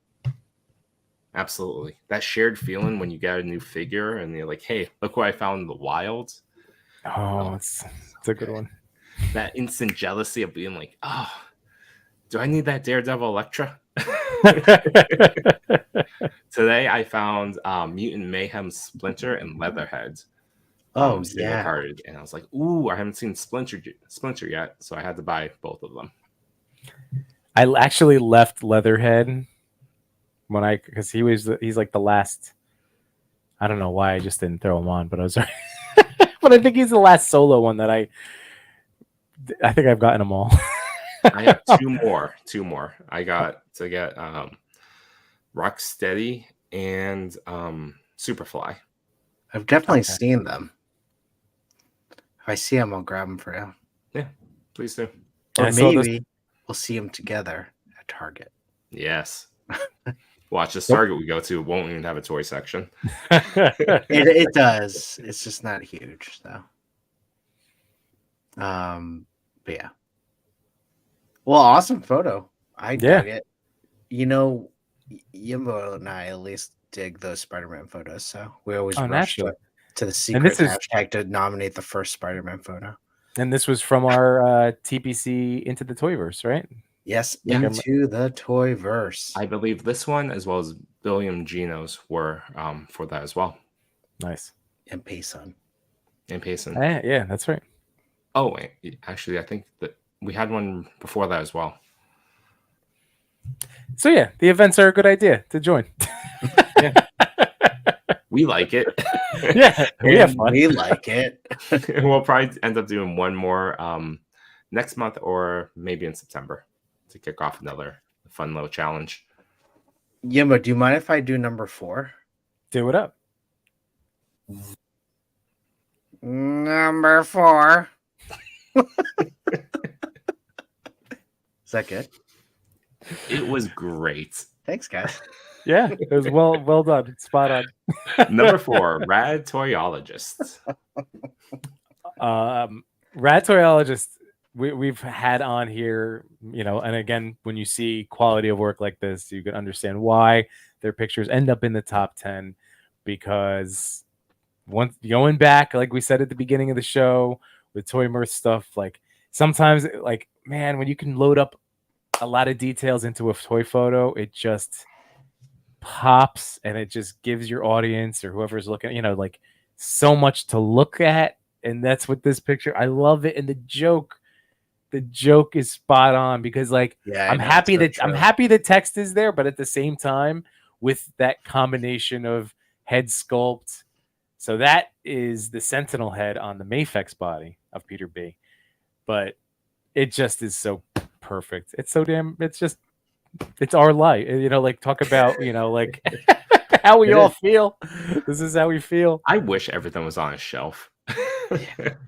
Speaker 2: Absolutely. That shared feeling when you get a new figure and you're like, hey, look what I found in the wild.
Speaker 4: Oh, it's a good one.
Speaker 2: That instant jealousy of being like, oh, do I need that Daredevil Electra? Today I found Mutant Mayhem Splinter and Leatherhead.
Speaker 3: Oh
Speaker 2: Single
Speaker 3: yeah.
Speaker 2: carded, and I was like, ooh, I haven't seen Splinter yet, so I had to buy both of them.
Speaker 4: I actually left Leatherhead because he's like the last. I don't know why I just didn't throw him on, but I was but I think he's the last solo one that I think I've gotten them all.
Speaker 2: I have two more. I got to get Rocksteady and Superfly.
Speaker 3: I've definitely seen them. If I see them, I'll grab them for you.
Speaker 2: Yeah, please do.
Speaker 3: Or maybe we'll see them together at Target.
Speaker 2: Yes. Watch this Target we go to won't even have a toy section.
Speaker 3: It does. It's just not huge, though. But yeah. Well, awesome photo. I dug it. You know, Yimbo and I at least dig those Spider-Man photos, so we always rush to the secret hashtag to nominate the first Spider-Man photo.
Speaker 4: And this was from our TPC Into the Toyverse, right?
Speaker 3: Yes, Into the Toyverse.
Speaker 2: I believe this one, as well as Billiam Geno's, were for that as well.
Speaker 4: Nice.
Speaker 3: And Payson.
Speaker 4: Yeah, that's right.
Speaker 2: Oh, wait. Actually, I think that we had one before that as well.
Speaker 4: So yeah, the events are a good idea to join.
Speaker 2: We like it.
Speaker 4: Yeah, we have fun.
Speaker 3: We like it.
Speaker 2: We'll probably end up doing one more next month or maybe in September to kick off another fun little challenge.
Speaker 3: Yimbo, do you mind if I do number 4?
Speaker 4: Do it up.
Speaker 3: Number 4. Is that good?
Speaker 2: It was great.
Speaker 3: Thanks, guys.
Speaker 4: Yeah, it was well done. Spot on.
Speaker 2: Number 4, Rad Toyologist.
Speaker 4: Rad Toyologist, we've had on here, and again, when you see quality of work like this, you can understand why their pictures end up in the top 10, because once going back, like we said at the beginning of the show with Toy Mirth stuff, like sometimes, like, man, when you can load up a lot of details into a toy photo, it just pops and it just gives your audience or whoever's looking, like so much to look at. And that's what this picture, I love it. And the joke is spot on because, like,
Speaker 3: Yeah,
Speaker 4: I'm happy that text is there, but at the same time, with that combination of head sculpt, so that is the Sentinel head on the Mafex body of Peter B. But it just is so perfect. It's so damn. It's our life. Like, talk about like how we all feel. This is how we feel.
Speaker 2: I wish everything was on a shelf.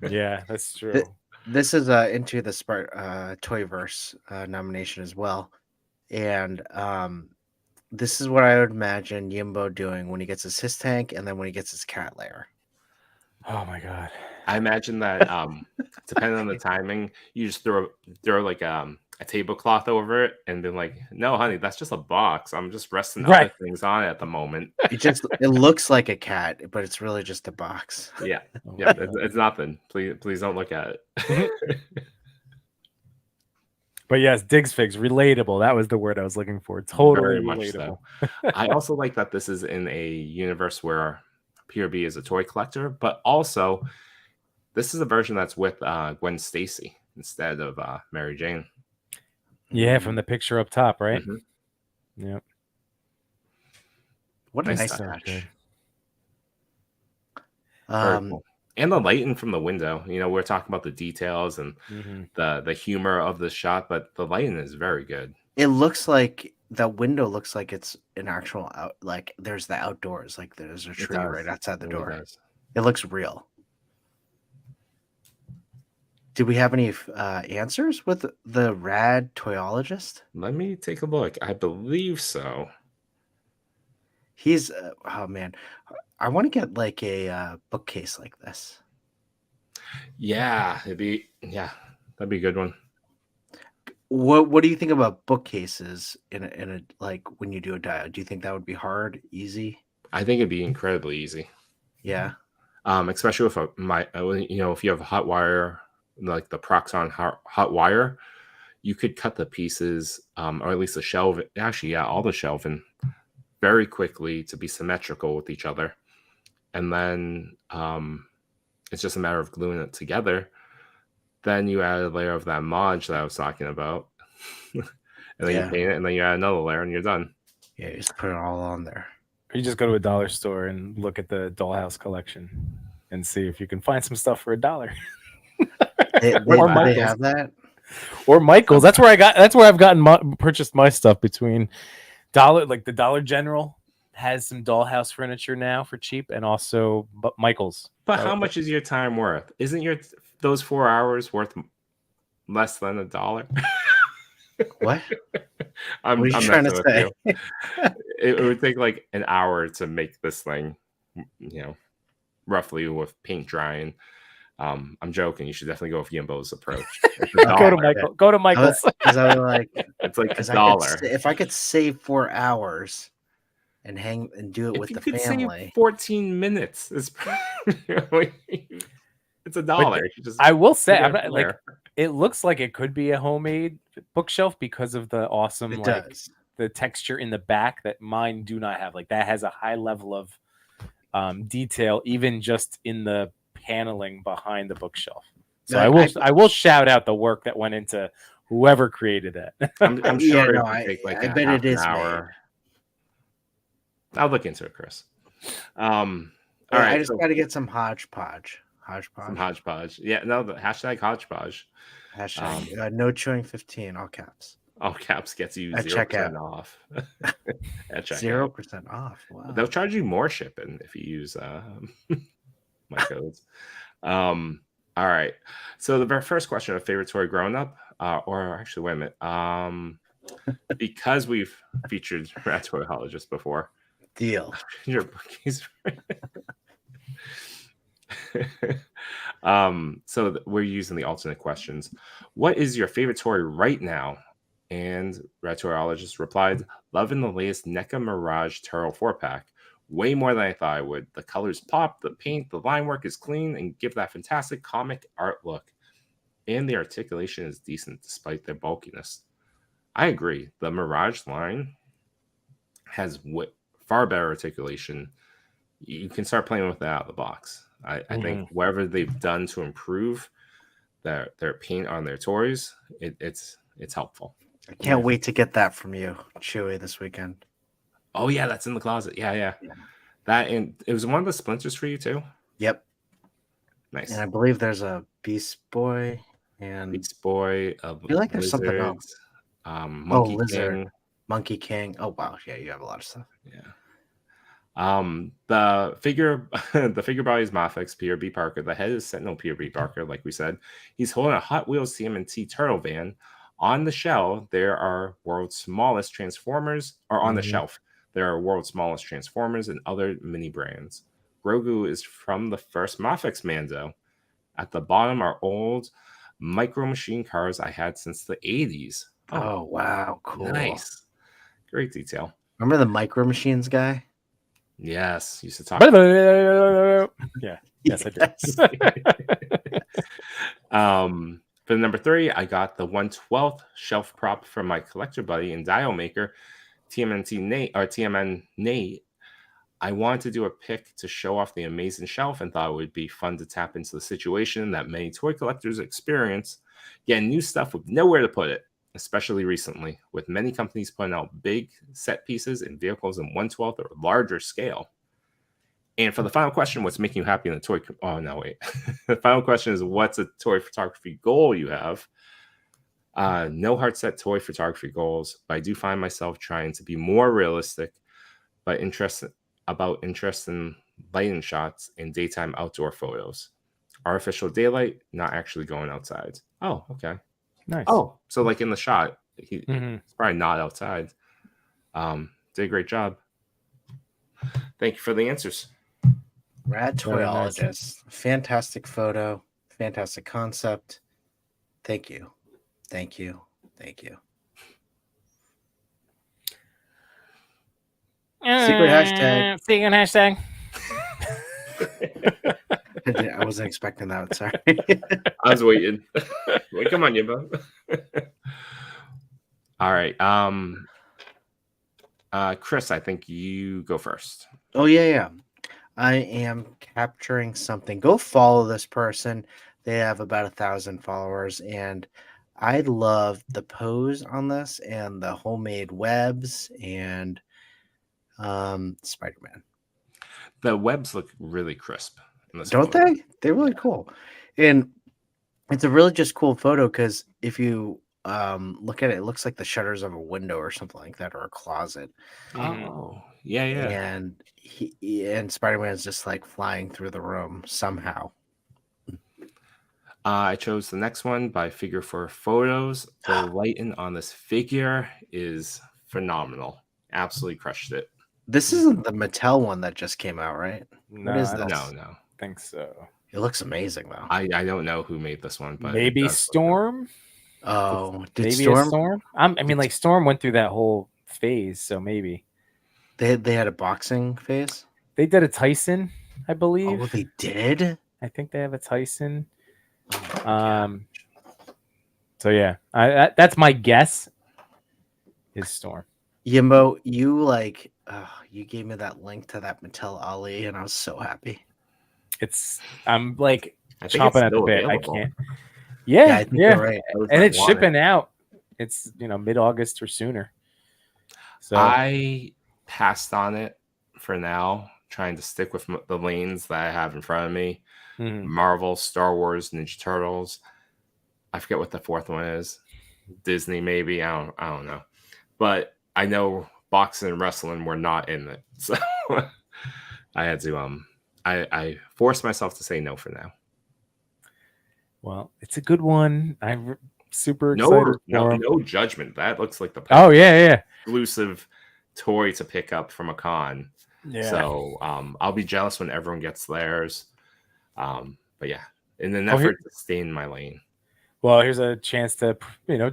Speaker 4: Yeah, that's true.
Speaker 3: This is into the Toyverse nomination as well, and this is what I would imagine Yimbo doing when he gets his tank and then when he gets his cat lair.
Speaker 4: Oh my god!
Speaker 2: I imagine that depending on the timing, you just throw like a tablecloth over it and then, like, no, honey, that's just a box. I'm just resting other things on it at the moment.
Speaker 3: It looks like a cat, but it's really just a box.
Speaker 2: Yeah, yeah, it's nothing. Please don't look at it.
Speaker 4: But yes, Diggs Figs, relatable. That was the word I was looking for. Totally
Speaker 2: Very much
Speaker 4: relatable.
Speaker 2: so. I also like that this is in a universe where Peter B is a toy collector, but also this is a version that's with Gwen Stacy instead of Mary Jane.
Speaker 4: Yeah, from the picture up top, right?
Speaker 2: Mm-hmm.
Speaker 4: Yep.
Speaker 3: What a nice touch.
Speaker 2: Cool. And the lighting from the window. We're talking about the details and the humor of the shot, but the lighting is very good.
Speaker 3: It looks like the window looks like it's an actual like there's the outdoors, like there's a tree right outside the door. It looks real. Did we have any answers with the rad toyologist?
Speaker 2: Let me take a look. I believe so.
Speaker 3: He's oh man, I want to get like a bookcase like this.
Speaker 2: Yeah, that'd be a good one.
Speaker 3: What do you think about bookcases in a like when you do a dial? Do you think that would be hard, easy?
Speaker 2: I think it'd be incredibly easy.
Speaker 3: Yeah.
Speaker 2: Especially with if you have hot wire, like the Proxon hot wire, you could cut the pieces, or at least the shelf. Actually, yeah, all the shelving very quickly to be symmetrical with each other, and then it's just a matter of gluing it together. Then you add a layer of that mod that I was talking about, and then you paint it, and then you add another layer, and you're done.
Speaker 3: Yeah, you just put it all on there.
Speaker 4: Or you just go to a dollar store and look at the Dollhouse collection and see if you can find some stuff for $1.
Speaker 3: They have that.
Speaker 4: Or Michael's. That's where I've purchased my stuff between dollar. Like the Dollar General has some Dollhouse furniture now for cheap, and also Michael's.
Speaker 2: But how much is your time worth? Isn't those 4 hours worth less than $1?
Speaker 3: What?
Speaker 2: I'm
Speaker 3: trying to say?
Speaker 2: It would take like an hour to make this thing, roughly with paint drying. I'm joking. You should definitely go with Yimbo's approach.
Speaker 4: Go to Michael's.
Speaker 3: Because I was like,
Speaker 2: it's like $1.
Speaker 3: If I could save 4 hours and do it with the family,
Speaker 2: save 14 minutes. It's $1.
Speaker 4: I will say, I'm not, like, it looks like it could be a homemade bookshelf because of the awesome the texture in the back that mine do not have. Like, that has a high level of detail, even just in the paneling behind the bookshelf. So I will shout out the work that went into whoever created that.
Speaker 2: I'm sure it would take like
Speaker 3: I bet it is
Speaker 2: an hour. I'll look into it, Chris. All
Speaker 3: right, I just got to get some hodgepodge.
Speaker 2: Some hodgepodge. Yeah, no, the hashtag hodgepodge.
Speaker 3: Hashtag no chewing 15, all caps.
Speaker 2: All caps gets you 0% off. At
Speaker 3: 0% off. Wow.
Speaker 2: They'll charge you more shipping if you use my codes. All right. So the first question of favorite toy growing up, or actually, wait a minute. Because we've featured Rat Toyologist before.
Speaker 3: Deal.
Speaker 2: Your bookies. So we're using the alternate questions. What is your favorite toy right now? And Rat Toyologist replied, loving the latest NECA Mirage Turtle 4-pack. way more than I thought I would. The colors pop, the paint, the line work is clean, and give that fantastic comic art look. And the articulation is decent despite their bulkiness. I agree. The Mirage line has far better articulation. You can start playing with that out of the box. I think whatever they've done to improve their paint on their toys, it's helpful.
Speaker 3: I can't wait to get that from you, Chewy, this weekend.
Speaker 2: Oh yeah, that's in the closet. Yeah. That, and it was one of the splinters for you too.
Speaker 3: Yep.
Speaker 2: Nice.
Speaker 3: And I believe there's a Beast Boy and
Speaker 2: Beast Boy.
Speaker 3: I feel like there's something else.
Speaker 2: Monkey
Speaker 3: Lizard.
Speaker 2: King.
Speaker 3: Monkey King. Oh wow, yeah, you have a lot of stuff.
Speaker 2: Yeah. The figure body is Mafex Peter B. Parker. The head is Sentinel Peter B. Parker, like we said. He's holding a Hot Wheels CMNT turtle van. On the shell, there are world's smallest Transformers, or on the shelf, there are world's smallest Transformers and other mini brands. Grogu is from the first Mafex Mando. At the bottom are old micro machine cars I had since the 80s.
Speaker 3: Oh wow, cool.
Speaker 2: Nice. Great detail.
Speaker 3: Remember the Micro Machines guy?
Speaker 2: Yes, used to talk.
Speaker 4: Yeah, yes, I did.
Speaker 2: For number 3, I got the 1/12 shelf prop from my collector buddy and dial maker, TMN Nate. I wanted to do a pick to show off the amazing shelf and thought it would be fun to tap into the situation that many toy collectors experience, getting new stuff with nowhere to put it, especially recently, with many companies putting out big set pieces and vehicles in 1/12 or larger scale. And for the final question, what's making you happy in the toy? Oh, no, wait. The final question is, what's a toy photography goal you have? No hard set toy photography goals, but I do find myself trying to be more realistic, but interested in lighting shots and daytime outdoor photos. Artificial daylight, not actually going outside. Oh, okay.
Speaker 4: Nice.
Speaker 2: Oh, so like in the shot, he's probably not outside. Did a great job. Thank you for the answers.
Speaker 3: Rad Toyologist.
Speaker 4: Nice.
Speaker 3: Fantastic photo. Fantastic concept. Thank you. Secret hashtag.
Speaker 4: Secret hashtag.
Speaker 3: I wasn't expecting that. Sorry.
Speaker 2: I was waiting. Wait, come on, Yimbo. All right. Chris, I think you go first.
Speaker 3: Oh, yeah. I am capturing something. Go follow this person. They have about 1,000 followers, and I love the pose on this and the homemade webs and Spider-Man.
Speaker 2: The webs look really crisp. In this
Speaker 3: Don't
Speaker 2: photo.
Speaker 3: they? They're really cool. And it's a really just cool photo because if you look at it, it looks like the shutters of a window or something like that, or a closet.
Speaker 2: Oh, yeah.
Speaker 3: And and Spider-Man is just like flying through the room somehow.
Speaker 2: I chose the next one by Figure for Photos. The lighting on this figure is phenomenal. Absolutely crushed it.
Speaker 3: This isn't the Mattel one that just came out, right?
Speaker 4: No,
Speaker 3: What is
Speaker 4: I don't
Speaker 3: this?
Speaker 2: No.
Speaker 4: think so.
Speaker 3: It looks amazing though.
Speaker 2: I don't know who made this one, but
Speaker 4: Maybe
Speaker 2: it does look
Speaker 4: Storm.
Speaker 3: Oh, did
Speaker 4: Maybe
Speaker 3: Storm?
Speaker 4: a Storm. I mean, like Storm went through that whole phase, so maybe
Speaker 3: They had a boxing phase.
Speaker 4: they did a Tyson, I believe.
Speaker 3: Oh, they did.
Speaker 4: I think they have a Tyson.
Speaker 3: Oh, my God.
Speaker 4: So yeah, that's my guess. Is Storm.
Speaker 3: Yimbo, you gave me that link to that Mattel Ali, and I was so happy.
Speaker 4: I'm like
Speaker 2: I think
Speaker 4: chomping
Speaker 2: it's
Speaker 4: at the
Speaker 2: still
Speaker 4: bit.
Speaker 2: available.
Speaker 4: I can't. Yeah,
Speaker 3: I think you're right.
Speaker 4: and it's
Speaker 2: want it.
Speaker 4: shipping out. It's mid-August or sooner. So
Speaker 2: I passed on it for now, trying to stick with the lanes that I have in front of me. Marvel, Star Wars, Ninja Turtles. I forget what the fourth one is. Disney, maybe. I don't know. But I know boxing and wrestling were not in it. So I had to I forced myself to say no for now.
Speaker 4: well, it's a good one. I'm super excited.
Speaker 2: No judgment. That looks like the
Speaker 4: Oh yeah.
Speaker 2: exclusive toy to pick up from a con.
Speaker 4: Yeah.
Speaker 2: So I'll be jealous when everyone gets theirs. But yeah, in an effort to stay in my lane.
Speaker 4: Well, here's a chance to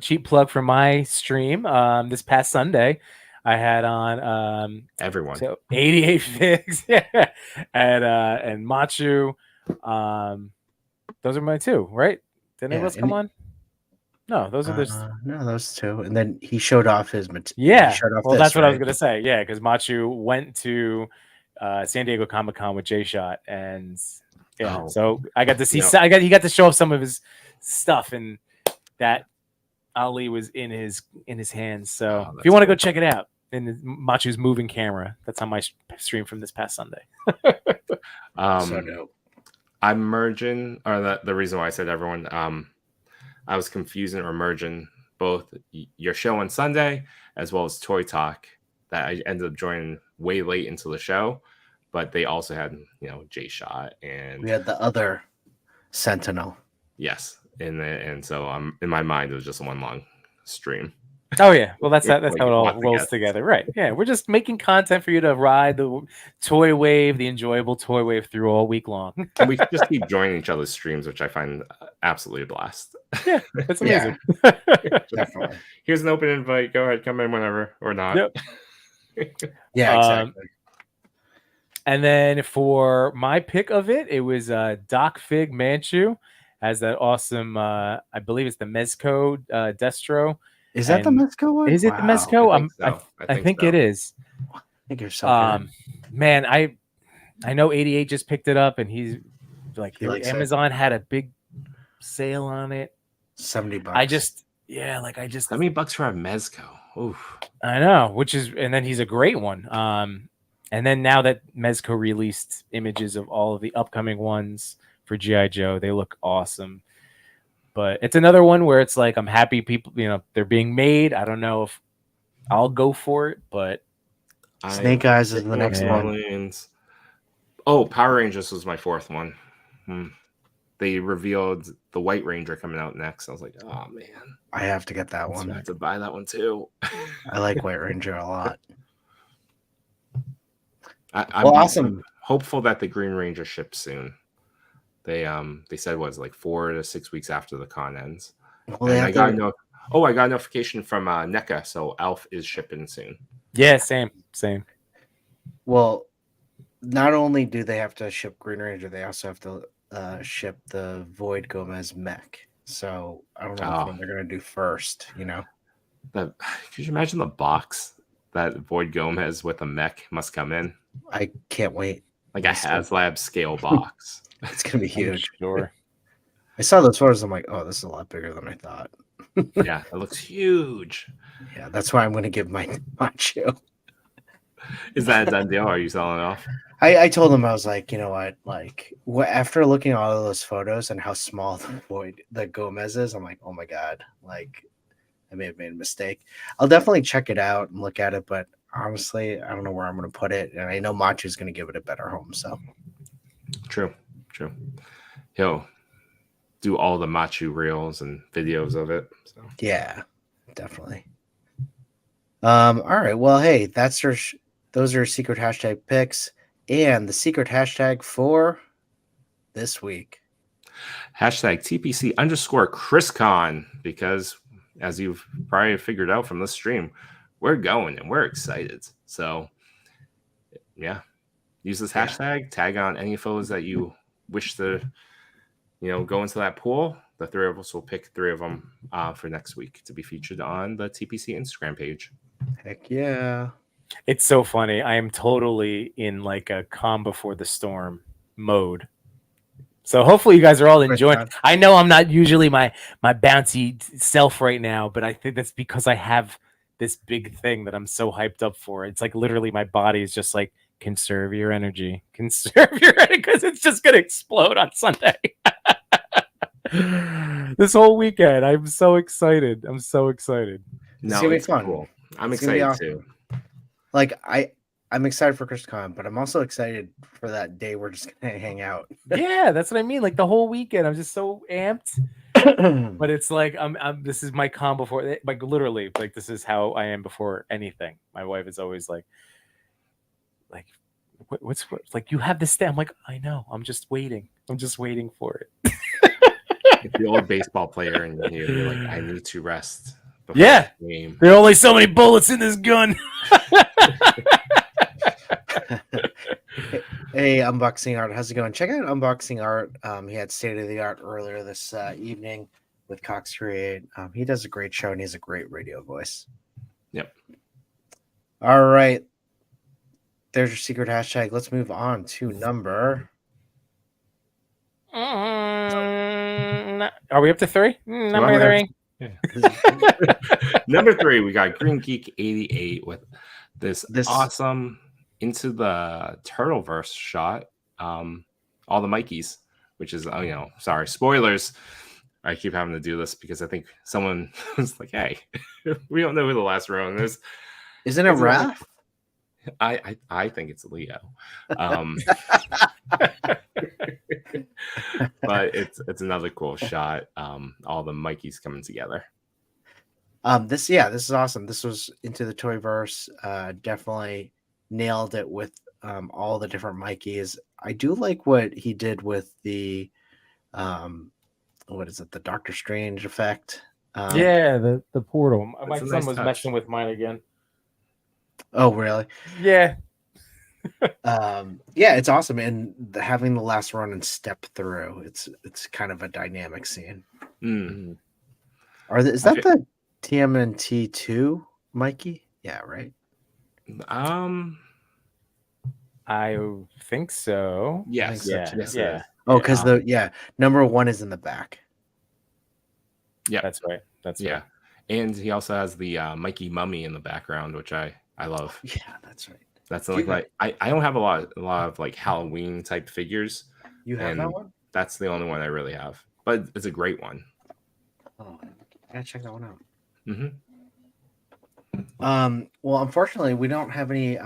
Speaker 4: cheap plug for my stream. This past Sunday, I had on
Speaker 2: Everyone.
Speaker 4: so 88 Figs, yeah, and Machu. Those are my two, right? Did anyone else come on? No, those are the.
Speaker 3: No, those two. And then he showed off his
Speaker 4: Yeah.
Speaker 3: He showed off
Speaker 4: Well,
Speaker 3: this,
Speaker 4: that's what I was
Speaker 3: right?
Speaker 4: gonna say. Yeah, because Machu went to San Diego Comic Con with J Shot, and yeah,
Speaker 2: Oh.
Speaker 4: so I got to see.
Speaker 2: Yeah.
Speaker 4: He got to show off some of his stuff, and that Ali was in his hands. So if you want to go check it out, in Machu's moving camera, that's on my stream from this past Sunday.
Speaker 3: So dope.
Speaker 2: I'm merging, or the reason why I said everyone, I was confusing or merging both your show on Sunday as well as Toy Talk that I ended up joining way late into the show, but they also had, J Shot and
Speaker 3: We had the other Sentinel.
Speaker 2: Yes. And so in my mind, it was just one long stream.
Speaker 4: Oh yeah, well that's how
Speaker 2: Like,
Speaker 4: it all
Speaker 2: lots of
Speaker 4: rolls
Speaker 2: guests.
Speaker 4: together, right? Yeah, we're just making content for you to ride the toy wave, the enjoyable toy wave through all week long.
Speaker 2: And we just keep joining each other's streams, which I find absolutely a blast.
Speaker 4: Yeah, that's amazing.
Speaker 3: Definitely.
Speaker 2: Here's an open invite. Go ahead, come in whenever or not.
Speaker 4: Yep.
Speaker 3: Yeah, exactly.
Speaker 4: And then for my pick of it, it was Doc Fig Manchu as that awesome. I believe it's the Mezco Destro.
Speaker 3: Is that the
Speaker 4: and-
Speaker 3: Mezco one?
Speaker 4: Is it the Mezco? I think
Speaker 2: so.
Speaker 4: it is.
Speaker 3: I think you're so good.
Speaker 4: Man, I know 88 just picked it up, and he's like,
Speaker 3: He likes it.
Speaker 4: Amazon had a big sale on it.
Speaker 3: $70.
Speaker 4: I just
Speaker 2: How many bucks for a Mezco? Oof.
Speaker 4: I know, and then he's a great one. And then now that Mezco released images of all of the upcoming ones for G.I. Joe, they look awesome. But it's another one where it's like, I'm happy people, they're being made. I don't know if I'll go for it, but
Speaker 3: Snake Eyes is the next one.
Speaker 2: Orleans. Oh, Power Rangers was my fourth one. They revealed the White Ranger coming out next. I was like, oh man,
Speaker 3: I have to get that
Speaker 2: I
Speaker 3: one.
Speaker 2: have to buy that one too.
Speaker 3: I like White Ranger a lot.
Speaker 2: I'm
Speaker 3: awesome.
Speaker 2: hopeful that the Green Ranger ships soon. They said it was like 4 to 6 weeks after the con ends.
Speaker 3: Well,
Speaker 2: And I got a notification from NECA, so Alf is shipping soon.
Speaker 4: yeah, same.
Speaker 3: Well, not only do they have to ship Green Ranger, they also have to ship the Void Gomez mech. So I don't know what they're going to do first,
Speaker 2: Could you imagine the box that Void Gomez with a mech must come in?
Speaker 3: I can't wait.
Speaker 2: Like a HasLab scale box.
Speaker 3: It's going to be huge.
Speaker 4: Sure.
Speaker 3: I saw those photos. I'm like, oh, this is a lot bigger than I thought.
Speaker 2: Yeah, it looks huge.
Speaker 3: Yeah, that's why I'm going to give my Macho.
Speaker 2: Is that a done deal? Are you selling it off?
Speaker 3: I told him, I was like, you know what? Like, after looking at all of those photos and how small the Gomez is, I'm like, oh my God. Like, I may have made a mistake. I'll definitely check it out and look at it, but honestly, I don't know where I'm going to put it. And I know Machu's going to give it a better home. So
Speaker 2: True. He'll do all the Machu reels and videos of it. So.
Speaker 3: yeah, definitely. All right. Well, hey, those are secret hashtag picks and the secret hashtag for this week.
Speaker 2: Hashtag TPC _ChrisCon, because as you've probably figured out from this stream, we're going and we're excited. So yeah, use this hashtag, tag on any photos that you wish to, go into that pool. The three of us will pick 3 of them for next week to be featured on the TPC Instagram page.
Speaker 3: Heck yeah.
Speaker 4: It's so funny. I am totally in like a calm before the storm mode. So hopefully you guys are all enjoying. I know I'm not usually my bouncy self right now, but I think that's because I have this big thing that I'm so hyped up for. It's like literally my body is just like, conserve your energy, because it's just gonna explode on Sunday. This whole weekend, I'm so excited.
Speaker 2: No,
Speaker 3: It's gonna be fun.
Speaker 2: Cool. I'm
Speaker 3: It's gonna be
Speaker 2: excited
Speaker 3: awesome.
Speaker 2: too.
Speaker 3: Like I'm excited for ChrisCon, but I'm also excited for that day we're just gonna hang out.
Speaker 4: Yeah, that's what I mean. Like the whole weekend, I'm just so amped. But it's like I'm this is my calm before, like literally, like this is how I am before anything. My wife is always like what's like, you have this day. I'm like, I know. I'm just waiting for it.
Speaker 2: If the old baseball player and you're like, I need to rest before
Speaker 4: Yeah.
Speaker 2: the game.
Speaker 4: There are only so many bullets in this gun.
Speaker 3: Hey, Unboxing Art, how's it going? Check out Unboxing Art. He had State of the Art earlier this evening with Cox Create. He does a great show and he has a great radio voice.
Speaker 2: Yep.
Speaker 3: All right. There's your secret hashtag. Let's move on to number.
Speaker 4: Are we up to 3? Number
Speaker 2: Well,
Speaker 4: 3.
Speaker 2: Number 3, we got Green Geek 88 with this awesome Into the Turtleverse shot. All the Mikeys, which is, sorry, spoilers. I keep having to do this because I think someone was like, hey, we don't know who the last Ronin is.
Speaker 3: Isn't it Raph?
Speaker 2: I think it's Leo. But it's another cool shot. All the Mikeys coming together.
Speaker 3: This is awesome. This was Into the Toyverse. Definitely nailed it with all the different Mikeys. I do like what he did with the what is it, the Doctor Strange effect.
Speaker 4: Yeah, the portal. My
Speaker 2: That's a
Speaker 4: son
Speaker 2: nice
Speaker 4: was
Speaker 2: touch.
Speaker 4: messing with mine again.
Speaker 3: Oh, really?
Speaker 4: Yeah.
Speaker 3: Yeah, it's awesome. And having the last run and step through, it's kind of a dynamic scene.
Speaker 2: Mm.
Speaker 3: Is that the TMNT 2 Mikey? Yeah, right.
Speaker 4: I think so.
Speaker 2: Yes.
Speaker 3: I think so,
Speaker 4: Yeah.
Speaker 3: Oh, because number 1 is in the back.
Speaker 2: Yeah,
Speaker 4: That's right. That's
Speaker 2: yeah.
Speaker 4: right.
Speaker 2: And he also has the Mikey mummy in the background, which I love.
Speaker 3: Yeah, that's right.
Speaker 2: That's like I don't have a lot of like Halloween type figures.
Speaker 3: You have that one?
Speaker 2: That's the only one I really have, but it's a great one.
Speaker 3: Oh, I gotta check that one out.
Speaker 2: Mm-hmm.
Speaker 3: Well, unfortunately, we don't have any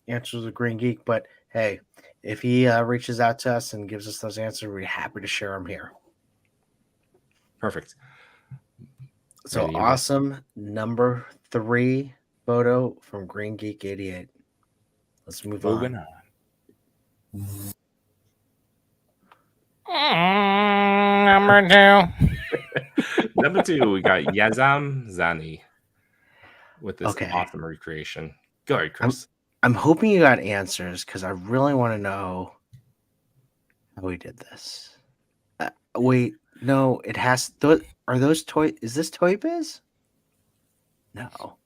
Speaker 3: answers with Green Geek, but hey, if he reaches out to us and gives us those answers, we're happy to share them here.
Speaker 2: Perfect.
Speaker 3: So
Speaker 2: Ready,
Speaker 3: awesome. Number 3 photo from Green Geek 88. Let's move
Speaker 4: Moving
Speaker 3: on.
Speaker 4: Number 2.
Speaker 2: Number 2, we got Yazam Zani with this awesome recreation. Go ahead, Chris.
Speaker 3: I'm hoping you got answers because I really want to know how we did this. Wait, no, it has. Are those toy? Is this Toy Biz? No.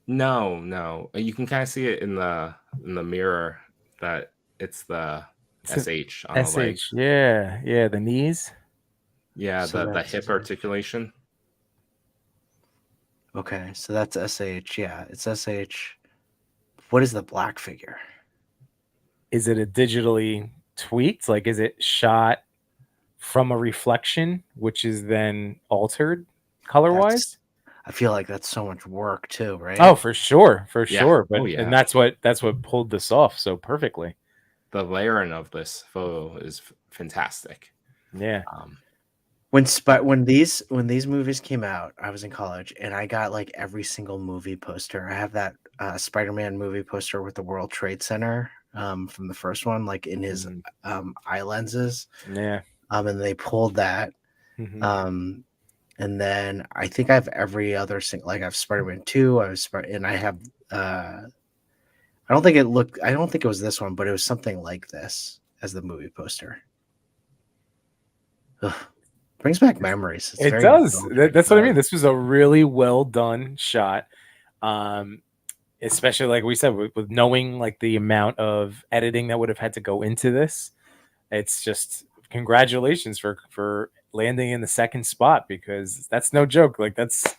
Speaker 2: No. You can kind of see it in the mirror that it's the SH on the leg.
Speaker 4: Yeah, the knees.
Speaker 2: Yeah,
Speaker 3: So
Speaker 2: the
Speaker 3: that's
Speaker 2: hip
Speaker 3: SH.
Speaker 2: articulation.
Speaker 3: Okay, so that's SH. Yeah, it's SH. What is the black figure?
Speaker 4: Is it a digitally tweaked? Like, is it shot from a reflection, which is then altered color-wise?
Speaker 3: I feel like that's so much work too, right?
Speaker 4: Oh, for sure. But
Speaker 2: yeah.
Speaker 4: and that's what pulled this off so perfectly.
Speaker 2: The layering of this photo is fantastic.
Speaker 4: Yeah.
Speaker 3: When these movies came out, I was in college and I got like every single movie poster. I have that Spider-Man movie poster with the World Trade Center from the first one, like in his eye lenses.
Speaker 4: Yeah.
Speaker 3: And they pulled that.
Speaker 4: Mm-hmm.
Speaker 3: And then I think I have every other single, like I have Spider-Man 2, and I have I don't think it was this one, but it was something like this as the movie poster. Ugh. Brings back memories.
Speaker 4: It does. That's what I mean. This was a really well done shot. Especially like we said, with knowing like the amount of editing that would have had to go into this. It's just congratulations for landing in the second spot, because that's no joke. Like that's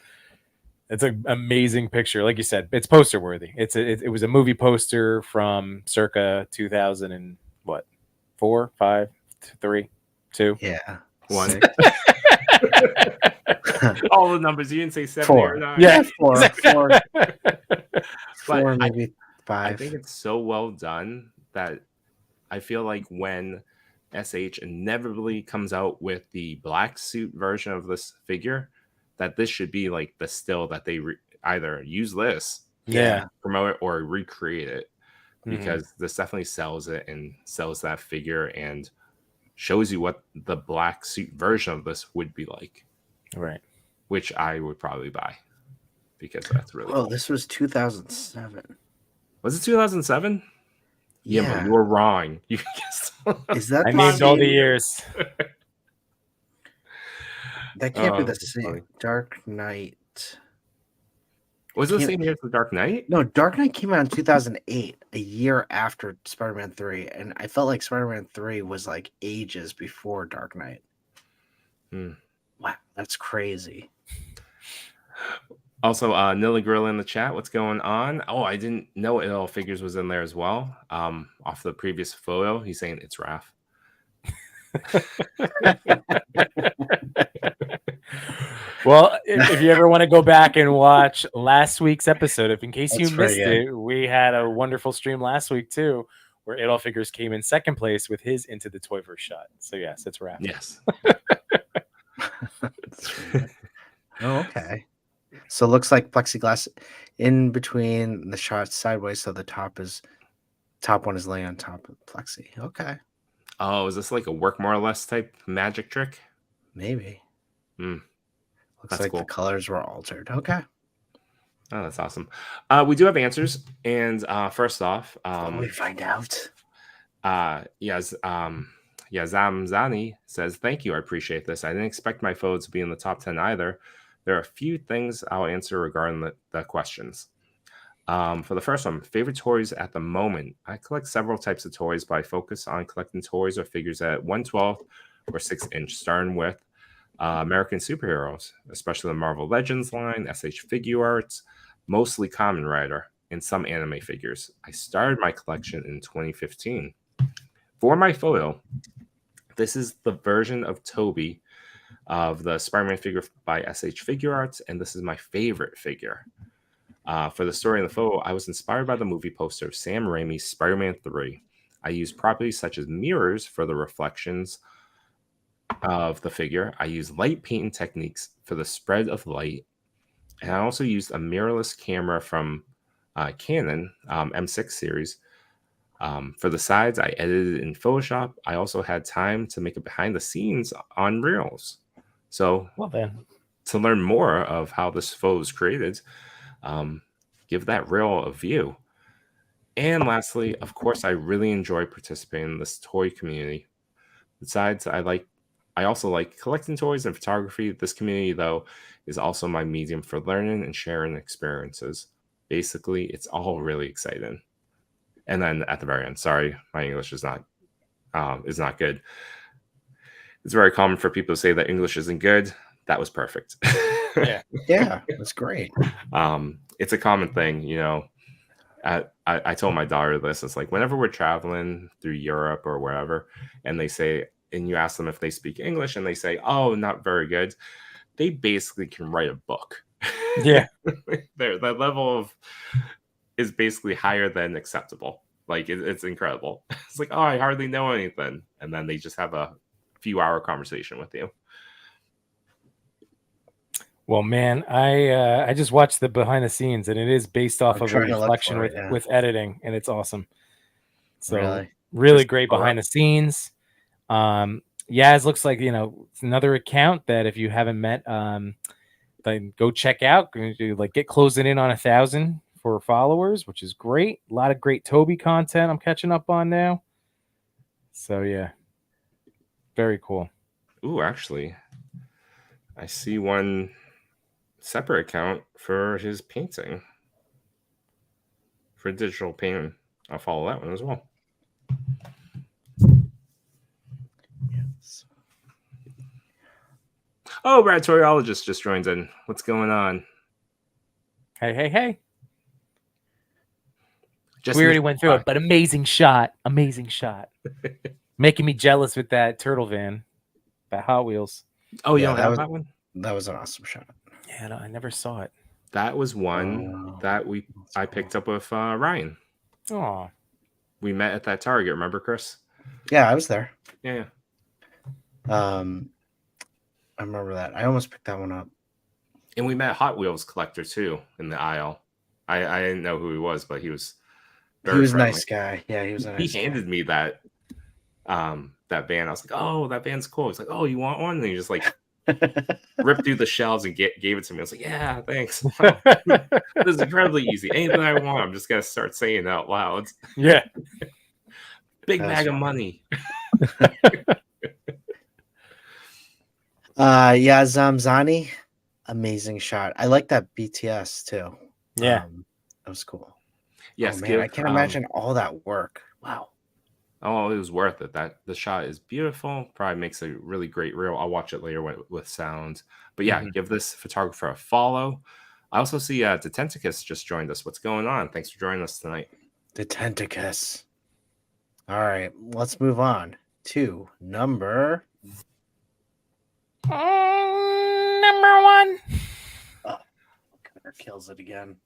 Speaker 4: an amazing picture. Like you said, it's poster worthy. It was a movie poster from circa 2000 and what, 4, 5, 3, 2.
Speaker 3: Yeah.
Speaker 2: 1. All the numbers. You didn't say 7
Speaker 3: 4.
Speaker 2: or 9.
Speaker 3: Yeah, 4. 4,
Speaker 2: But
Speaker 3: maybe 5.
Speaker 2: I think it's so well done that I feel like when SH inevitably comes out with the black suit version of this figure, that this should be like the still that they either use this, promote it, or recreate it, because this definitely sells it and sells that figure and shows you what the black suit version of this would be like.
Speaker 4: Right.
Speaker 2: Which I would probably buy. because that's really
Speaker 3: Oh,
Speaker 2: cool.
Speaker 3: this was 2007.
Speaker 2: Was it 2007? Yeah, but
Speaker 3: Yeah.
Speaker 2: you were wrong. You guessed.
Speaker 3: Is that
Speaker 4: I
Speaker 3: the
Speaker 4: named all the
Speaker 3: same?
Speaker 4: years.
Speaker 3: That can't be the
Speaker 2: That's
Speaker 3: same.
Speaker 2: funny.
Speaker 3: Dark Knight.
Speaker 2: Was it the
Speaker 3: Can't-
Speaker 2: same year as The Dark Knight?
Speaker 3: No, Dark Knight came out in 2008, a year after Spider-Man 3, and I felt like Spider-Man 3 was like ages before Dark Knight.
Speaker 2: Hmm.
Speaker 3: Wow, that's crazy.
Speaker 2: Also, Nilly Gorilla in the chat. What's going on? Oh, I didn't know It All Figures was in there as well. Off the previous photo, he's saying it's Raph.
Speaker 4: Well, if you ever want to go back and watch last week's episode, if in case
Speaker 3: That's
Speaker 4: you
Speaker 3: pretty
Speaker 4: missed
Speaker 3: good.
Speaker 4: it, we had a wonderful stream last week too, where It All Figures came in second place with his Into the Toyverse shot. So yes, it's Raph.
Speaker 2: Yes.
Speaker 3: Oh, okay. So it looks like plexiglass in between the shots sideways, so the top one is laying on top of plexi. Okay,
Speaker 2: Oh, is this like a work more or less type magic trick?
Speaker 3: maybe.
Speaker 2: Hmm.
Speaker 3: Looks
Speaker 2: That's
Speaker 3: like
Speaker 2: cool.
Speaker 3: the colors were altered. Okay.
Speaker 2: Oh, that's awesome. We do have answers, and first off,
Speaker 3: we find out.
Speaker 2: yes, Yazamzani says, "Thank you, I appreciate this. I didn't expect my photos to be in the top 10 either. There are a few things I'll answer regarding the questions. For the first one, favorite toys at the moment. I collect several types of toys, but I focus on collecting toys or figures at 1/12 or 6-inch, starting with American superheroes, especially the Marvel Legends line, SH Figure Arts, mostly Kamen Rider, and some anime figures. I started my collection in 2015. For my photo, this is the version of Toby of the Spider-Man figure by SH Figure Arts, and this is my favorite figure. For the story in the photo, I was inspired by the movie poster of Sam Raimi's Spider-Man 3. I used properties such as mirrors for the reflections of the figure. I used light painting techniques for the spread of light, and I also used a mirrorless camera from Canon M6 series. For the sides, I edited in Photoshop. I also had time to make a behind the scenes on Reels. So,
Speaker 4: Well then,
Speaker 2: to learn more of how this photo is created, give that reel a view. And lastly, of course, I really enjoy participating in this toy community. Besides, I also like collecting toys and photography. This community, though, is also my medium for learning and sharing experiences. Basically, it's all really exciting. And then at the very end, sorry, my English is not good. It's very common for people to say that English isn't good. That was perfect.
Speaker 4: yeah.
Speaker 3: Yeah, that's great.
Speaker 2: It's a common thing, you know. I told my daughter this. It's like whenever we're traveling through Europe or wherever, and they say, and you ask them if they speak English, and they say, "Oh, not very good," they basically can write a book.
Speaker 4: Yeah.
Speaker 2: That level of is basically higher than acceptable. Like it's incredible. It's like, oh, I hardly know anything, and then they just have a few-hour conversation with you.
Speaker 4: Well, man, I just watched the behind the scenes, and it is based off
Speaker 3: I'm
Speaker 4: of a
Speaker 3: trying to look
Speaker 4: reflection
Speaker 3: for
Speaker 4: with
Speaker 3: it, yeah.
Speaker 4: with editing, and it's awesome. So
Speaker 3: Really?
Speaker 4: really
Speaker 2: Just
Speaker 4: great
Speaker 2: pull it
Speaker 4: behind the scenes. Yaz looks like it's another account that if you haven't met, then go check out. Going to get closing in on 1,000 for followers, which is great. A lot of great Toby content I'm catching up on now. So yeah, very cool.
Speaker 2: Ooh, actually, I see one separate account for his painting, for digital painting. I'll follow that one as well.
Speaker 3: Yes.
Speaker 2: Oh, Brad Toriologist just joined in. What's going on?
Speaker 4: Hey.
Speaker 2: Just
Speaker 4: We already went through it, but amazing shot. Making me jealous with that turtle van, that Hot Wheels.
Speaker 2: Oh, you
Speaker 3: Yeah,
Speaker 2: don't
Speaker 3: that
Speaker 2: have
Speaker 3: was-
Speaker 2: that one?
Speaker 3: That was an awesome shot.
Speaker 4: Yeah, no, I never saw it.
Speaker 2: That was one
Speaker 3: Oh,
Speaker 2: that
Speaker 3: that's
Speaker 2: I
Speaker 3: cool.
Speaker 2: picked up with Ryan.
Speaker 4: Oh,
Speaker 2: We met at that Target. Remember, Chris?
Speaker 3: Yeah, I was there.
Speaker 2: Yeah.
Speaker 3: I remember that. I almost picked that one up.
Speaker 2: And we met Hot Wheels collector too in the aisle. I didn't know who he was, but he was
Speaker 3: He
Speaker 2: very
Speaker 3: was a
Speaker 2: friendly.
Speaker 3: nice guy. Yeah, he was a nice
Speaker 2: He
Speaker 3: guy.
Speaker 2: handed me that van. I was like, oh, that van's cool. He's like, oh, you want one? And he just like ripped through the shelves and gave it to me. I was like, yeah, thanks. Wow. This is incredibly easy. Anything I want, I'm just gonna start saying it out loud.
Speaker 4: Yeah.
Speaker 2: Big
Speaker 3: That's
Speaker 2: bag of
Speaker 3: right.
Speaker 2: money.
Speaker 3: Yeah, Zamzani, amazing shot. I like that BTS too.
Speaker 4: Yeah.
Speaker 3: That was cool.
Speaker 2: Yes,
Speaker 3: Oh man, I can't imagine all that work. Wow.
Speaker 2: Oh, it was worth it. That the shot is beautiful. Probably makes a really great reel. I'll watch it later with sound. But yeah,
Speaker 4: Mhm.
Speaker 2: give this photographer a follow. I also see Detenticus just joined us. What's going on? Thanks for joining us tonight.
Speaker 3: The Tentacus. All right, let's move on to number
Speaker 4: Number one.
Speaker 3: Connor kills it again.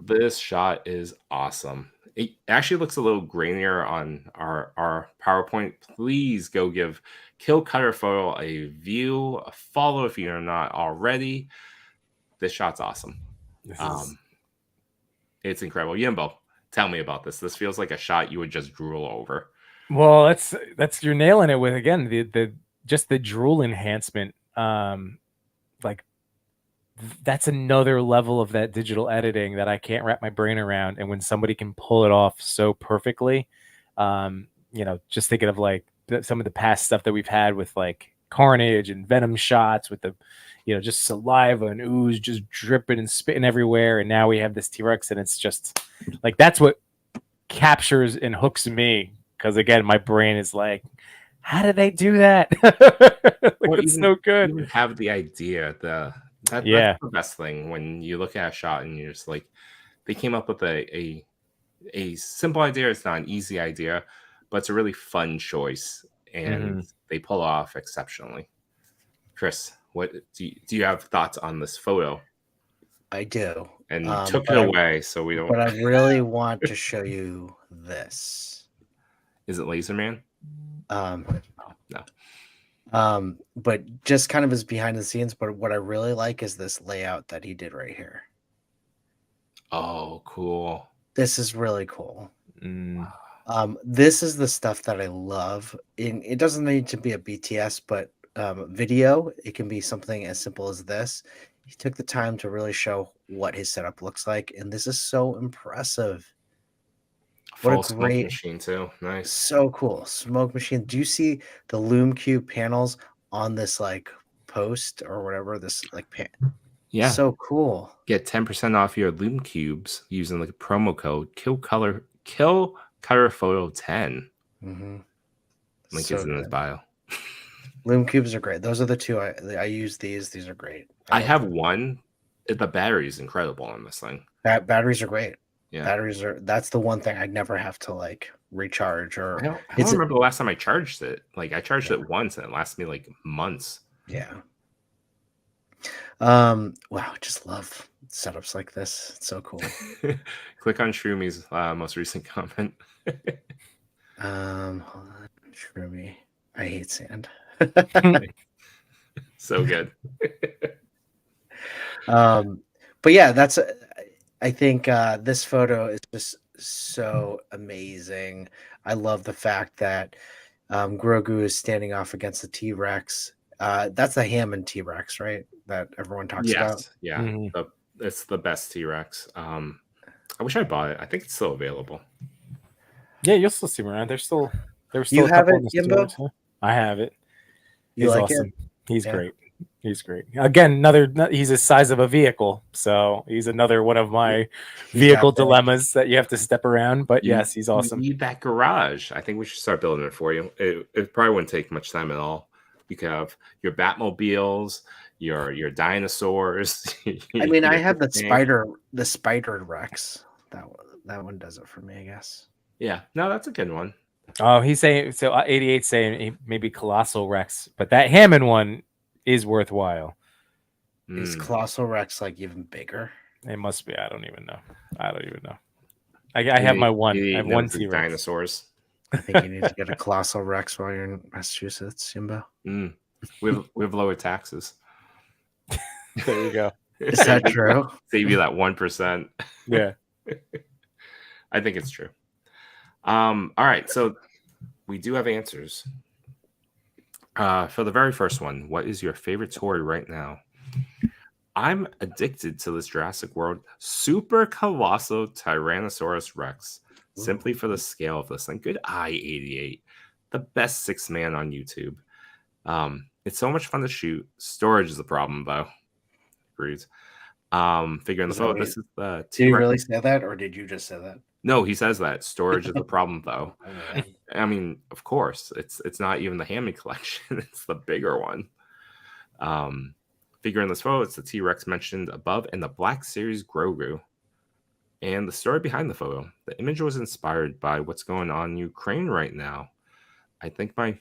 Speaker 2: This shot is awesome. It actually looks a little grainier on our PowerPoint. Please go give Kill Cutter Photo a view, a follow if you're not already. This shot's awesome. It's incredible. Yimbo, tell me about this. This feels like a shot you would just drool over.
Speaker 4: Well, that's you're nailing it with again the just the drool enhancement. Like that's another level of that digital editing that I can't wrap my brain around. And when somebody can pull it off so perfectly, just thinking of like some of the past stuff that we've had with like Carnage and Venom shots with the, just saliva and ooze just dripping and spitting everywhere. And now we have this T-Rex, and it's just like that's what captures and hooks me. Because again, my brain is like, how did they do that? It's so good.
Speaker 2: Even have the idea. That's the best thing when you look at a shot and you're just like, they came up with a simple idea. It's not an easy idea, but it's a really fun choice, and they pull off exceptionally. Chris, what do you have thoughts on this photo?
Speaker 3: I do.
Speaker 2: And you took it away, so we don't.
Speaker 3: But I really want to show you this.
Speaker 2: Is it Laser Man?
Speaker 3: No. But just kind of as behind the scenes. But what I really like is this layout that he did right here.
Speaker 2: Oh, cool.
Speaker 3: This is really cool. This is the stuff that I love. It doesn't need to be a BTS, but video, it can be something as simple as this. He took the time to really show what his setup looks like, and this is so impressive.
Speaker 2: Full smoke machine too. Nice.
Speaker 3: So cool. Smoke machine. Do you see the Loom Cube panels on this like post or whatever? This like pan.
Speaker 2: Yeah.
Speaker 3: So cool.
Speaker 2: Get 10% off your Loom Cubes using the promo code Kill Cutter Photo 10. Link is in his bio.
Speaker 3: Loom Cubes are great. Those are the two I use. These are great.
Speaker 2: I have one. The battery is incredible on this thing.
Speaker 3: Batteries are great.
Speaker 2: Yeah.
Speaker 3: That's the one thing I never have to like recharge or
Speaker 2: I don't remember the last time I charged it. Like I charged it once and it lasted me like months.
Speaker 3: Yeah. Wow, just love setups like this. It's so cool.
Speaker 2: Click on Shroomi's most recent comment.
Speaker 3: Hold on. Shroomy. I hate sand.
Speaker 2: So good.
Speaker 3: But yeah, I think this photo is just so amazing. I love the fact that Grogu is standing off against the T-Rex. That's the Hammond T-Rex, right? That everyone talks about.
Speaker 2: Yeah. It's the best T-Rex. I wish I bought it. I think it's still available.
Speaker 4: Yeah, you'll still see them around. There's still
Speaker 3: you
Speaker 4: a
Speaker 3: have
Speaker 4: couple
Speaker 3: it, Yimbo?
Speaker 4: Store. I have it.
Speaker 3: He's
Speaker 4: like awesome. He's great. He's great. Again, he's the size of a vehicle, so he's another one of my vehicle dilemmas that you have to step around. But yes, he's awesome.
Speaker 2: You need that garage. I think we should start building it for you. It probably wouldn't take much time at all. You could have your Batmobiles, your dinosaurs.
Speaker 3: I mean, I have the spider Rex. That one does it for me, I guess.
Speaker 2: Yeah, no, that's a good one.
Speaker 4: Oh, he's saying so. 88 saying maybe Colossal Rex, but that Hammond one is worthwhile.
Speaker 3: Is Colossal Rex like even bigger?
Speaker 4: It must be. I don't even know. I have my one. I have one T-Rex.
Speaker 2: Dinosaurs.
Speaker 3: I think you need to get a Colossal Rex while you're in Massachusetts, Simba.
Speaker 2: We have lower taxes.
Speaker 4: There you go.
Speaker 3: Is that true?
Speaker 2: Save you that 1%.
Speaker 4: Yeah.
Speaker 2: I think it's true. All right, so we do have answers. For the very first one, what is your favorite toy right now? I'm addicted to this Jurassic World Super Colossal Tyrannosaurus Rex, simply for the scale of this thing. Good eye, 88. The best 6-man on YouTube. It's so much fun to shoot. Storage is the problem, though. Agreed. Figure in the
Speaker 3: Is that
Speaker 2: photo.
Speaker 3: what
Speaker 2: This is the
Speaker 3: Did
Speaker 2: T
Speaker 3: you
Speaker 2: Rex.
Speaker 3: really say that, or did you just say that?
Speaker 2: No, he says that storage is the problem, though.
Speaker 3: Oh, man.
Speaker 2: I mean, of course, it's not even the Hammy collection; it's the bigger one. Figure in this photo, it's the T Rex mentioned above, and the Black Series Grogu. And the story behind the photo: the image was inspired by what's going on in Ukraine right now. I think my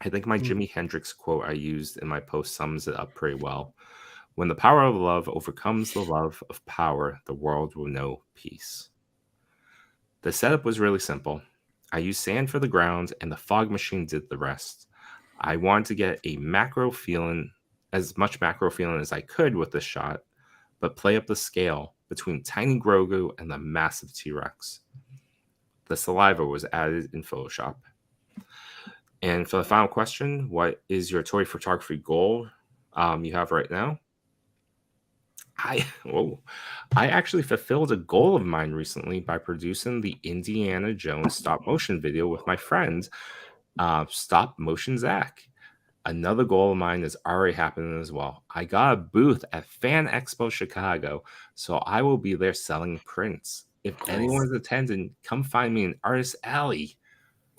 Speaker 2: Jimi Hendrix quote I used in my post sums it up pretty well. When the power of love overcomes the love of power, the world will know peace. The setup was really simple. I used sand for the ground, and the fog machine did the rest. I wanted to get a macro feeling, as much macro feeling as I could with this shot, but play up the scale between tiny Grogu and the massive T-Rex. The saliva was added in Photoshop. And for the final question, what is your toy photography goal you have right now? I actually fulfilled a goal of mine recently by producing the Indiana Jones stop motion video with my friend, Stop Motion Zach. Another goal of mine is already happening as well. I got a booth at Fan Expo Chicago, so I will be there selling prints. If anyone's attending, come find me in Artist Alley.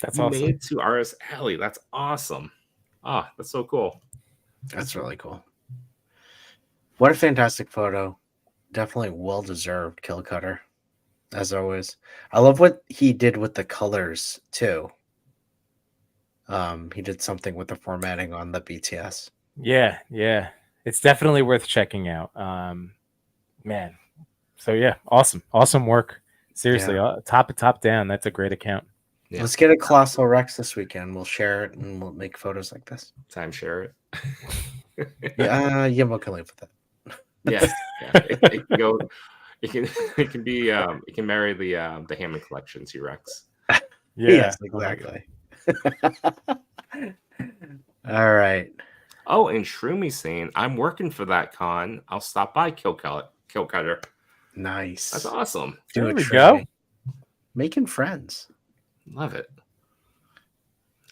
Speaker 4: That's
Speaker 2: You
Speaker 4: awesome.
Speaker 2: made it to Artist Alley. That's awesome. Ah, that's so cool.
Speaker 3: That's really cool. What a fantastic photo. Definitely well-deserved kill cutter, as always. I love what he did with the colors, too. He did something with the formatting on the BTS.
Speaker 4: Yeah. It's definitely worth checking out. Man. So yeah, awesome work. Seriously, top down. That's a great account.
Speaker 2: Yeah.
Speaker 3: Let's get a Colossal Rex this weekend. We'll share it and we'll make photos like this.
Speaker 2: Time share it.
Speaker 3: Yimbo can live with that.
Speaker 2: Yes. Yeah. It can go. It can be. It can marry the Hammond collection T-Rex.
Speaker 4: Yeah.
Speaker 3: Yes, exactly. All right.
Speaker 2: Oh, and Shroomy saying, I'm working for that con. I'll stop by Kill Cutter.
Speaker 3: Nice.
Speaker 2: That's awesome.
Speaker 3: Do
Speaker 4: There
Speaker 3: it,
Speaker 4: we
Speaker 3: Shirley.
Speaker 4: go.
Speaker 3: Making friends.
Speaker 2: Love it.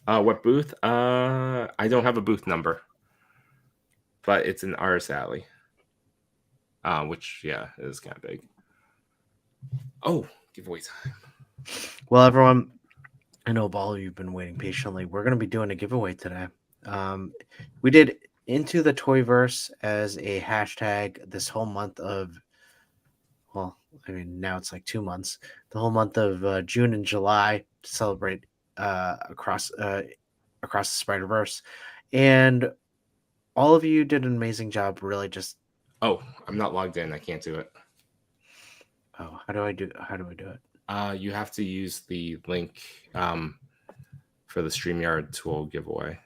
Speaker 2: What booth? I don't have a booth number, but it's in Artist Alley. Which, yeah, is kind of big. Oh, giveaway time.
Speaker 3: Well, everyone, I know all of you've been waiting patiently. We're going to be doing a giveaway today. We did Into the Toyverse as a hashtag this whole month of, well, I mean, now it's like 2 months, the whole month of June and July to celebrate across the Spider-Verse. And all of you did an amazing job, really just.
Speaker 2: Oh, I'm not logged in. I can't do it.
Speaker 3: Oh, how do I do it?
Speaker 2: You have to use the link for the StreamYard tool giveaway.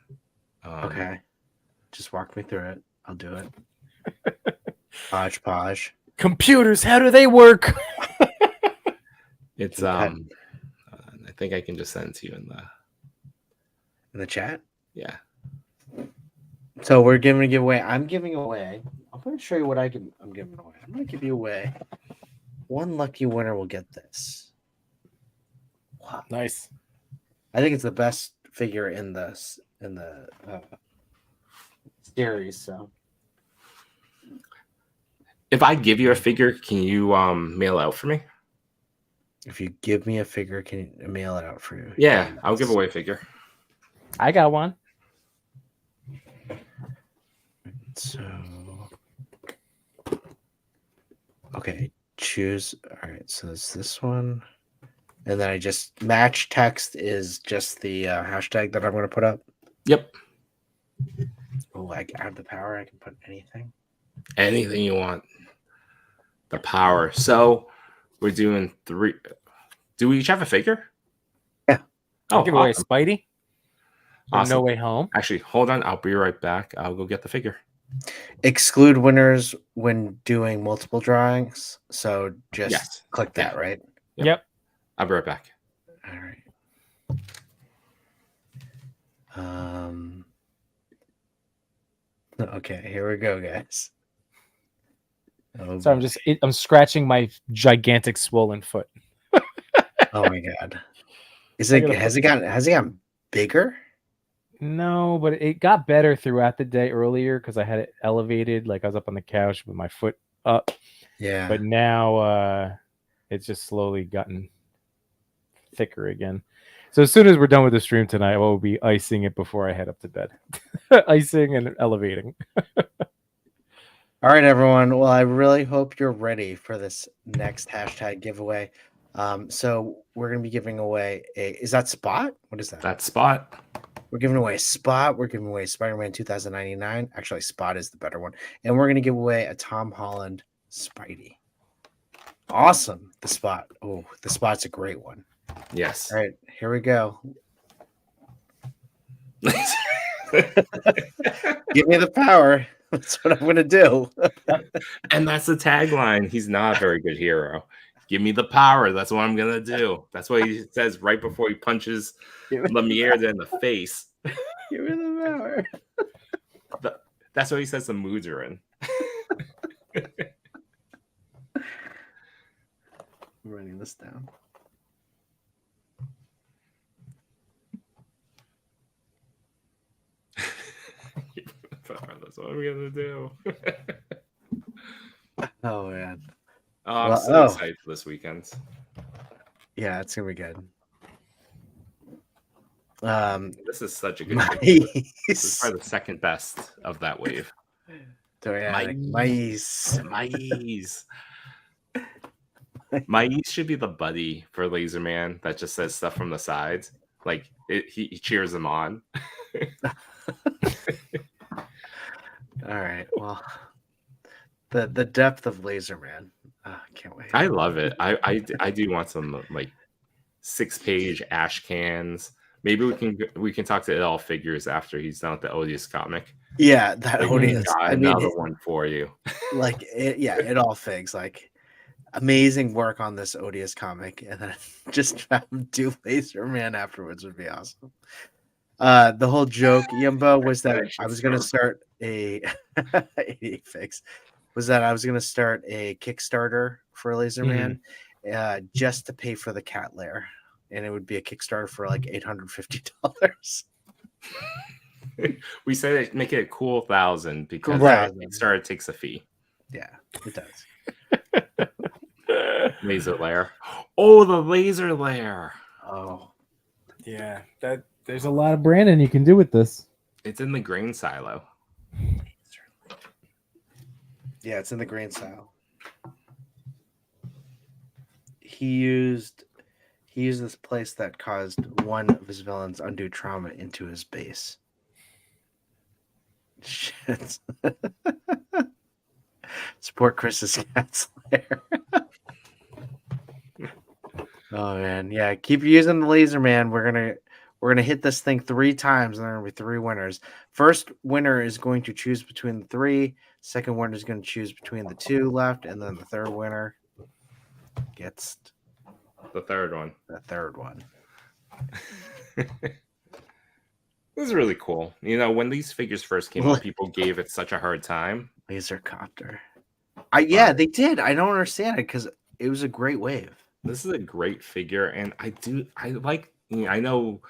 Speaker 3: Okay. Just walk me through it. I'll do it. Podge.
Speaker 4: Computers, how do they work?
Speaker 2: It's
Speaker 3: Okay.
Speaker 2: I think I can just send it to you in
Speaker 3: In the chat?
Speaker 2: yeah.
Speaker 3: So we're giving a giveaway. I'm giving away. I'm going to show you what I'm giving away. I'm going to give you away. One lucky winner will get this. Wow.
Speaker 4: Nice.
Speaker 3: I think it's the best figure in the series. So
Speaker 2: If I give you a figure, can you mail out for me?
Speaker 3: if you give me a figure, can you mail it out for you?
Speaker 2: Yeah, I'll give away a figure.
Speaker 4: I got one.
Speaker 3: So okay, choose. All right, so it's this one, and then I just match text is just the hashtag that I'm going to put up.
Speaker 2: Yep.
Speaker 3: Oh, I have the power. I can put anything.
Speaker 2: Anything you want. The power. So we're doing 3. Do we each have a figure?
Speaker 3: Yeah.
Speaker 2: Oh,
Speaker 4: Give away
Speaker 2: awesome.
Speaker 4: Spidey. From
Speaker 2: Awesome.
Speaker 4: No Way Home.
Speaker 2: Actually, hold on. I'll be right back. I'll go get the figure.
Speaker 3: Exclude winners when doing multiple drawings. So just
Speaker 2: Yes.
Speaker 3: click that,
Speaker 2: Yeah.
Speaker 3: right?
Speaker 2: Yep.
Speaker 4: Yep.
Speaker 2: I'll be right back.
Speaker 3: All right. Okay, here we go, guys. Oh,
Speaker 4: So I'm scratching my gigantic swollen foot.
Speaker 3: oh my god.
Speaker 4: I gotta
Speaker 3: Has it gotten bigger?
Speaker 4: No, but it got better throughout the day earlier because I had it elevated, like I was up on the couch with my foot up.
Speaker 3: Yeah.
Speaker 4: But now it's just slowly gotten thicker again. So as soon as we're done with the stream tonight, I will be icing it before I head up to bed. Icing and elevating.
Speaker 3: All right, everyone. Well, I really hope you're ready for this next hashtag giveaway. So we're gonna be giving away is that Spot? What is that?
Speaker 2: That Spot.
Speaker 3: We're giving away a Spot. We're giving away Spider-Man 2099. Actually, Spot is the better one. And we're gonna give away a Tom Holland Spidey. Awesome. The Spot. Oh, the Spot's a great one.
Speaker 2: Yes.
Speaker 3: All right, here we go. Give me the power. That's what I'm gonna do.
Speaker 2: And that's the tagline. He's not a very good hero. Give me the power. That's what I'm gonna do. That's what he says right before he punches Lemire in the face.
Speaker 3: Give me the power.
Speaker 2: That's what he says the moods are in.
Speaker 3: I'm writing this down.
Speaker 2: That's what I'm gonna do.
Speaker 3: Oh man.
Speaker 2: Oh, I'm so excited for this weekend.
Speaker 3: Yeah, it's gonna be good.
Speaker 2: This is such a good game. This is
Speaker 3: Mice.
Speaker 2: probably the second best of that wave.
Speaker 3: Mice.
Speaker 2: Mice should be the buddy for Laser Man that just says stuff from the sides. Like he cheers him on.
Speaker 3: All right. Well, the depth of Laser Man. I can't wait.
Speaker 2: I love it. I do want some like 6-page ash cans. Maybe we can talk to It All Figures after he's done with the Odious comic.
Speaker 3: Yeah, that
Speaker 2: Like,
Speaker 3: Odious.
Speaker 2: I mean, another one for you.
Speaker 3: Like It All Figs. Like amazing work on this Odious comic, and then just have him do Laser Man afterwards would be awesome. The whole joke, Yumbo, was that I was gonna start a fix. Was that I was gonna start a Kickstarter for Laser Man, just to pay for the cat lair, and it would be a Kickstarter for like $850.
Speaker 2: We said make it a cool 1,000 because Kickstarter takes a fee.
Speaker 3: Yeah, it does.
Speaker 2: Laser lair. Oh, the laser lair.
Speaker 3: Oh,
Speaker 4: yeah. There's a lot of branding you can do with this.
Speaker 2: It's in the grain silo.
Speaker 3: Yeah, it's in the grain silo. He used this place that caused one of his villains undue trauma into his base. Shit. Support Chris's cat's lair. Oh man, yeah. Keep using the Laser Man. We're gonna hit this thing 3 times, and there are gonna be 3 winners. First winner is going to choose between the 3. Second winner is going to choose between the 2 left, and then the third winner gets
Speaker 2: the third one.
Speaker 3: The third one.
Speaker 2: This is really cool. You know, when these figures first came out, people gave it such a hard time.
Speaker 3: Laser Copter. Yeah, they did. I don't understand it because it was a great wave.
Speaker 2: This is a great figure, and I like. You know, I know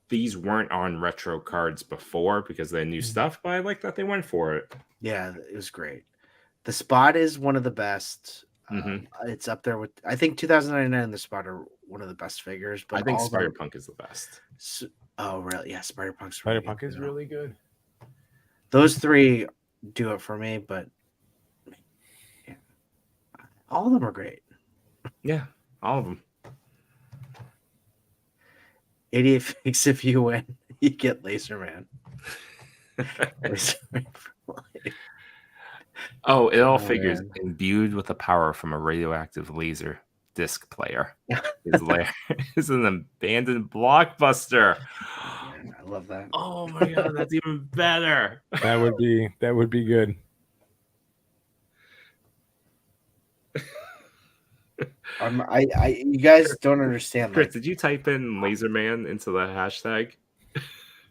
Speaker 2: these weren't on retro cards before because they had new stuff, but I like that they went for it.
Speaker 3: Yeah, it was great. The Spot is one of the best. It's up there with, I think 2099 and the Spot are one of the best figures. But
Speaker 2: I think Spider-Punk is the best.
Speaker 3: Oh, really? Yeah, Spider-Punk's
Speaker 4: Spider-Punk is really good.
Speaker 3: Those 3 do it for me, but yeah, all of them are great.
Speaker 2: Yeah, all of them.
Speaker 3: 88 figs if you win, you get Laser Man.
Speaker 2: Oh, It All Figures imbued with the power from a radioactive laser disc player. His lair is an abandoned blockbuster.
Speaker 3: Man, I love that.
Speaker 2: Oh my god, that's even better.
Speaker 4: That would be good.
Speaker 3: You guys don't understand.
Speaker 2: Chris, did you type in Laser Man into the hashtag?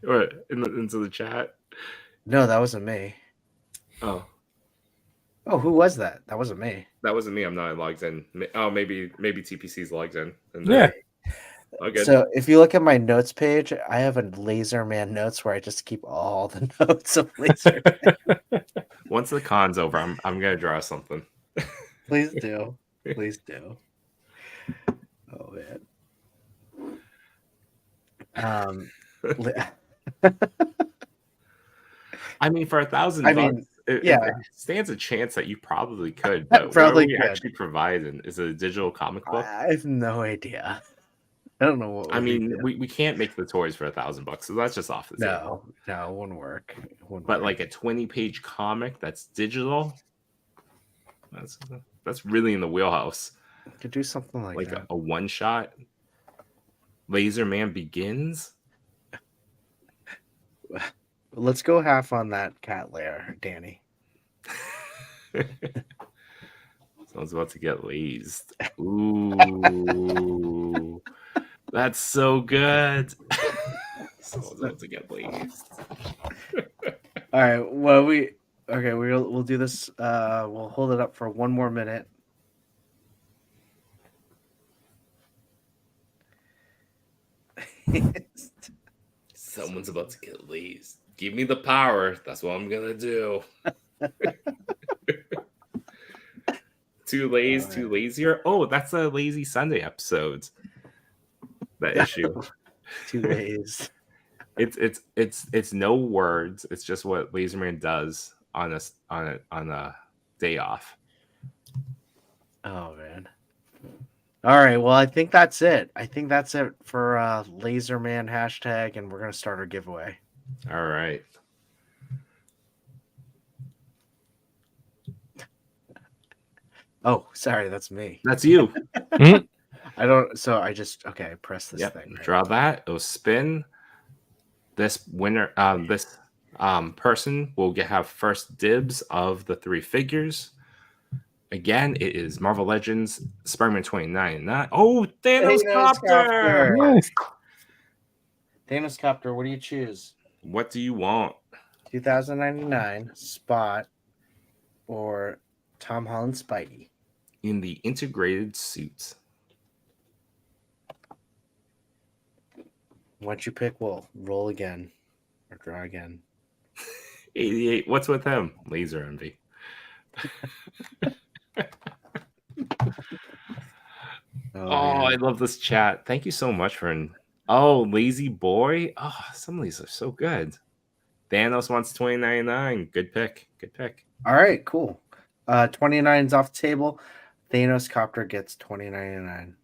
Speaker 2: Or into the chat?
Speaker 3: No, that wasn't me.
Speaker 2: Oh,
Speaker 3: Oh, who was that? That wasn't me.
Speaker 2: that wasn't me. I'm not logged in. Oh, maybe TPC's logged in. And
Speaker 4: Yeah.
Speaker 2: Okay.
Speaker 3: So if you look at my notes page, I have a Laser Man notes where I just keep all the notes of Laser.
Speaker 2: Once the con's over, I'm gonna draw something.
Speaker 3: Please do. Please do. Oh man.
Speaker 2: I mean, for $1,000
Speaker 3: I mean,
Speaker 2: it
Speaker 3: yeah.
Speaker 2: stands a chance that you probably could. But
Speaker 3: Probably
Speaker 2: what are we
Speaker 3: could.
Speaker 2: actually providing? Is it a digital comic book?
Speaker 3: I have no idea. I don't know what.
Speaker 2: I mean, we can't make the toys for $1,000, so that's just off the table.
Speaker 3: No, it wouldn't work.
Speaker 2: But like a 20-page comic that's digital, that's really in the wheelhouse.
Speaker 3: Could do something like that.
Speaker 2: A one shot. Laser Man Begins.
Speaker 3: Let's go half on that cat lair, Danny.
Speaker 2: Someone's about to get lazed. Ooh, that's so good. Someone's about to get lazed.
Speaker 3: All right. Well, we'll do this. We'll hold it up for one more minute.
Speaker 2: Someone's about to get lazed. Give me the power. That's what I'm gonna do. Too lazy, too lazier. Oh, that's a Lazy Sunday episode. That issue.
Speaker 3: Too lazy.
Speaker 2: It's no words. It's just what Laserman does on a day off.
Speaker 3: Oh man. All right. Well, I think that's it. I think that's it for Laserman hashtag, and we're gonna start our giveaway.
Speaker 2: All right.
Speaker 3: Oh, sorry, that's me.
Speaker 2: That's you.
Speaker 3: I don't. So I just press this thing. Right?
Speaker 2: Draw that. It'll spin. This winner, this person will have first dibs of the 3 figures. Again, it is Marvel Legends Spider-Man 29. Oh, Thanos Copter!
Speaker 4: Nice.
Speaker 3: Thanos Copter, what do you choose?
Speaker 2: What do you want?
Speaker 3: 2099 Spot or Tom Holland Spidey?
Speaker 2: In the integrated suits.
Speaker 3: Once you pick, we'll roll again or draw again.
Speaker 2: 88. What's with him? Laser envy. I love this chat. Thank you so much for Lazy Boy. Oh, some of these are so good. Thanos wants 2099. Good pick. Good pick.
Speaker 3: All right, cool. 29's off the table. Thanos Copter gets 2099.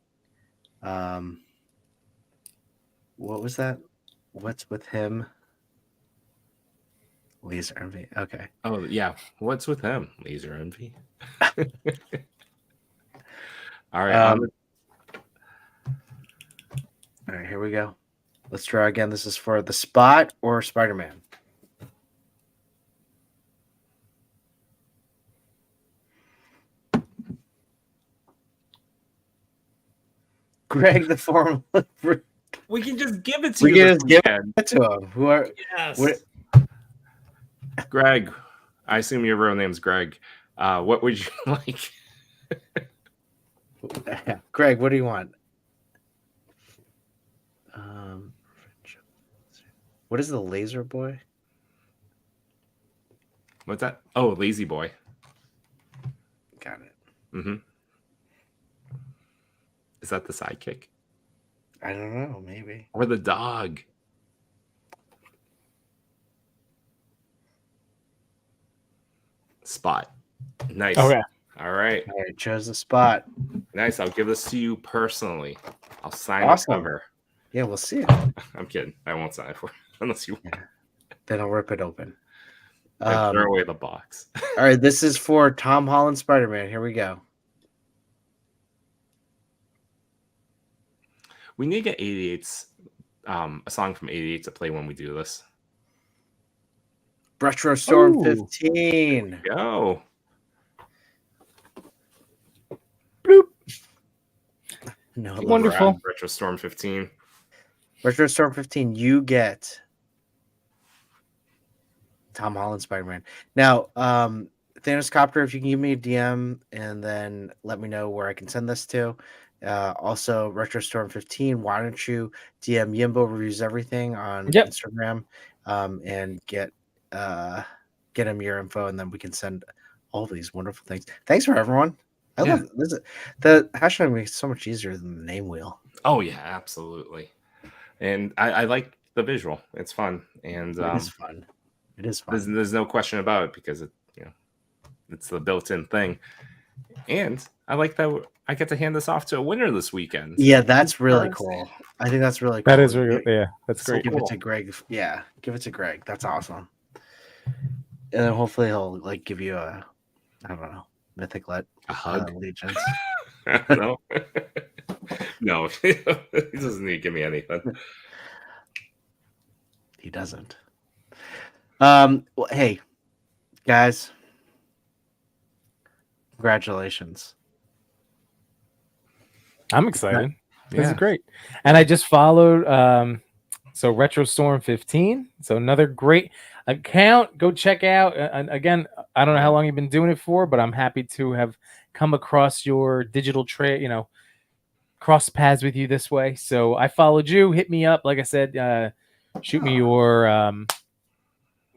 Speaker 3: What was that? What's with him? Laser Envy. Okay.
Speaker 2: Oh yeah. What's with him? Laser Envy. All right.
Speaker 3: All right, here we go. Let's try again. This is for the Spot or Spider-Man. Greg, the form.
Speaker 2: We can just give it to you.
Speaker 3: We can just give it to him. Who are?
Speaker 2: Yes.
Speaker 3: What?
Speaker 2: Greg. I assume your real name's Greg. What would you like?
Speaker 3: Greg, what do you want? What is the Laser Boy?
Speaker 2: What's that? Oh, Lazy Boy.
Speaker 3: Got it.
Speaker 2: Mm-hmm. Is that the sidekick?
Speaker 3: I don't know. Maybe.
Speaker 2: Or the dog? Spot. Nice.
Speaker 4: Okay.
Speaker 2: All right.
Speaker 3: All right, chose the Spot.
Speaker 2: Nice. I'll give this to you personally. I'll sign
Speaker 3: Awesome.
Speaker 2: the cover.
Speaker 3: Yeah, we'll see it.
Speaker 2: I'm kidding. I won't sign it for it unless you want.
Speaker 3: Then I'll rip it open.
Speaker 2: And throw away the box.
Speaker 3: All right, this is for Tom Holland Spider-Man. Here we go.
Speaker 2: We need to get 88's a song from 88 to play when we do this.
Speaker 3: Retro Storm
Speaker 4: Ooh.
Speaker 3: 15.
Speaker 2: Go.
Speaker 3: No,
Speaker 4: Wonderful.
Speaker 2: Retro Storm 15.
Speaker 3: Retro Storm 15, you get Tom Holland Spider-Man. Now, Thanos Copter, if you can give me a DM and then let me know where I can send this to. Also, Retro Storm 15, why don't you DM Yimbo Reviews Everything on
Speaker 4: Yep.
Speaker 3: Instagram and get him your info, and then we can send all these wonderful things. Thanks for everyone. I love this. The hashtag makes it so much easier than the name wheel.
Speaker 2: Oh yeah, absolutely. And I like the visual. It's fun, and
Speaker 3: It is fun. It is fun.
Speaker 2: There's no question about it because it's the built-in thing. And I like that I get to hand this off to a winner this weekend.
Speaker 3: Yeah, that's really cool. I think that's really cool.
Speaker 4: That is really, yeah, that's great.
Speaker 3: Give it to Greg. Yeah, give it to Greg. That's awesome. And then hopefully he'll like give you a, I don't know, mythic a
Speaker 2: hug,
Speaker 3: allegiance.
Speaker 2: No, no, he doesn't need to give me anything.
Speaker 3: He doesn't. Well, hey, guys, congratulations.
Speaker 4: I'm excited. This is great. And I just followed so Retro Storm 15. So another great account. Go check out. And again, I don't know how long you've been doing it for, but I'm happy to have come across your digital trail, cross paths with you this way. So I followed you. Hit me up. Like I said, shoot me your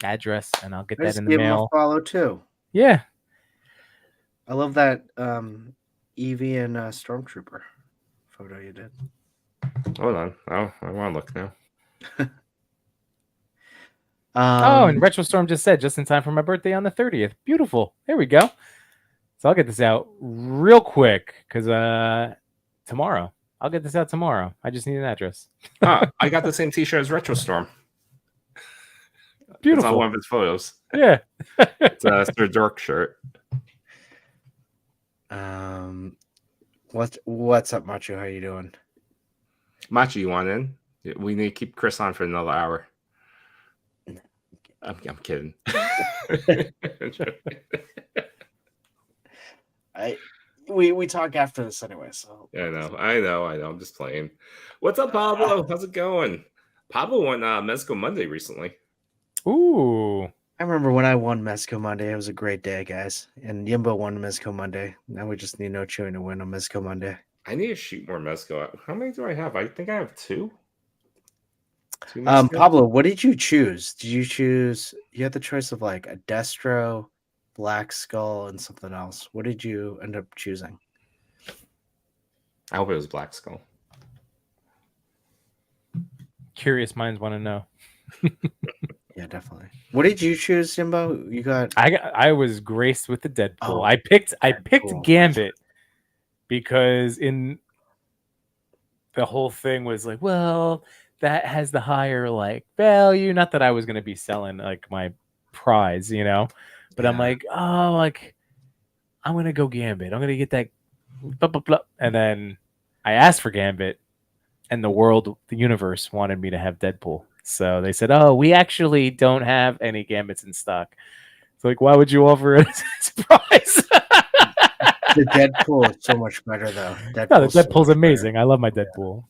Speaker 4: address and I'll get that in the mail.
Speaker 3: Follow too.
Speaker 4: Yeah.
Speaker 3: I love that Eevee and Stormtrooper photo you did.
Speaker 2: Hold on. I want to look now.
Speaker 4: And Retro Storm just said just in time for my birthday on the 30th. Beautiful. There we go. So I'll get this out real quick because tomorrow. I'll get this out tomorrow. I just need an address.
Speaker 2: I got the same T-shirt as Retro Storm.
Speaker 4: Beautiful.
Speaker 2: It's on one of his photos.
Speaker 4: Yeah.
Speaker 2: It's their dark shirt.
Speaker 3: What's up, Macho? How you doing?
Speaker 2: Machi, you want in? We need to keep Chris on for another hour. I'm kidding.
Speaker 3: We talk after this anyway, so
Speaker 2: I know. I'm just playing. What's up, Pablo? How's it going? Pablo won Mezco Monday recently.
Speaker 4: Ooh.
Speaker 3: I remember when I won Mezco Monday. It was a great day, guys. And Yimbo won Mezco Monday. Now we just need No Chewing to win on Mezco Monday.
Speaker 2: I need to shoot more Mezco. How many do I have? I think I have two.
Speaker 3: Pablo, what did you choose? Did you choose? You had the choice of like a Destro, Black Skull, and something else. What did you end up choosing?
Speaker 2: I hope it was Black Skull.
Speaker 3: Curious minds want to know. Yeah, definitely. What did you choose, Simbo? You got
Speaker 4: I was graced with the Deadpool. Oh, I picked Gambit because in the whole thing was like, well, that has the higher like value. Not that I was gonna be selling like my prize, but yeah. I'm like, oh, like I'm gonna go Gambit. I'm gonna get that blah, blah, blah. And then I asked for Gambit, and the universe wanted me to have Deadpool. So they said, oh, we actually don't have any Gambits in stock. It's like, why would you offer it as a surprise?
Speaker 3: The Deadpool is so much better, though.
Speaker 4: The Deadpool's so amazing. Better. I love my Deadpool.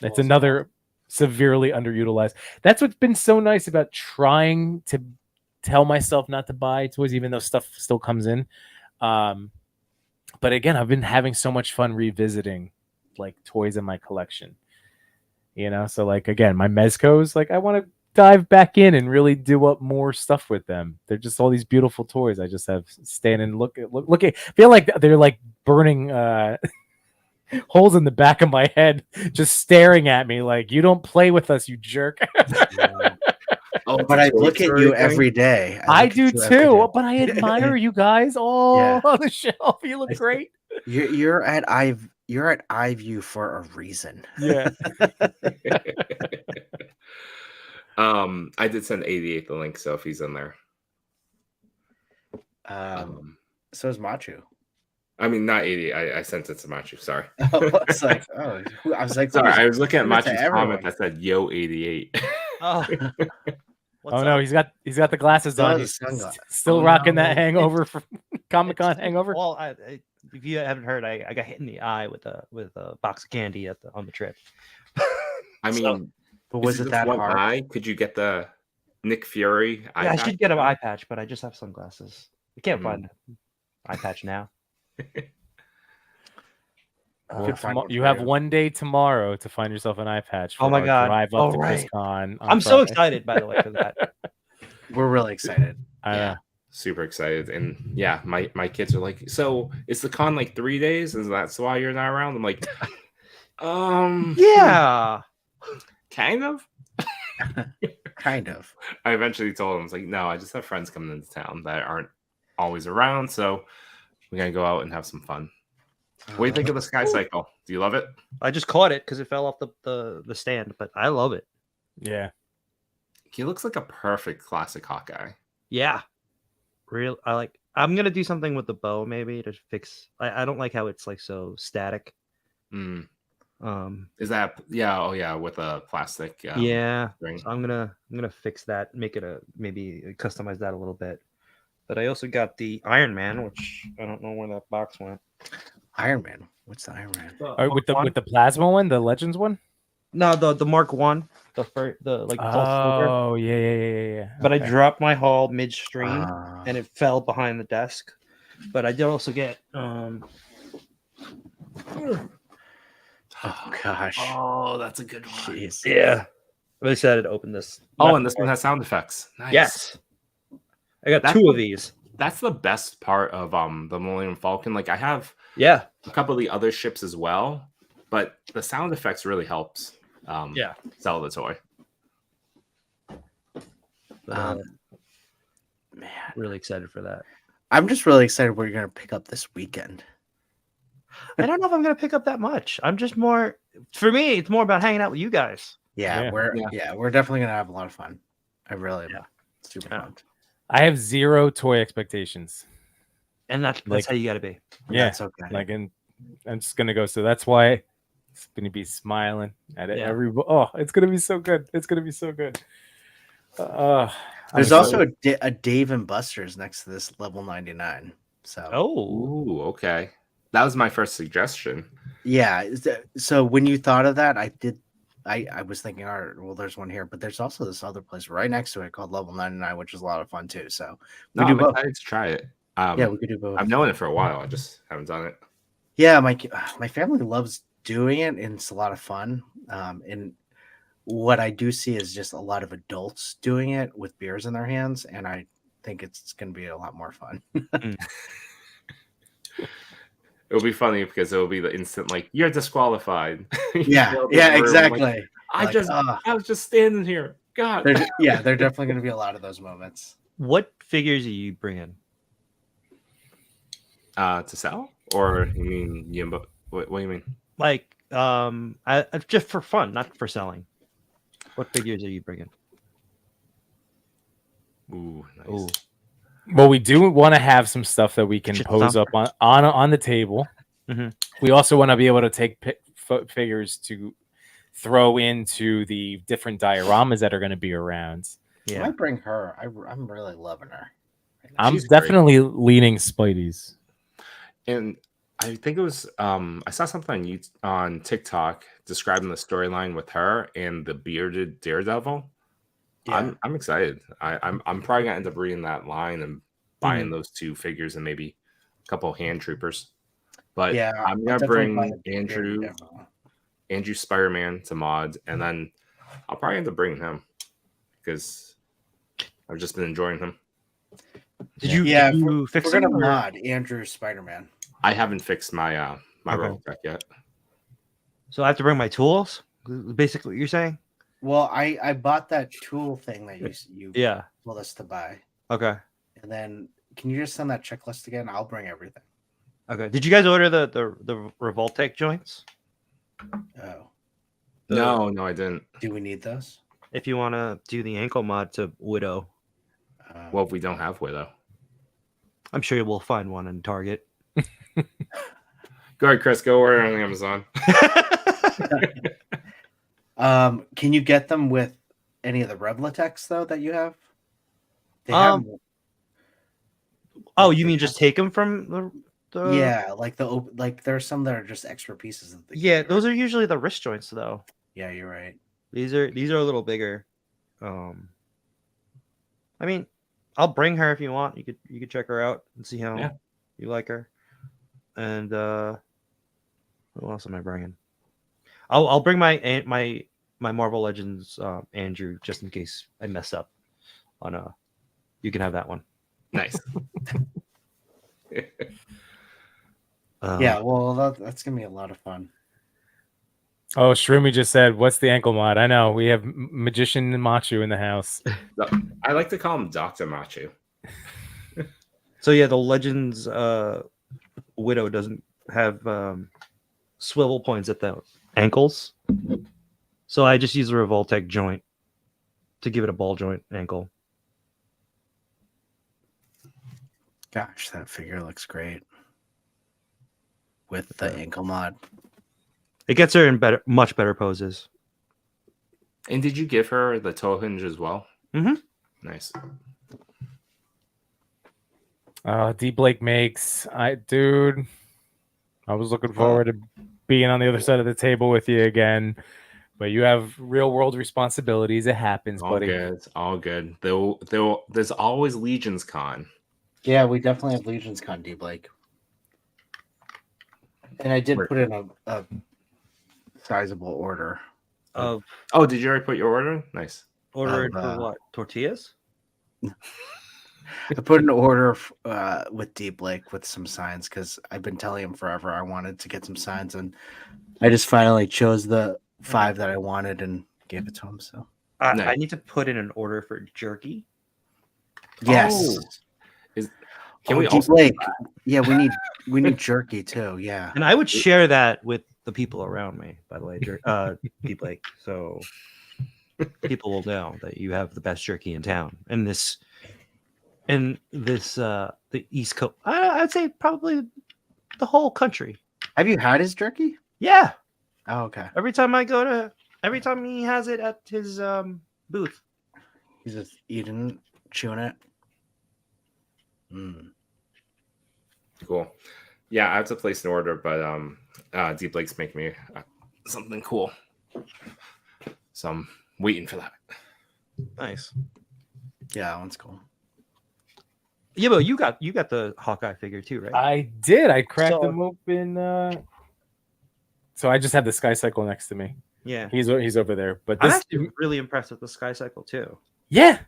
Speaker 4: It's another severely underutilized. That's what's been so nice about trying to tell myself not to buy toys, even though stuff still comes in. But again, I've been having so much fun revisiting like toys in my collection. So like again, my Mezcos, like I want to dive back in and really do up more stuff with them. They're just all these beautiful toys. I just have stand and look at. Feel like they're like burning holes in the back of my head, just staring at me like you don't play with us, you jerk.
Speaker 3: Oh, but I look at you every day.
Speaker 4: I do too. But I admire you guys all on the shelf. You look great.
Speaker 3: You're at iView for a reason.
Speaker 4: Yeah.
Speaker 2: I did send 88 the link, so if he's in there.
Speaker 3: So is Machu.
Speaker 2: I mean, not 80. I sent it to Machu. Sorry.
Speaker 3: I was like,
Speaker 2: sorry. I was looking at Machu's comment that said "Yo 88."
Speaker 4: Oh. No, he's got the glasses on. He's still rocking that hangover from Comic-Con hangover.
Speaker 5: Well, if you haven't heard, I got hit in the eye with a box of candy on the trip.
Speaker 2: I mean,
Speaker 3: But
Speaker 2: is
Speaker 3: was it
Speaker 2: just
Speaker 3: that
Speaker 2: one
Speaker 3: hard?
Speaker 2: eye? Could you get the Nick Fury eye
Speaker 5: Yeah, I
Speaker 2: patch?
Speaker 5: should get an eye patch, but I just have sunglasses. I can't
Speaker 2: Hmm.
Speaker 5: find an eye patch now.
Speaker 4: Well,
Speaker 3: Could find one
Speaker 4: you
Speaker 3: for
Speaker 4: have
Speaker 3: you.
Speaker 4: one day tomorrow to find yourself an eye patch.
Speaker 5: Oh
Speaker 4: for
Speaker 5: my
Speaker 4: our
Speaker 5: God.
Speaker 4: Drive up
Speaker 5: Oh,
Speaker 4: to
Speaker 5: right.
Speaker 4: ChrisCon. on
Speaker 5: I'm so
Speaker 4: Friday.
Speaker 5: excited, by the way, for that.
Speaker 3: We're really excited.
Speaker 4: I
Speaker 3: Yeah.
Speaker 4: know.
Speaker 2: Super excited. And yeah, my kids are like, so is the con like 3 days? Is that's why you're not around? I'm like,
Speaker 5: Yeah.
Speaker 2: kind of.
Speaker 3: Kind of.
Speaker 2: I eventually told them, I was like, no, I just have friends coming into town that aren't always around, so we're gonna go out and have some fun. What do you think of the Sky Cycle? Do you love it?
Speaker 5: I just caught it because it fell off the stand, but I love it.
Speaker 4: Yeah.
Speaker 2: He looks like a perfect classic Hawkeye.
Speaker 5: Yeah. I'm gonna do something with the bow maybe to fix. I don't like how it's like so static.
Speaker 2: Mm.
Speaker 5: Um
Speaker 2: Is that oh yeah, with a plastic
Speaker 5: yeah.
Speaker 2: ring.
Speaker 5: So I'm gonna fix that, make it maybe customize that a little bit. But I also got the Iron Man, which I don't know where that box went.
Speaker 3: Iron Man. What's the Iron Man?
Speaker 4: All right, with the plasma one, the Legends one.
Speaker 5: No, the Mark One, the like Pulse Silver.
Speaker 4: Oh yeah.
Speaker 5: But I
Speaker 4: Okay.
Speaker 5: dropped my haul midstream
Speaker 3: Ah.
Speaker 5: and it fell behind the desk. But I did also get
Speaker 3: Oh gosh.
Speaker 2: Oh, that's a good one.
Speaker 3: Jeez.
Speaker 5: yeah. I'm excited to open this.
Speaker 2: Oh, and this one has sound effects. Nice.
Speaker 5: Yes. I got
Speaker 2: That's
Speaker 5: two
Speaker 2: what-
Speaker 5: of these.
Speaker 2: That's the best part of the Millennium Falcon. Like I have
Speaker 5: Yeah.
Speaker 2: a couple of the other ships as well, but the sound effects really helps
Speaker 5: Yeah.
Speaker 2: sell the toy.
Speaker 5: But,
Speaker 3: Man,
Speaker 5: really excited for that.
Speaker 3: I'm just really excited what you're gonna pick up this weekend.
Speaker 5: I don't know if I'm gonna pick up that much. I'm just more for me, it's more about hanging out with you guys.
Speaker 3: Yeah,
Speaker 4: Yeah.
Speaker 3: we're definitely gonna have a lot of fun. I really am
Speaker 5: Yeah.
Speaker 3: super
Speaker 5: Yeah.
Speaker 3: pumped.
Speaker 4: I have zero toy expectations.
Speaker 5: And that's
Speaker 4: Like-
Speaker 5: how you gotta be.
Speaker 4: Yeah.
Speaker 3: That's okay.
Speaker 4: Like, and I'm just gonna go. So that's why it's gonna be smiling at it
Speaker 5: Yeah.
Speaker 4: every. Oh, it's gonna be so good. It's gonna be so good.
Speaker 3: There's
Speaker 4: I'm
Speaker 3: also a Dave and Buster's next to this level 99. So
Speaker 5: Oh.
Speaker 2: Ooh, okay. That was my first suggestion.
Speaker 3: yeah. So when you thought of that, I was thinking, all right, well, there's one here, but there's also this other place right next to it called Level 99, which is a lot of fun too. So we
Speaker 2: No,
Speaker 3: do
Speaker 2: I'm
Speaker 3: both.
Speaker 2: excited to try it.
Speaker 3: Yeah, we could do both.
Speaker 2: I've known it for a while. I just haven't done it.
Speaker 3: Yeah, my family loves doing it, and it's a lot of fun. And what I do see is just a lot of adults doing it with beers in their hands, and I think it's going to be a lot more fun.
Speaker 2: It'll be funny because it'll be the instant like you're disqualified.
Speaker 3: Yeah,
Speaker 2: You'll be
Speaker 3: yeah,
Speaker 2: rude.
Speaker 3: exactly.
Speaker 2: Like,
Speaker 3: Like,
Speaker 2: I was just standing here. God.
Speaker 3: there are definitely going to be a lot of those moments.
Speaker 5: What figures are you bringing?
Speaker 2: To sell, or you mean Yimbo? What do you mean?
Speaker 5: Like, just for fun, not for selling. What figures are you bringing?
Speaker 2: Ooh, nice.
Speaker 5: Ooh.
Speaker 4: Well, we do want to have some stuff that we can
Speaker 5: Shit
Speaker 4: pose up on the table.
Speaker 5: Mhm.
Speaker 4: We also want to be able to take figures to throw into the different dioramas that are going to be around.
Speaker 3: I
Speaker 5: Yeah.
Speaker 3: might bring her. I'm really loving her.
Speaker 4: I'm
Speaker 2: She's great.
Speaker 4: definitely leaning Spidey's.
Speaker 2: And I think it was I saw something on TikTok describing the storyline with her and the bearded Daredevil.
Speaker 3: Yeah.
Speaker 2: I'm excited. I'm probably gonna end up reading that line and buying those two figures and maybe a couple hand troopers. But
Speaker 3: Yeah,
Speaker 2: I'm
Speaker 3: I'll
Speaker 2: gonna
Speaker 3: definitely buy
Speaker 2: bring
Speaker 3: the
Speaker 2: Andrew
Speaker 3: Daredevil.
Speaker 2: Spider-Man to mod, and then I'll probably end up bringing him because I've just been enjoying him.
Speaker 5: Did you
Speaker 3: Yeah,
Speaker 5: fix
Speaker 3: We're gonna
Speaker 5: him, or-
Speaker 3: mod Andrew Spider-Man.
Speaker 2: I haven't fixed my my
Speaker 5: Okay.
Speaker 2: rogue deck yet.
Speaker 5: So I have to bring my tools? Basically, what you're saying?
Speaker 3: Well, I bought that tool thing that you
Speaker 5: Yeah.
Speaker 3: told us to buy,
Speaker 5: Okay.
Speaker 3: and then can you just send that checklist again? I'll bring everything.
Speaker 5: Okay. Did you guys order the Revoltec joints?
Speaker 3: Oh,
Speaker 2: No, I didn't.
Speaker 3: do we need those?
Speaker 5: If you want to do the ankle mod to Widow,
Speaker 2: Well, if we don't have Widow,
Speaker 5: I'm sure we'll find one in Target.
Speaker 2: go ahead, Chris. Go order on Amazon.
Speaker 3: Can you get them with any of the Revlatex though that you have? They
Speaker 5: Oh, you mean just take them from the?
Speaker 3: yeah, like there are some that are just extra pieces. Of the
Speaker 5: Yeah,
Speaker 3: gear.
Speaker 5: those are usually the wrist joints, though.
Speaker 3: Yeah, you're right.
Speaker 5: These are a little bigger. I mean, I'll bring her if you want. You could check her out and see how
Speaker 2: Yeah.
Speaker 5: you like her. And who else am I bringing? I'll bring my Marvel Legends Andrew just in case I mess up on you can have that one.
Speaker 2: Nice.
Speaker 3: Yeah, well, that's gonna be a lot of fun.
Speaker 4: Oh, Shroomy just said, "What's the ankle mod?" I know we have Magician Machu in the house.
Speaker 2: I like to call him Dr. Machu.
Speaker 5: So yeah, the Legends Widow doesn't have swivel points at the ankles. So I just use a Revoltech joint to give it a ball joint ankle.
Speaker 3: Gosh, that figure looks great with the ankle mod.
Speaker 5: It gets her in much better poses.
Speaker 2: And did you give her the toe hinge as well?
Speaker 5: Mm-hmm.
Speaker 2: Nice.
Speaker 4: D Blake makes dude. I was looking forward to being on the other side of the table with you again, but you have real world responsibilities. It happens,
Speaker 2: All
Speaker 4: buddy.
Speaker 2: good. All good. There's always Legion's Con.
Speaker 3: Yeah, we definitely have Legion's Con, D Blake. And I did put in a sizable order.
Speaker 5: Of
Speaker 2: Oh, did you already put your order in? Nice.
Speaker 5: ordered for what? Tortillas?
Speaker 3: I put an order with D Blake with some signs because I've been telling him forever I wanted to get some signs, and I just finally chose the 5 that I wanted and gave it to him. So
Speaker 5: I need to put in an order for jerky.
Speaker 3: yes,
Speaker 2: Can we
Speaker 3: D
Speaker 2: also
Speaker 3: Blake? Yeah, we need jerky too. Yeah,
Speaker 5: And I would share that with the people around me, by the way, D Blake. So people will know that you have the best jerky in town. And the East Coast, I'd say probably the whole country.
Speaker 3: have you had his jerky?
Speaker 5: Yeah.
Speaker 3: Oh, okay.
Speaker 5: Every time he has it at his booth.
Speaker 3: He's just eating, chewing it. Mm.
Speaker 2: Cool. Yeah, I have to place an order, but Deep Lake's making me something cool. So I'm waiting for that.
Speaker 5: Nice.
Speaker 3: Yeah, that one's cool.
Speaker 5: Yeah, but you got the Hawkeye figure too, right?
Speaker 4: I did. I cracked
Speaker 5: So-
Speaker 4: them open. So I just have the Sky Cycle next to me.
Speaker 5: Yeah.
Speaker 4: He's over there. But
Speaker 5: I'm
Speaker 4: this,
Speaker 5: actually really impressed with the Sky Cycle too.
Speaker 4: yeah,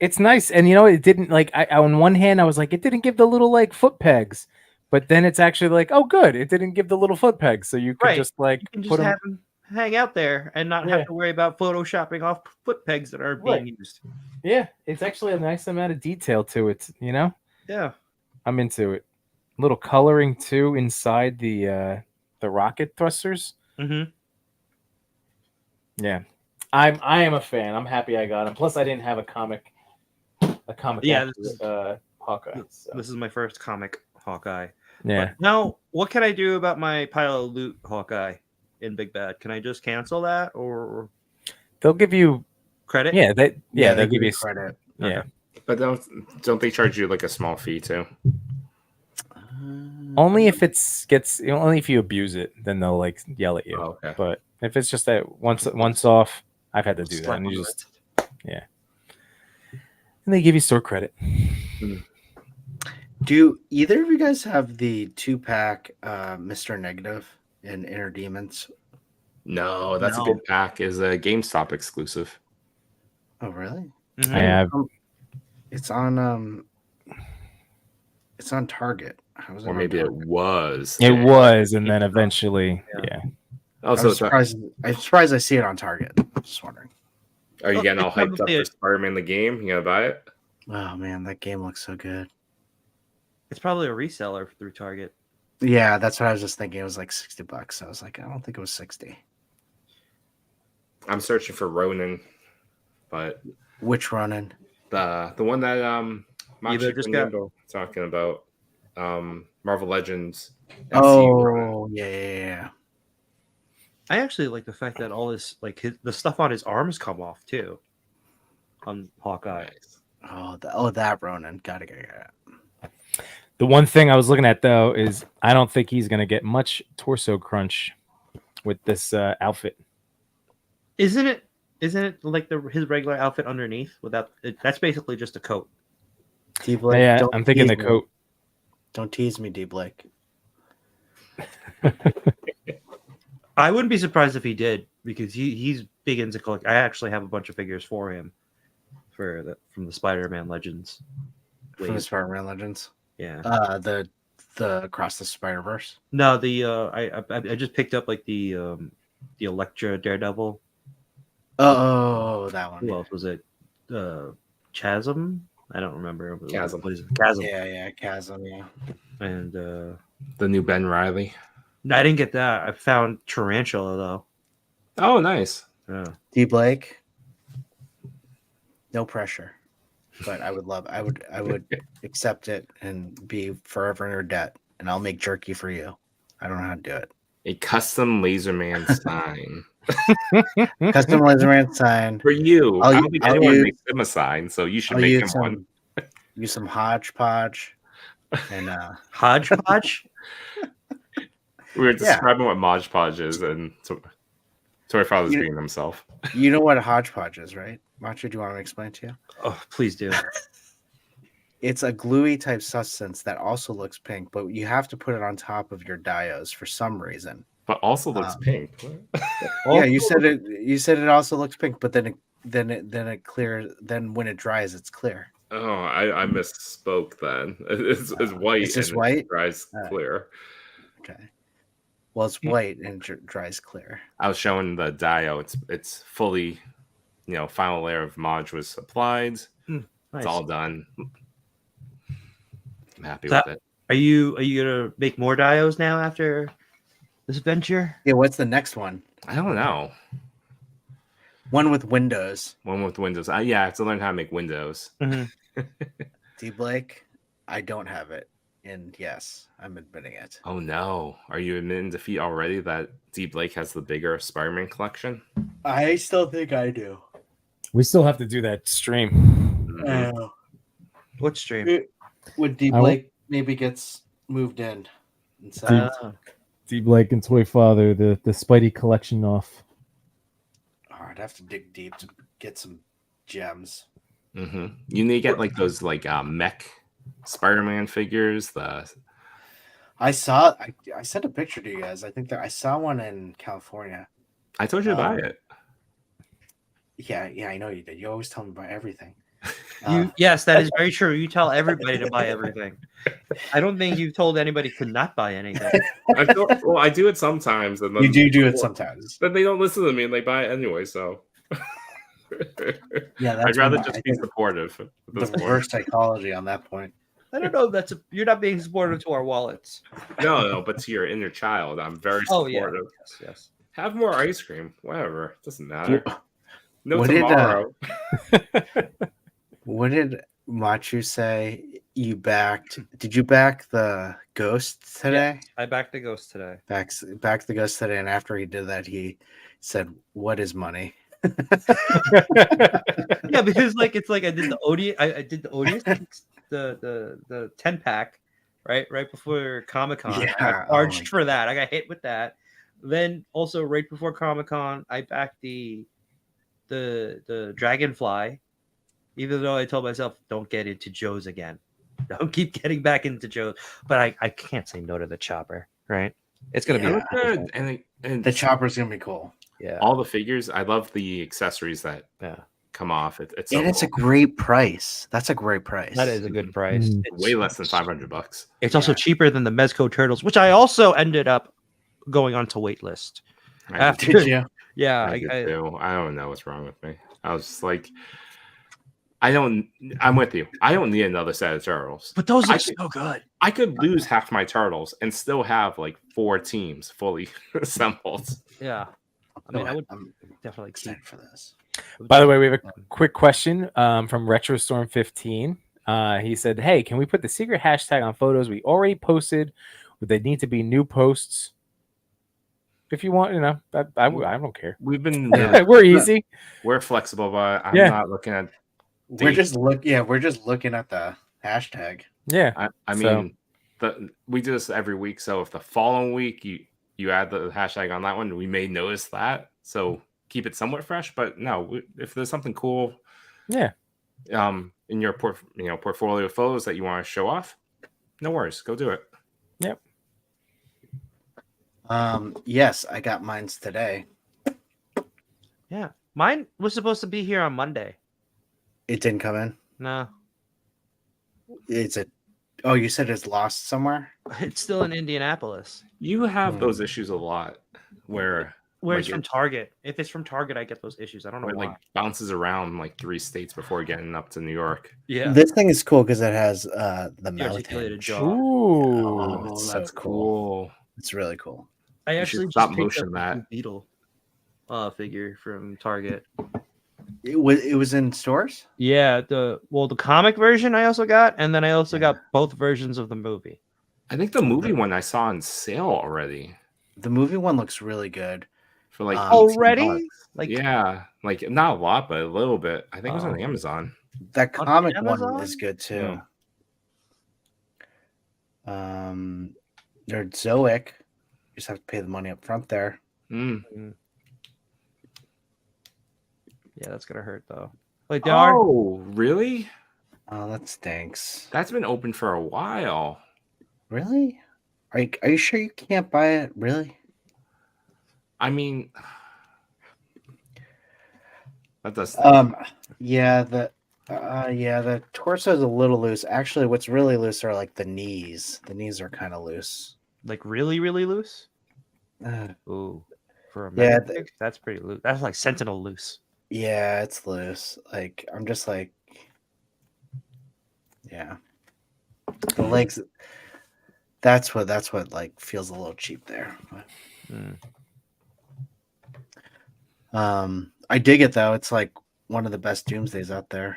Speaker 4: it's nice. And it didn't like. I on one hand, I was like, it didn't give the little like foot pegs, but then it's actually like, oh, good, it didn't give the little foot pegs, so you could
Speaker 5: Right.
Speaker 4: just like
Speaker 5: You can just
Speaker 4: put them.
Speaker 5: have him hang out there and not
Speaker 4: Yeah.
Speaker 5: have to worry about photoshopping off foot pegs that aren't
Speaker 4: Right.
Speaker 5: being used.
Speaker 4: Yeah, it's actually a nice amount of detail to it.
Speaker 5: Yeah.
Speaker 4: I'm into it. Little coloring too inside the rocket thrusters.
Speaker 5: Mm-hmm.
Speaker 4: Yeah, I am a fan. I'm happy I got him. Plus, I didn't have a comic.
Speaker 5: Yeah,
Speaker 4: after, Hawkeye. So.
Speaker 5: This is my first comic Hawkeye.
Speaker 4: Yeah.
Speaker 5: But now, what can I do about my pile of loot Hawkeye in Big Bad? Can I just cancel that or
Speaker 4: They'll give you
Speaker 5: credit?
Speaker 4: Yeah, they'll give you
Speaker 3: credit.
Speaker 4: Yeah.
Speaker 2: But don't they charge you like a small fee too?
Speaker 4: Only if only if you abuse it, then they'll like yell at you.
Speaker 2: Oh, okay.
Speaker 4: But if it's just that once off, I've had to do that.
Speaker 5: Slap
Speaker 4: And
Speaker 5: on
Speaker 4: you
Speaker 5: the
Speaker 4: just
Speaker 5: wrist.
Speaker 4: and they give you store credit.
Speaker 3: Do either of you guys have the 2-pack Mr. Negative and Inner Demons?
Speaker 2: No, that's
Speaker 3: No.
Speaker 2: a good pack. Is a GameStop exclusive.
Speaker 3: Oh, really?
Speaker 5: Mhm.
Speaker 4: I have
Speaker 3: It's on Target. How was it
Speaker 2: Or
Speaker 3: on
Speaker 2: maybe it
Speaker 3: Target?
Speaker 2: was.
Speaker 4: it was, and then eventually,
Speaker 5: Yeah.
Speaker 2: Oh, so it's not,
Speaker 3: I'm surprised I see it on Target. Just wondering.
Speaker 2: are you getting all
Speaker 5: It's
Speaker 2: hyped up
Speaker 5: probably
Speaker 2: for
Speaker 5: a-
Speaker 2: Spider-Man the game? You gonna buy it?
Speaker 3: Oh man, that game looks so good.
Speaker 5: It's probably a reseller through Target.
Speaker 3: Yeah, that's what I was just thinking. It was like $60. I was like, I don't think it was 60.
Speaker 2: I'm searching for Ronin, but
Speaker 3: Which Ronin?
Speaker 2: the one that Machi
Speaker 5: just got-
Speaker 2: Fernando talking about, Marvel Legends.
Speaker 3: Oh, yeah.
Speaker 5: I actually like the fact that all this, like the stuff on his arms come off too. On Hawkeye.
Speaker 2: Nice.
Speaker 3: That Ronin. Gotta get it.
Speaker 4: the one thing I was looking at though is I don't think he's gonna get much torso crunch with this outfit.
Speaker 5: Isn't it? Isn't it like his regular outfit underneath? Without that's basically just a coat.
Speaker 3: D Blake,
Speaker 4: Yeah,
Speaker 3: don't
Speaker 4: I'm thinking the
Speaker 3: tease me.
Speaker 4: coat.
Speaker 3: Don't tease me, D Blake.
Speaker 5: I wouldn't be surprised if he did because he's big into collect. I actually have a bunch of figures for him from the Spider-Man Legends.
Speaker 3: From the
Speaker 5: wave.
Speaker 3: Spider-Man Legends.
Speaker 5: Yeah.
Speaker 3: The Across the Spider-Verse.
Speaker 5: No, the I just picked up like the Elektra Daredevil.
Speaker 3: Oh, that one.
Speaker 5: Who else was it? Chasm. I don't remember.
Speaker 2: Chasm.
Speaker 5: What is it? Chasm.
Speaker 3: Yeah, Chasm. Yeah.
Speaker 5: And
Speaker 2: The new Ben Riley.
Speaker 5: no, I didn't get that. I found Tarantula though.
Speaker 2: Oh, nice.
Speaker 5: Yeah.
Speaker 3: D Blake. No pressure, but I would accept it and be forever in your debt, and I'll make jerky for you. I don't know how to do it.
Speaker 2: A custom Laserman sign
Speaker 3: Custom Laserman sign.
Speaker 2: for you.
Speaker 3: I'll-
Speaker 2: I don't think
Speaker 3: I'll
Speaker 2: anyone
Speaker 3: use-
Speaker 2: makes him a sign, so you should
Speaker 3: I'll
Speaker 2: make
Speaker 3: use
Speaker 2: him
Speaker 3: some
Speaker 2: one.
Speaker 3: use some hodgepodge, and
Speaker 5: Hodgepodge.
Speaker 2: We were describing what Mod Podge is, and Toy Father's
Speaker 3: You-
Speaker 2: being himself.
Speaker 3: you know what a hodgepodge is, right? Macho, do you want me to explain to you?
Speaker 5: Oh, please do.
Speaker 3: It's a gluey type substance that also looks pink, but you have to put it on top of your dios for some reason.
Speaker 2: But also looks pink.
Speaker 3: Yeah, you said it. You said it also looks pink, but then it clears. Then when it dries, it's clear.
Speaker 2: Oh, I misspoke then. It's white.
Speaker 3: It's just
Speaker 2: and
Speaker 3: white?
Speaker 2: It dries clear.
Speaker 3: Okay. Well, it's white and dries clear.
Speaker 2: I was showing the dio. It's fully, final layer of Mod was applied.
Speaker 5: Nice.
Speaker 2: It's all done. I'm happy
Speaker 5: That-
Speaker 2: with it.
Speaker 5: Are you gonna make more dios now after this adventure?
Speaker 3: Yeah. What's the next one?
Speaker 2: I don't know.
Speaker 3: One with windows.
Speaker 2: One with Windows. I have to learn how to make Windows.
Speaker 3: D Blake, I don't have it, and yes, I'm admitting it.
Speaker 2: Oh no. Are you admitting defeat already that D Blake has the bigger Spider-Man collection?
Speaker 3: I still think I do.
Speaker 4: We still have to do that stream.
Speaker 2: Mhm.
Speaker 5: What stream?
Speaker 3: When D
Speaker 4: I
Speaker 3: Blake maybe gets moved in. And so,
Speaker 4: D Blake and Toy Father, the Spidey collection off.
Speaker 3: I'd have to dig deep to get some gems.
Speaker 2: You need to get like those mech Spider-Man figures.
Speaker 3: I sent a picture to you guys. I think that I saw one in California.
Speaker 2: I told you to buy it.
Speaker 3: Yeah, I know you did. You always tell me about everything.
Speaker 5: Yes, that is very true. You tell everybody to buy everything. I don't think you've told anybody to not buy anything.
Speaker 2: I do it sometimes, and then,
Speaker 3: You do it sometimes.
Speaker 2: but they don't listen to me and they buy it anyway. So
Speaker 3: Yeah,
Speaker 2: I'd rather
Speaker 3: I
Speaker 2: just be
Speaker 3: think
Speaker 2: supportive. At
Speaker 3: the
Speaker 2: this point.
Speaker 3: reverse psychology on that point.
Speaker 5: I don't know. You're not being supportive to our wallets.
Speaker 2: No, but to your inner child, I'm very
Speaker 5: Oh
Speaker 2: supportive.
Speaker 5: yeah, yes.
Speaker 2: Have more ice cream, whatever. Doesn't matter. No
Speaker 3: What did,
Speaker 2: tomorrow.
Speaker 3: What did Machu say? You backed? Did you back the ghost today?
Speaker 5: I backed the ghost today.
Speaker 3: Back the ghost today, and after he did that, he said, "What is money?"
Speaker 5: Yeah, because it's like I did the Odious. I did the Odious, the 10-pack, right before Comic-Con.
Speaker 3: Yeah,
Speaker 5: I got charged for that. I got hit with that. Then also right before Comic-Con, I backed the Dragonfly, even though I told myself don't get into Joe's again. Don't keep getting back into Joe's. But I can't say no to the Chopper, right? It's gonna
Speaker 2: It
Speaker 5: be
Speaker 2: looked good, and
Speaker 3: The chopper's gonna be cool,
Speaker 5: yeah.
Speaker 2: all the figures. I love the accessories that come off. It's so
Speaker 3: and it's a
Speaker 2: cool.
Speaker 3: great price. That's a great price.
Speaker 5: That is a good price.
Speaker 4: Mm.
Speaker 5: It's
Speaker 2: way less than $500.
Speaker 5: It's also cheaper than the Mezco Turtles, which I also ended up going onto waitlist.
Speaker 2: I did
Speaker 3: Did you?
Speaker 5: Yeah,
Speaker 2: I did too. I don't know what's wrong with me. I was just like, I'm with you. I don't need another set of turtles.
Speaker 5: but those
Speaker 2: I
Speaker 5: are
Speaker 2: could-
Speaker 5: so good.
Speaker 2: I could lose half my turtles and still have like 4 teams fully assembled.
Speaker 5: Yeah, I mean, I would
Speaker 3: I'm
Speaker 5: definitely keep.
Speaker 3: excited for this.
Speaker 4: By the way, we have a quick question from RetroStorm15. He said, "Hey, can we put the secret hashtag on photos we already posted? Would they need to be new posts? If you want, I don't care.
Speaker 2: We've been
Speaker 4: We're easy.
Speaker 2: we're flexible, but I'm
Speaker 4: Yeah.
Speaker 2: not looking at.
Speaker 3: We're just looking at the hashtag.
Speaker 4: Yeah,
Speaker 2: I mean, we do this every week. So if the following week you add the hashtag on that one, we may notice that. So keep it somewhat fresh. But no, if there's something cool,
Speaker 4: Yeah.
Speaker 2: in your portfolio of photos that you want to show off, no worries, go do it.
Speaker 4: Yep.
Speaker 3: Yes, I got mines today.
Speaker 5: Yeah, mine was supposed to be here on Monday.
Speaker 3: It didn't come in.
Speaker 5: No,
Speaker 3: Oh, you said it's lost somewhere?
Speaker 5: it's still in Indianapolis.
Speaker 2: You have those issues a lot where
Speaker 5: Where
Speaker 2: like,
Speaker 5: it's from Target. If it's from Target, I get those issues. I don't know
Speaker 2: it
Speaker 5: why.
Speaker 2: like bounces around like 3 states before getting up to New York.
Speaker 5: Yeah,
Speaker 3: This thing is cool because it has the mouth
Speaker 5: articulated
Speaker 3: hinge.
Speaker 5: jaw.
Speaker 4: Ooh.
Speaker 3: Oh,
Speaker 2: that's
Speaker 3: so
Speaker 2: cool.
Speaker 3: It's really cool.
Speaker 5: I
Speaker 2: You
Speaker 5: actually
Speaker 2: should stop
Speaker 5: just picked
Speaker 2: motion
Speaker 5: up
Speaker 2: that.
Speaker 5: the Beetle figure from Target.
Speaker 3: It was in stores?
Speaker 5: Yeah, the comic version I also got, and then I also got both versions of the movie.
Speaker 2: I think the movie one I saw on sale already
Speaker 3: The movie one looks really good.
Speaker 2: for like
Speaker 5: Already?
Speaker 2: $18.
Speaker 5: Like
Speaker 2: Yeah, like not a lot, but a little bit. I think it was on
Speaker 5: Oh.
Speaker 2: Amazon.
Speaker 3: That
Speaker 5: On
Speaker 3: comic one
Speaker 5: Amazon?
Speaker 3: is good too. They're Zoic. You just have to pay the money up front there.
Speaker 2: Mm.
Speaker 5: Yeah, that's gonna hurt though. Like they are.
Speaker 2: Oh, really?
Speaker 3: Oh, that stinks.
Speaker 2: That's been open for a while.
Speaker 3: Really? Are you sure you can't buy it? Really?
Speaker 2: I mean, that does. Stink.
Speaker 3: Yeah, the torso is a little loose. Actually, what's really loose are like the knees. The knees are kind of loose.
Speaker 5: Like really, really loose.
Speaker 3: Uh,
Speaker 5: Ooh, for a
Speaker 3: Yeah,
Speaker 5: Mega Pig, that's pretty loose. That's like Sentinel loose.
Speaker 3: yeah, it's loose. Like I'm just like, yeah, the legs. That's what like feels a little cheap there. I dig it though. It's like one of the best Doomsdays out there.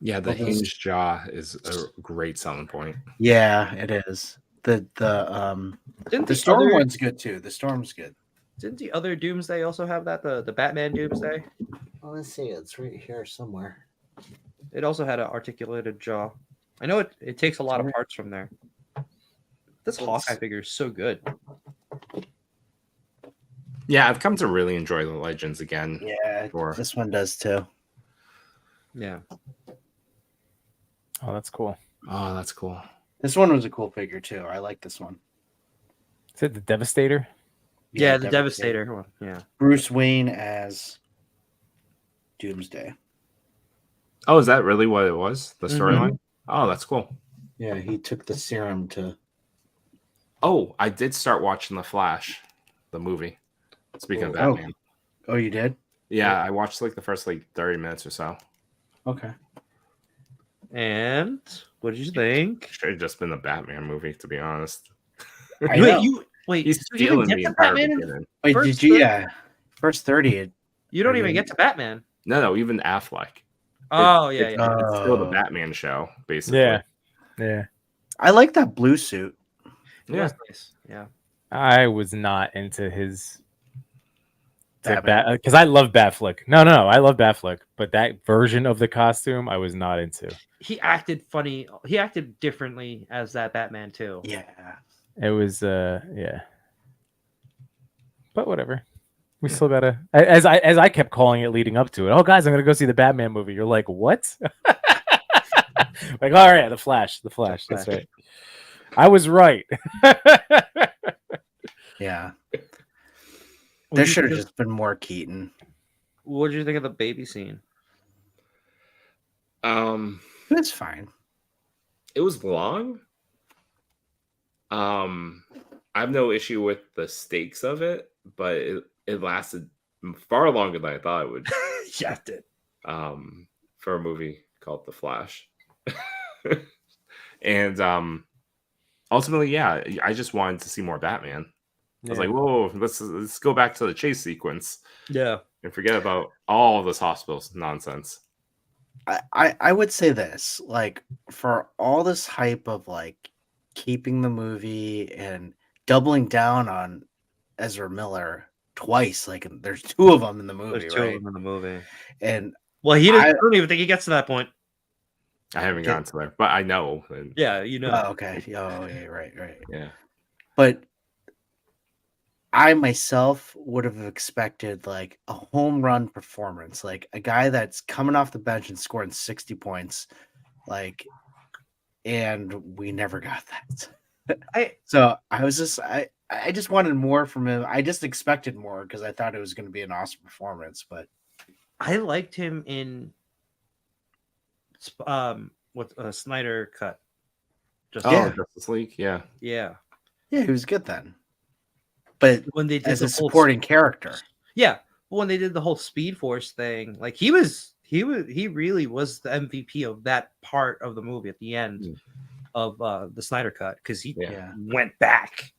Speaker 2: Yeah, the
Speaker 3: Well, those-
Speaker 2: hinged jaw is a great selling point.
Speaker 3: Yeah, it is.
Speaker 5: Didn't
Speaker 3: The Storm one's good too. The Storm's good.
Speaker 5: Didn't the other Doomsday also have that? The Batman Doomsday?
Speaker 3: Oh, let's see. It's right here somewhere.
Speaker 5: It also had an articulated jaw. I know it takes a lot of parts from there. This Hawkeye figure is so good.
Speaker 2: Yeah, I've come to really enjoy the Legends again.
Speaker 3: Yeah,
Speaker 2: Sure.
Speaker 3: this one does too.
Speaker 5: Yeah.
Speaker 4: Oh, that's cool.
Speaker 2: Oh, that's cool.
Speaker 3: This one was a cool figure too. I like this one.
Speaker 4: Is it the Devastator?
Speaker 5: Yeah, the Devastator one. Yeah.
Speaker 3: Bruce Wayne as Doomsday.
Speaker 2: Oh, is that really what it was? The
Speaker 5: Mhm.
Speaker 2: storyline? Oh, that's cool.
Speaker 3: Yeah, he took the serum to.
Speaker 2: Oh, I did start watching The Flash, the movie. Speaking of
Speaker 3: Oh.
Speaker 2: Batman.
Speaker 3: Oh, you did?
Speaker 2: Yeah, I watched like the first 30 minutes or so.
Speaker 3: Okay.
Speaker 5: And what did you think?
Speaker 2: Should have just been the Batman movie, to be honest.
Speaker 3: I know.
Speaker 5: Wait,
Speaker 2: He's
Speaker 5: did you even
Speaker 2: stealing
Speaker 5: get
Speaker 2: the
Speaker 5: to
Speaker 2: entire
Speaker 5: Batman?
Speaker 2: beginning.
Speaker 3: Wait,
Speaker 5: First
Speaker 3: did you?
Speaker 5: 30
Speaker 3: Yeah. First 30.
Speaker 5: You don't even get to Batman.
Speaker 2: No, even Affleck.
Speaker 5: Oh,
Speaker 2: It's still the Batman show, basically.
Speaker 4: Yeah. Yeah.
Speaker 3: I like that blue suit.
Speaker 2: Yeah.
Speaker 5: That's nice. Yeah.
Speaker 4: I was not into his
Speaker 3: Batman.
Speaker 4: because I love Batfleck. No, I love Batfleck, but that version of the costume I was not into.
Speaker 5: He acted funny. He acted differently as that Batman too.
Speaker 3: Yeah.
Speaker 4: It was yeah. But whatever. We still gotta as I kept calling it leading up to it. Oh guys, I'm gonna go see the Batman movie. You're like, what? Like, all right, the Flash. That's right. I was right.
Speaker 3: Yeah. There should have just been more Keaton.
Speaker 5: What did you think of the baby scene?
Speaker 3: It's fine.
Speaker 2: It was long. I have no issue with the stakes of it, but it lasted far longer than I thought it would.
Speaker 5: Yeah, it did.
Speaker 2: For a movie called The Flash. And ultimately, yeah, I just wanted to see more Batman. I was like, whoa, let's go back to the chase sequence.
Speaker 5: Yeah.
Speaker 2: And forget about all this hospital nonsense.
Speaker 3: I would say this, like, for all this hype of like keeping the movie and doubling down on Ezra Miller twice, like there's two of them in the movie,
Speaker 5: There's two
Speaker 3: right?
Speaker 5: of them in the movie.
Speaker 3: And
Speaker 5: Well, I don't even think he gets to that point.
Speaker 2: I haven't gotten to there, but I know. And,
Speaker 5: Yeah, you know.
Speaker 3: oh, okay. Oh, yeah, right.
Speaker 2: yeah.
Speaker 3: But I myself would have expected like a home run performance, like a guy that's coming off the bench and scoring 60 points, like, and we never got that. So I just wanted more from him. I just expected more because I thought it was going to be an awesome performance, but
Speaker 5: I liked him in what Snyder cut. Just
Speaker 3: Yeah.
Speaker 2: Justice League, yeah.
Speaker 5: yeah.
Speaker 3: yeah, he was good then. But
Speaker 5: When they did
Speaker 3: as
Speaker 5: the
Speaker 3: a
Speaker 5: whole
Speaker 3: supporting character,
Speaker 5: yeah, but when they did the whole Speed Force thing, like he really was the MVP of that part of the movie at the end of the Snyder cut because he
Speaker 3: yeah,
Speaker 5: went back.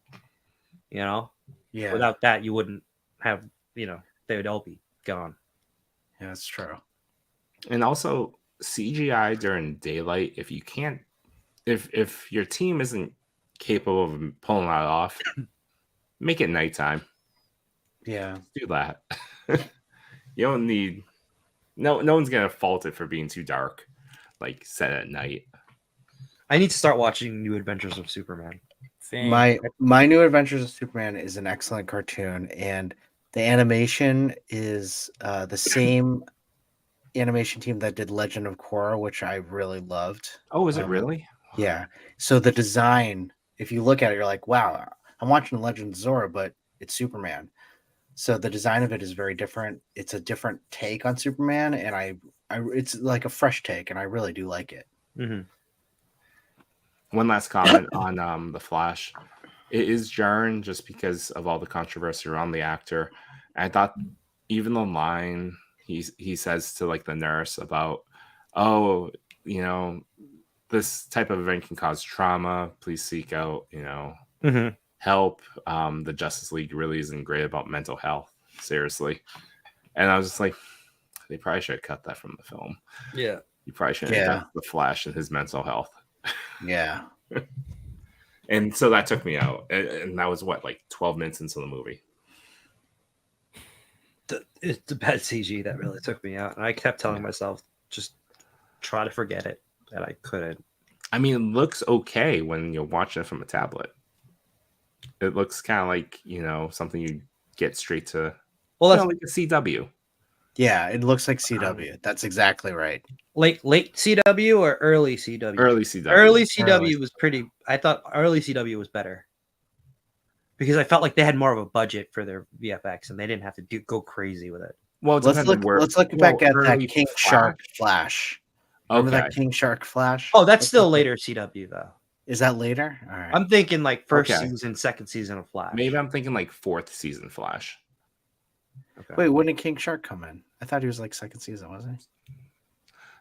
Speaker 5: You know,
Speaker 3: yeah,
Speaker 5: without that, you wouldn't have, you know, they would all be gone.
Speaker 3: yeah, that's true.
Speaker 2: And also CGI during daylight, if you can't, if your team isn't capable of pulling that off, make it nighttime.
Speaker 3: Yeah,
Speaker 2: Do that. You don't need no one's gonna fault it for being too dark, like set at night.
Speaker 5: I need to start watching New Adventures of Superman.
Speaker 4: Same.
Speaker 3: my New Adventures of Superman is an excellent cartoon, and the animation is the same animation team that did Legend of Korra, which I really loved.
Speaker 2: Oh, is it really?
Speaker 3: Yeah. So the design, if you look at it, you're like, wow, I'm watching Legend of Zorro, but it's Superman. So the design of it is very different. It's a different take on Superman, and I it's like a fresh take, and I really do like it.
Speaker 5: Mm-hmm.
Speaker 2: One last comment on the Flash. It is jarring just because of all the controversy around the actor. I thought even the line he says to like the nurse about, oh, you know, this type of event can cause trauma. Please seek out, you know, help. The Justice League really isn't great about mental health. Seriously. And I was just like, they probably should have cut that from the film.
Speaker 5: Yeah.
Speaker 2: You probably should have done the Flash and his mental health.
Speaker 3: Yeah.
Speaker 2: And so that took me out. And that was what, like 12 minutes into the movie.
Speaker 5: It's the bad CG that really took me out. And I kept telling myself, just try to forget it. And I couldn't.
Speaker 2: I mean, it looks okay when you're watching it from a tablet. It looks kind of like, you know, something you get straight to, well, that's like a CW.
Speaker 3: Yeah, it looks like CW. That's exactly right.
Speaker 5: Late CW or early CW?
Speaker 2: Early CW.
Speaker 5: Early CW was pretty. I thought early CW was better because I felt like they had more of a budget for their VFX and they didn't have to go crazy with it.
Speaker 2: Well,
Speaker 3: let's look back at that King Shark Flash. Remember that King Shark Flash?
Speaker 5: Oh, that's still later CW though.
Speaker 3: Is that later? All right.
Speaker 5: I'm thinking like first season, second season of Flash.
Speaker 2: Maybe I'm thinking like fourth season Flash.
Speaker 3: Okay. Wait, when did King Shark come in? I thought he was like second season, wasn't he?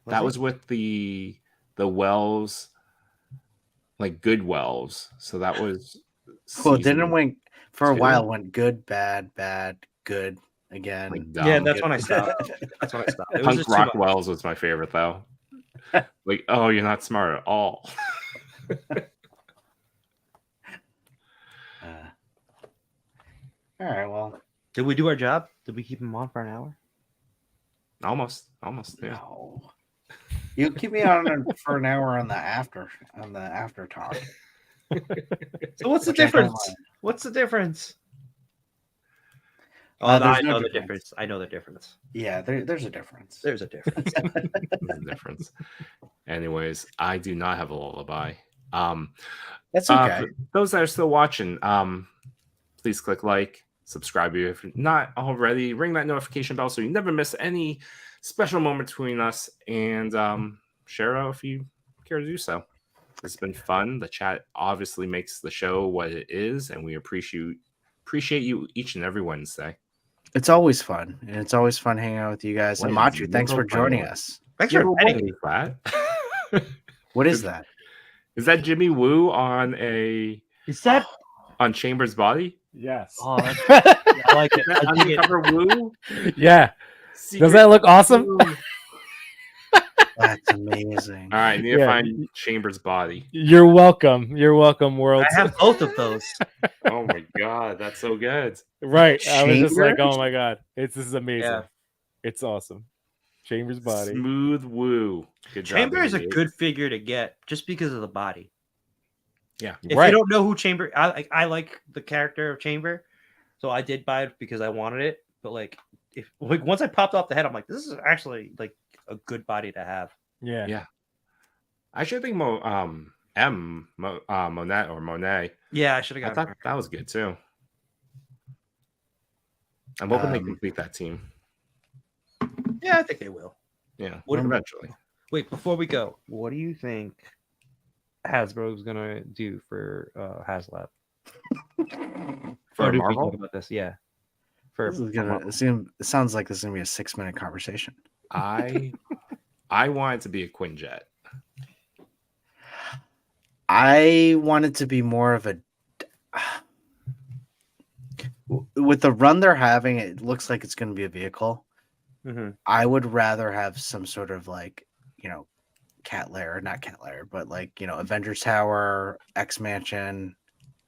Speaker 2: That was with the Wells, like good Wells. So that was.
Speaker 3: Well, didn't it went for a while. Went good, bad, good again.
Speaker 2: Like
Speaker 5: yeah, that's when I stopped. That's when I stopped. It
Speaker 2: Punk Rock Wells was my favorite though. Like, oh, you're not smart at all.
Speaker 3: All right. Well,
Speaker 5: did we do our job? Did we keep him on for an hour?
Speaker 2: Almost. Yeah.
Speaker 3: No. You keep me on for an hour on the after talk.
Speaker 5: So what's the difference? What's the difference? Oh, I know the difference. I know the difference.
Speaker 3: Yeah, there's a difference.
Speaker 5: There's a difference.
Speaker 2: There's a difference. Anyways, I do not have a lullaby.
Speaker 3: That's okay.
Speaker 2: For those that are still watching, please click like, subscribe if you're not already, ring that notification bell so you never miss any special moment between us, and share out if you care to do so. It's been fun. The chat obviously makes the show what it is, and we appreciate you each and every Wednesday.
Speaker 3: It's always fun, and it's always fun hanging out with you guys. And Machu, thanks for joining us.
Speaker 5: Thanks for inviting me.
Speaker 3: What is that?
Speaker 2: Is that Jimmy Woo on a?
Speaker 5: Is that
Speaker 2: on Chambers' body?
Speaker 4: Yes.
Speaker 5: Oh, I like it.
Speaker 2: Undercover Woo.
Speaker 4: Yeah.
Speaker 2: Secret
Speaker 4: Does that look awesome?
Speaker 3: That's amazing.
Speaker 2: All right, I need to find Chambers' body.
Speaker 4: You're welcome. You're welcome, world.
Speaker 5: I have both of those.
Speaker 2: Oh my god, that's so good.
Speaker 4: Right. I was just like, oh my god. This is amazing.
Speaker 5: Yeah.
Speaker 4: It's awesome. Chambers' body.
Speaker 2: Smooth Woo. Good job.
Speaker 5: Chamber is a good figure to get just because of the body.
Speaker 2: Yeah.
Speaker 5: If you don't know who Chamber, I like the character of Chamber. So I did buy it because I wanted it, but like if like once I popped off the head, I'm like, this is actually like a good body to have.
Speaker 4: Yeah.
Speaker 2: Yeah. I should think Monet or Monet.
Speaker 5: Yeah, I should have
Speaker 2: I
Speaker 5: gotten
Speaker 2: thought
Speaker 5: her.
Speaker 2: that was good too. I'm hoping they
Speaker 3: Um,
Speaker 2: complete that team.
Speaker 5: Yeah, I think they will.
Speaker 2: Yeah,
Speaker 5: What-
Speaker 2: eventually.
Speaker 5: Wait, before we go, what do you think Hasbro's gonna do for HasLab?
Speaker 2: For
Speaker 5: Or did we
Speaker 2: Marvel?
Speaker 5: talk about this? Yeah. For
Speaker 3: This is
Speaker 5: Marvel.
Speaker 3: it sounds like this is gonna be a 6-minute conversation.
Speaker 2: I want it to be a Quinjet.
Speaker 3: I want it to be more of a with the run they're having, it looks like it's going to be a vehicle.
Speaker 5: Mhm.
Speaker 3: I would rather have some sort of like, cat lair, not cat lair, but like, Avengers Tower, X Mansion.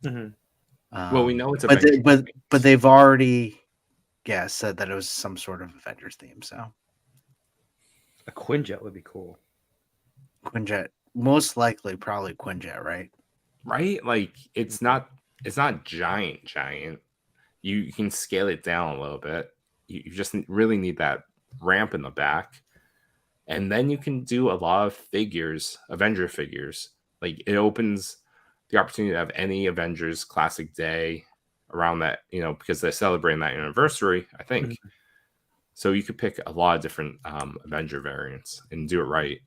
Speaker 5: Mhm.
Speaker 2: Well, we know it's
Speaker 3: but
Speaker 2: Avengers.
Speaker 3: but they've already said that it was some sort of Avengers theme. So
Speaker 5: A Quinjet would be cool.
Speaker 3: Quinjet, most likely, probably Quinjet, right?
Speaker 2: Right? Like it's not giant. You can scale it down a little bit. You just really need that ramp in the back. And then you can do a lot of figures, Avenger figures. Like it opens the opportunity to have any Avengers Classic Day around that, because they're celebrating that anniversary, I think.
Speaker 5: Mhm.
Speaker 2: So you could pick a lot of different Avenger variants and do it right.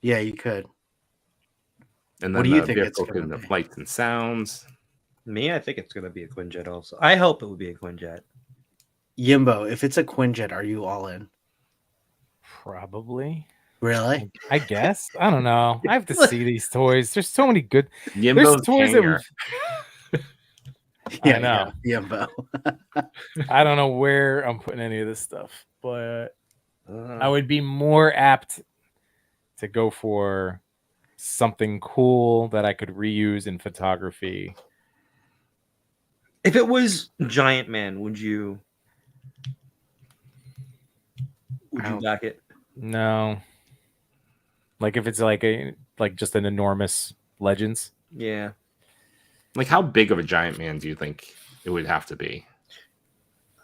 Speaker 3: Yeah, you could.
Speaker 2: And then
Speaker 3: What do you
Speaker 2: the
Speaker 3: think it's
Speaker 2: vehicle
Speaker 3: gonna
Speaker 2: can
Speaker 3: be?
Speaker 2: have lights and sounds.
Speaker 5: Me, I think it's gonna be a Quinjet also. I hope it would be a Quinjet.
Speaker 3: Yimbo, if it's a Quinjet, are you all in?
Speaker 4: Probably.
Speaker 3: Really?
Speaker 4: I guess. I don't know. I have to see these toys. There's so many good. There's
Speaker 2: Yimbo's
Speaker 4: toys
Speaker 2: hanger.
Speaker 4: I know.
Speaker 3: Yimbo.
Speaker 4: I don't know where I'm putting any of this stuff, but I
Speaker 5: Uh,
Speaker 4: would be more apt to go for something cool that I could reuse in photography.
Speaker 5: if it was Giant Man, would you back it?
Speaker 4: No. Like if it's like just an enormous Legends.
Speaker 5: Yeah.
Speaker 2: Like how big of a giant man do you think it would have to be?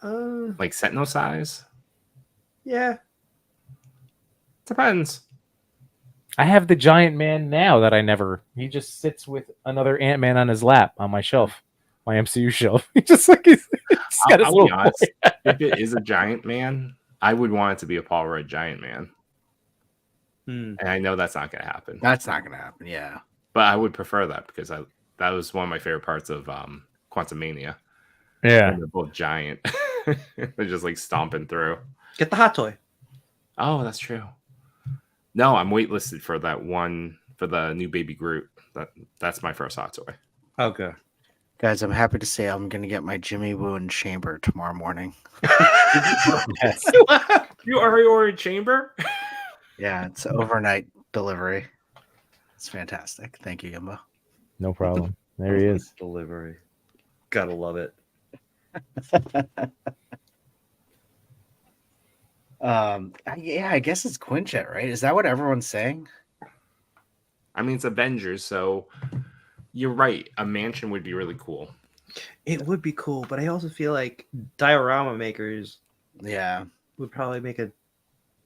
Speaker 5: Uh,
Speaker 2: Like Sentinel size?
Speaker 5: yeah.
Speaker 2: Depends.
Speaker 4: I have the giant man now that I never. He just sits with another Ant-Man on his lap on my shelf, my MCU shelf. He just like he's got his
Speaker 2: I'll
Speaker 4: little
Speaker 2: be honest.
Speaker 4: boy.
Speaker 2: If it is a giant man, I would want it to be a Paul Rudd giant man.
Speaker 5: Hmm.
Speaker 2: And I know that's not going to happen.
Speaker 3: That's not gonna happen. Yeah.
Speaker 2: But I would prefer that because that was one of my favorite parts of Quantum Mania.
Speaker 4: Yeah.
Speaker 2: When they're both giant. They're just like stomping through.
Speaker 5: Get the hot toy.
Speaker 2: Oh, that's true. No, I'm waitlisted for that one for the new Baby Groot. That's my first hot toy.
Speaker 5: Okay.
Speaker 3: Guys, I'm happy to say I'm gonna get my Jimmy Woo in chamber tomorrow morning.
Speaker 4: Yes.
Speaker 2: You already ordered chamber?
Speaker 3: Yeah, it's overnight delivery. It's fantastic. Thank you, Yimbo.
Speaker 4: No problem. There he is.
Speaker 5: Delivery. Gotta love it.
Speaker 3: I guess it's Quinjet, right? Is that what everyone's saying?
Speaker 2: I mean, it's Avengers, so you're right. A mansion would be really cool.
Speaker 5: It would be cool, but I also feel like diorama makers
Speaker 3: Yeah.
Speaker 5: would probably make a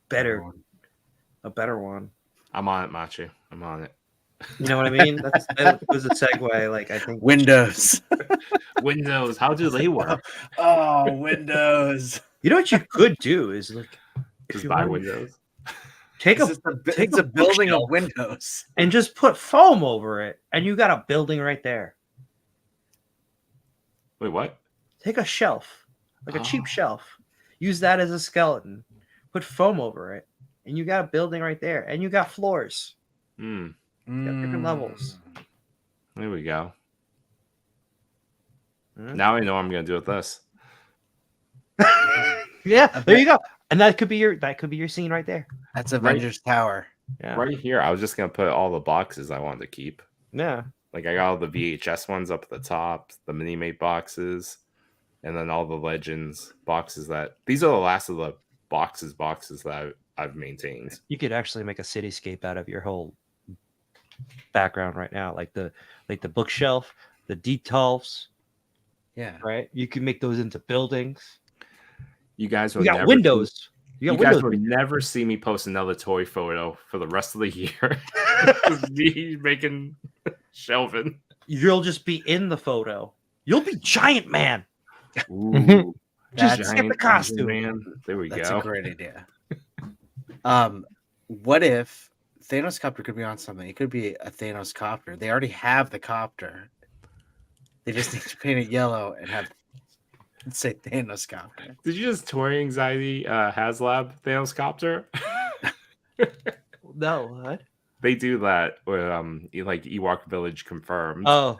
Speaker 5: better one.
Speaker 2: I'm on it, Machi. I'm on it.
Speaker 5: You know what I mean? That was a segue. Like I think
Speaker 3: Windows.
Speaker 2: Windows, how do they work?
Speaker 3: Oh, Windows.
Speaker 5: you know what you could do is like if
Speaker 2: Just
Speaker 5: you
Speaker 2: buy
Speaker 5: want,
Speaker 2: Windows.
Speaker 5: take
Speaker 3: It's
Speaker 5: take
Speaker 3: a building of
Speaker 5: bookshelf
Speaker 3: windows.
Speaker 5: and just put foam over it, and you got a building right there.
Speaker 2: Wait, what?
Speaker 5: Take a shelf, like a cheap
Speaker 2: Oh.
Speaker 5: shelf. Use that as a skeleton. Put foam over it, and you got a building right there, and you got floors.
Speaker 2: Hmm.
Speaker 5: Got different levels.
Speaker 2: There we go.
Speaker 5: Hmm?
Speaker 2: Now I know what I'm gonna do with this.
Speaker 5: Yeah, there you go. And that could be your scene right there.
Speaker 3: That's Avengers Tower.
Speaker 5: Yeah.
Speaker 2: Right here, I was just gonna put all the boxes I wanted to keep.
Speaker 5: Yeah.
Speaker 2: Like I got all the VHS ones up at the top, the mini mate boxes, and then all the Legends boxes. These are the last of the boxes that I've maintained.
Speaker 5: You could actually make a cityscape out of your whole background right now, like the bookshelf, the detolfs,
Speaker 3: Yeah.
Speaker 5: right? You can make those into buildings.
Speaker 2: You guys will
Speaker 5: You got
Speaker 2: never
Speaker 5: windows.
Speaker 2: You
Speaker 5: got
Speaker 2: guys
Speaker 5: windows.
Speaker 2: will never see me post another toy photo for the rest of the year. Just me making shelving.
Speaker 5: You'll just be in the photo. You'll be Giant Man.
Speaker 2: Ooh,
Speaker 5: Just
Speaker 3: That's-
Speaker 5: get the
Speaker 2: Giant
Speaker 5: costume.
Speaker 2: Man. There we
Speaker 3: That's
Speaker 2: go.
Speaker 3: a great idea. What if Thanos copter could be on something? It could be a Thanos copter. They already have the copter. They just need to paint it yellow and have say Thanos copter.
Speaker 2: Did you just toy anxiety HasLab Thanos copter?
Speaker 5: No, what?
Speaker 2: They do that with like Ewok Village confirmed.
Speaker 5: Oh,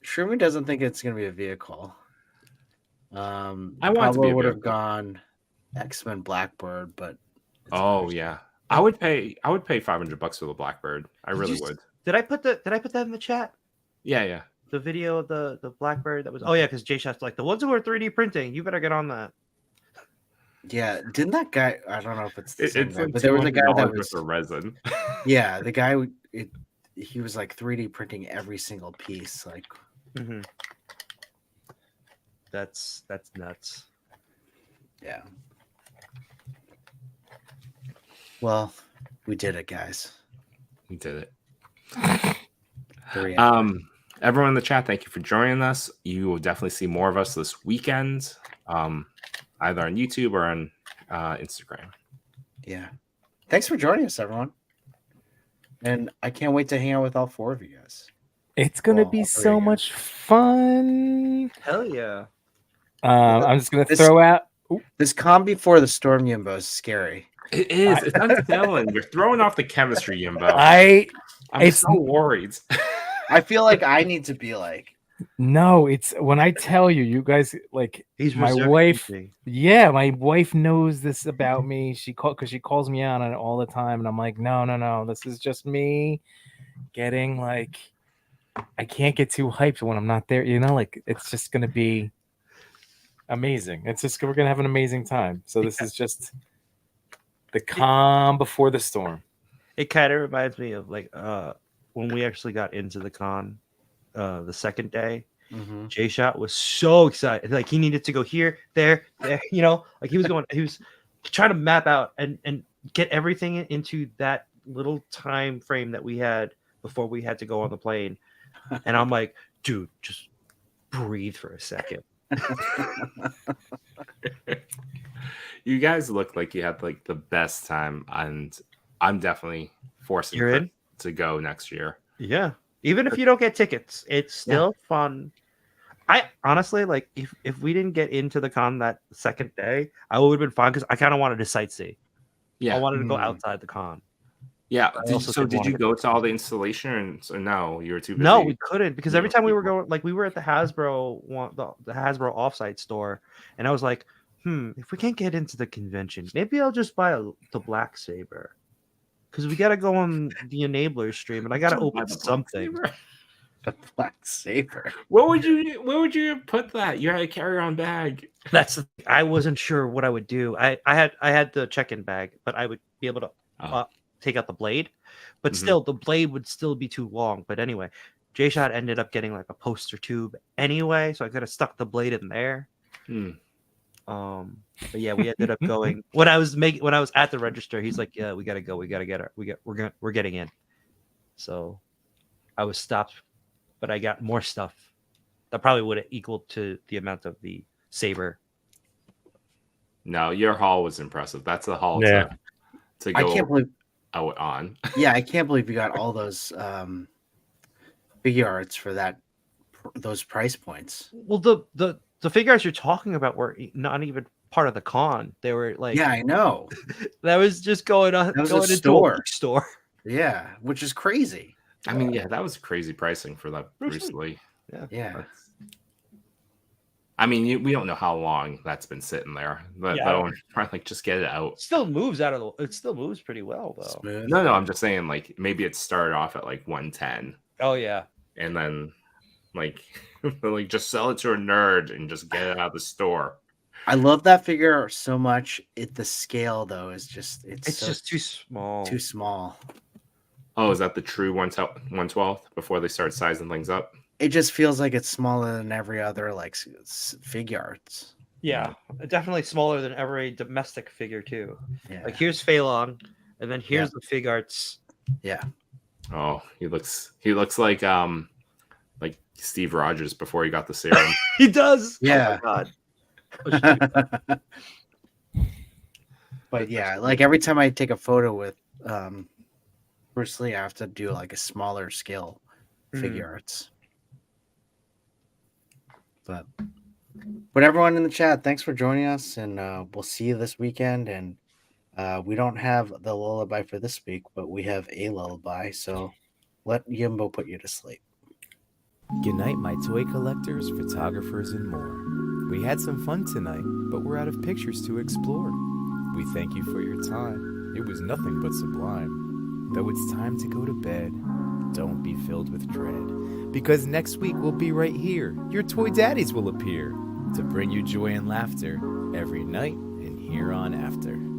Speaker 3: Sherman doesn't think it's gonna be a vehicle.
Speaker 2: I want it to be
Speaker 3: Pablo
Speaker 2: a
Speaker 3: would have
Speaker 2: vehicle.
Speaker 3: gone X-Men Blackbird, but it's
Speaker 2: Oh
Speaker 3: better.
Speaker 2: yeah. I would pay $500 for the Blackbird. I
Speaker 5: Did
Speaker 2: really
Speaker 5: you-
Speaker 2: would.
Speaker 5: did I put that in the chat?
Speaker 2: Yeah.
Speaker 5: The video of the Blackbird that was. Oh yeah, because Jay Shot's like the ones who are 3D printing. You better get on that.
Speaker 3: Yeah, didn't that guy? I don't know if it's the same
Speaker 2: It's
Speaker 3: guy,
Speaker 2: like
Speaker 3: but there was a guy
Speaker 2: $200
Speaker 3: that
Speaker 2: worth
Speaker 3: was.
Speaker 2: of resin.
Speaker 3: Yeah, the guy. He was like 3D printing every single piece. Like,
Speaker 5: Mm-hmm. That's nuts.
Speaker 3: yeah. Well, we did it, guys.
Speaker 2: We did it.
Speaker 3: 3 hours.
Speaker 2: Everyone in the chat, thank you for joining us. You will definitely see more of us this weekend, either on YouTube or on Instagram.
Speaker 3: Yeah. Thanks for joining us, everyone. And I can't wait to hang out with all 4 of you guys.
Speaker 4: It's gonna
Speaker 3: Well,
Speaker 4: be
Speaker 3: there
Speaker 4: so
Speaker 3: you go.
Speaker 4: much fun.
Speaker 5: Hell yeah.
Speaker 4: I'm just gonna
Speaker 3: This-
Speaker 4: throw out.
Speaker 3: This calm before the storm Yimbo is scary.
Speaker 2: It is. It's unsettling. You're throwing off the chemistry, Yimbo.
Speaker 4: I'm it's-
Speaker 2: so worried.
Speaker 3: I feel like I need to be like,
Speaker 4: No, it's when I tell you, you guys like
Speaker 5: He's
Speaker 4: my
Speaker 5: reserved
Speaker 4: wife.
Speaker 5: keeping.
Speaker 4: Yeah, my wife knows this about me. Because she calls me out on it all the time, and I'm like, no, this is just me getting like, I can't get too hyped when I'm not there. You know, like it's just gonna be amazing. We're gonna have an amazing time. So this is just the calm before the storm.
Speaker 5: It kind of reminds me of like when we actually got into the con the second day.
Speaker 3: mhm.
Speaker 5: Jay Shot was so excited, like he needed to go here, there, you know, like he was trying to map out and get everything into that little time frame that we had before we had to go on the plane. And I'm like, dude, just breathe for a second.
Speaker 2: You guys look like you had like the best time, and I'm definitely forcing
Speaker 5: You're
Speaker 2: Chris
Speaker 5: in?
Speaker 2: to go next year.
Speaker 5: Yeah. Even if you don't get tickets, it's still fun. I honestly like if we didn't get into the con that second day, I would have been fine because I kind of wanted to sightsee.
Speaker 2: Yeah,
Speaker 5: I wanted to go
Speaker 3: Mm.
Speaker 5: outside the con.
Speaker 2: yeah.
Speaker 5: I
Speaker 2: Did,
Speaker 5: also
Speaker 2: so
Speaker 5: did
Speaker 2: did
Speaker 5: wanna
Speaker 2: you
Speaker 5: get
Speaker 2: go to all the installations, or no? You were too busy.
Speaker 5: No, we couldn't because every
Speaker 2: Yeah,
Speaker 5: time we were
Speaker 2: people.
Speaker 5: going, like we were at the Hasbro the Hasbro offsite store, and I was like, if we can't get into the convention, maybe I'll just buy the Black Saber because we got to go on the Enabler stream, and I got to
Speaker 2: Don't buy
Speaker 5: open
Speaker 2: the Black
Speaker 5: something.
Speaker 2: Saber.
Speaker 3: A Black Saber.
Speaker 2: Where would you put that? You had a carry-on bag.
Speaker 5: That's I wasn't sure what I would do. I had the check-in bag, but I would be able to
Speaker 2: Oh.
Speaker 5: take out the blade, but
Speaker 2: Mhm.
Speaker 5: still the blade would still be too long. But anyway, J Shot ended up getting like a poster tube anyway, so I could have stuck the blade in there.
Speaker 2: Hmm.
Speaker 5: But yeah, we ended up going when I was at the register. He's like, "Yeah, we gotta go. We gotta get her. We're getting in." So I was stopped, but I got more stuff that probably would have equaled to the amount of the saber.
Speaker 2: No, your haul was impressive. That's a haul
Speaker 4: Yeah.
Speaker 2: to
Speaker 3: I
Speaker 2: go
Speaker 3: can't believe.
Speaker 2: out on.
Speaker 3: Yeah, I can't believe you got all those figure arts for those price points.
Speaker 5: Well, the figures you're talking about were not even part of the con. They were like,
Speaker 3: Yeah, I know.
Speaker 5: that was just going on.
Speaker 3: That was a
Speaker 5: going into
Speaker 3: store.
Speaker 5: store.
Speaker 3: Yeah, which is crazy.
Speaker 2: I mean, yeah, that was crazy pricing for that
Speaker 5: Bruce
Speaker 2: Bruce Lee.
Speaker 3: Yeah.
Speaker 2: That's- I mean, we don't know how long that's been sitting there. But
Speaker 5: Yeah, I don't-
Speaker 2: like, just get it out.
Speaker 5: It still moves it still moves pretty well though.
Speaker 3: Smooth.
Speaker 2: No, I'm just saying, like, maybe it started off at like 110,
Speaker 5: Oh yeah.
Speaker 2: and then like, like just sell it to a nerd and just get it out of the store.
Speaker 3: I love that figure so much. The scale though is just
Speaker 5: It's
Speaker 3: so
Speaker 5: just too small.
Speaker 3: too small.
Speaker 2: Oh, is that the true 112 before they start sizing things up?
Speaker 3: it just feels like it's smaller than every other like figure arts.
Speaker 5: Yeah, definitely smaller than every domestic figure too.
Speaker 3: Yeah.
Speaker 5: Like here's Fei Long, and then here's the fig arts.
Speaker 3: Yeah.
Speaker 2: Oh, he looks like Steve Rogers before he got the serum.
Speaker 5: He does.
Speaker 3: Yeah.
Speaker 5: Oh my god.
Speaker 3: But yeah, like every time I take a photo with Bruce Lee, I have to do like a smaller scale figure arts. But everyone in the chat, thanks for joining us, and we'll see you this weekend. And we don't have the lullaby for this week, but we have a lullaby, so let Yimbo put you to sleep.
Speaker 4: Good night, my toy collectors, photographers, and more. We had some fun tonight, but we're out of pictures to explore. We thank you for your time. It was nothing but sublime. Though it's time to go to bed, don't be filled with dread, because next week we'll be right here. Your toy daddies will appear to bring you joy and laughter every night and here on after.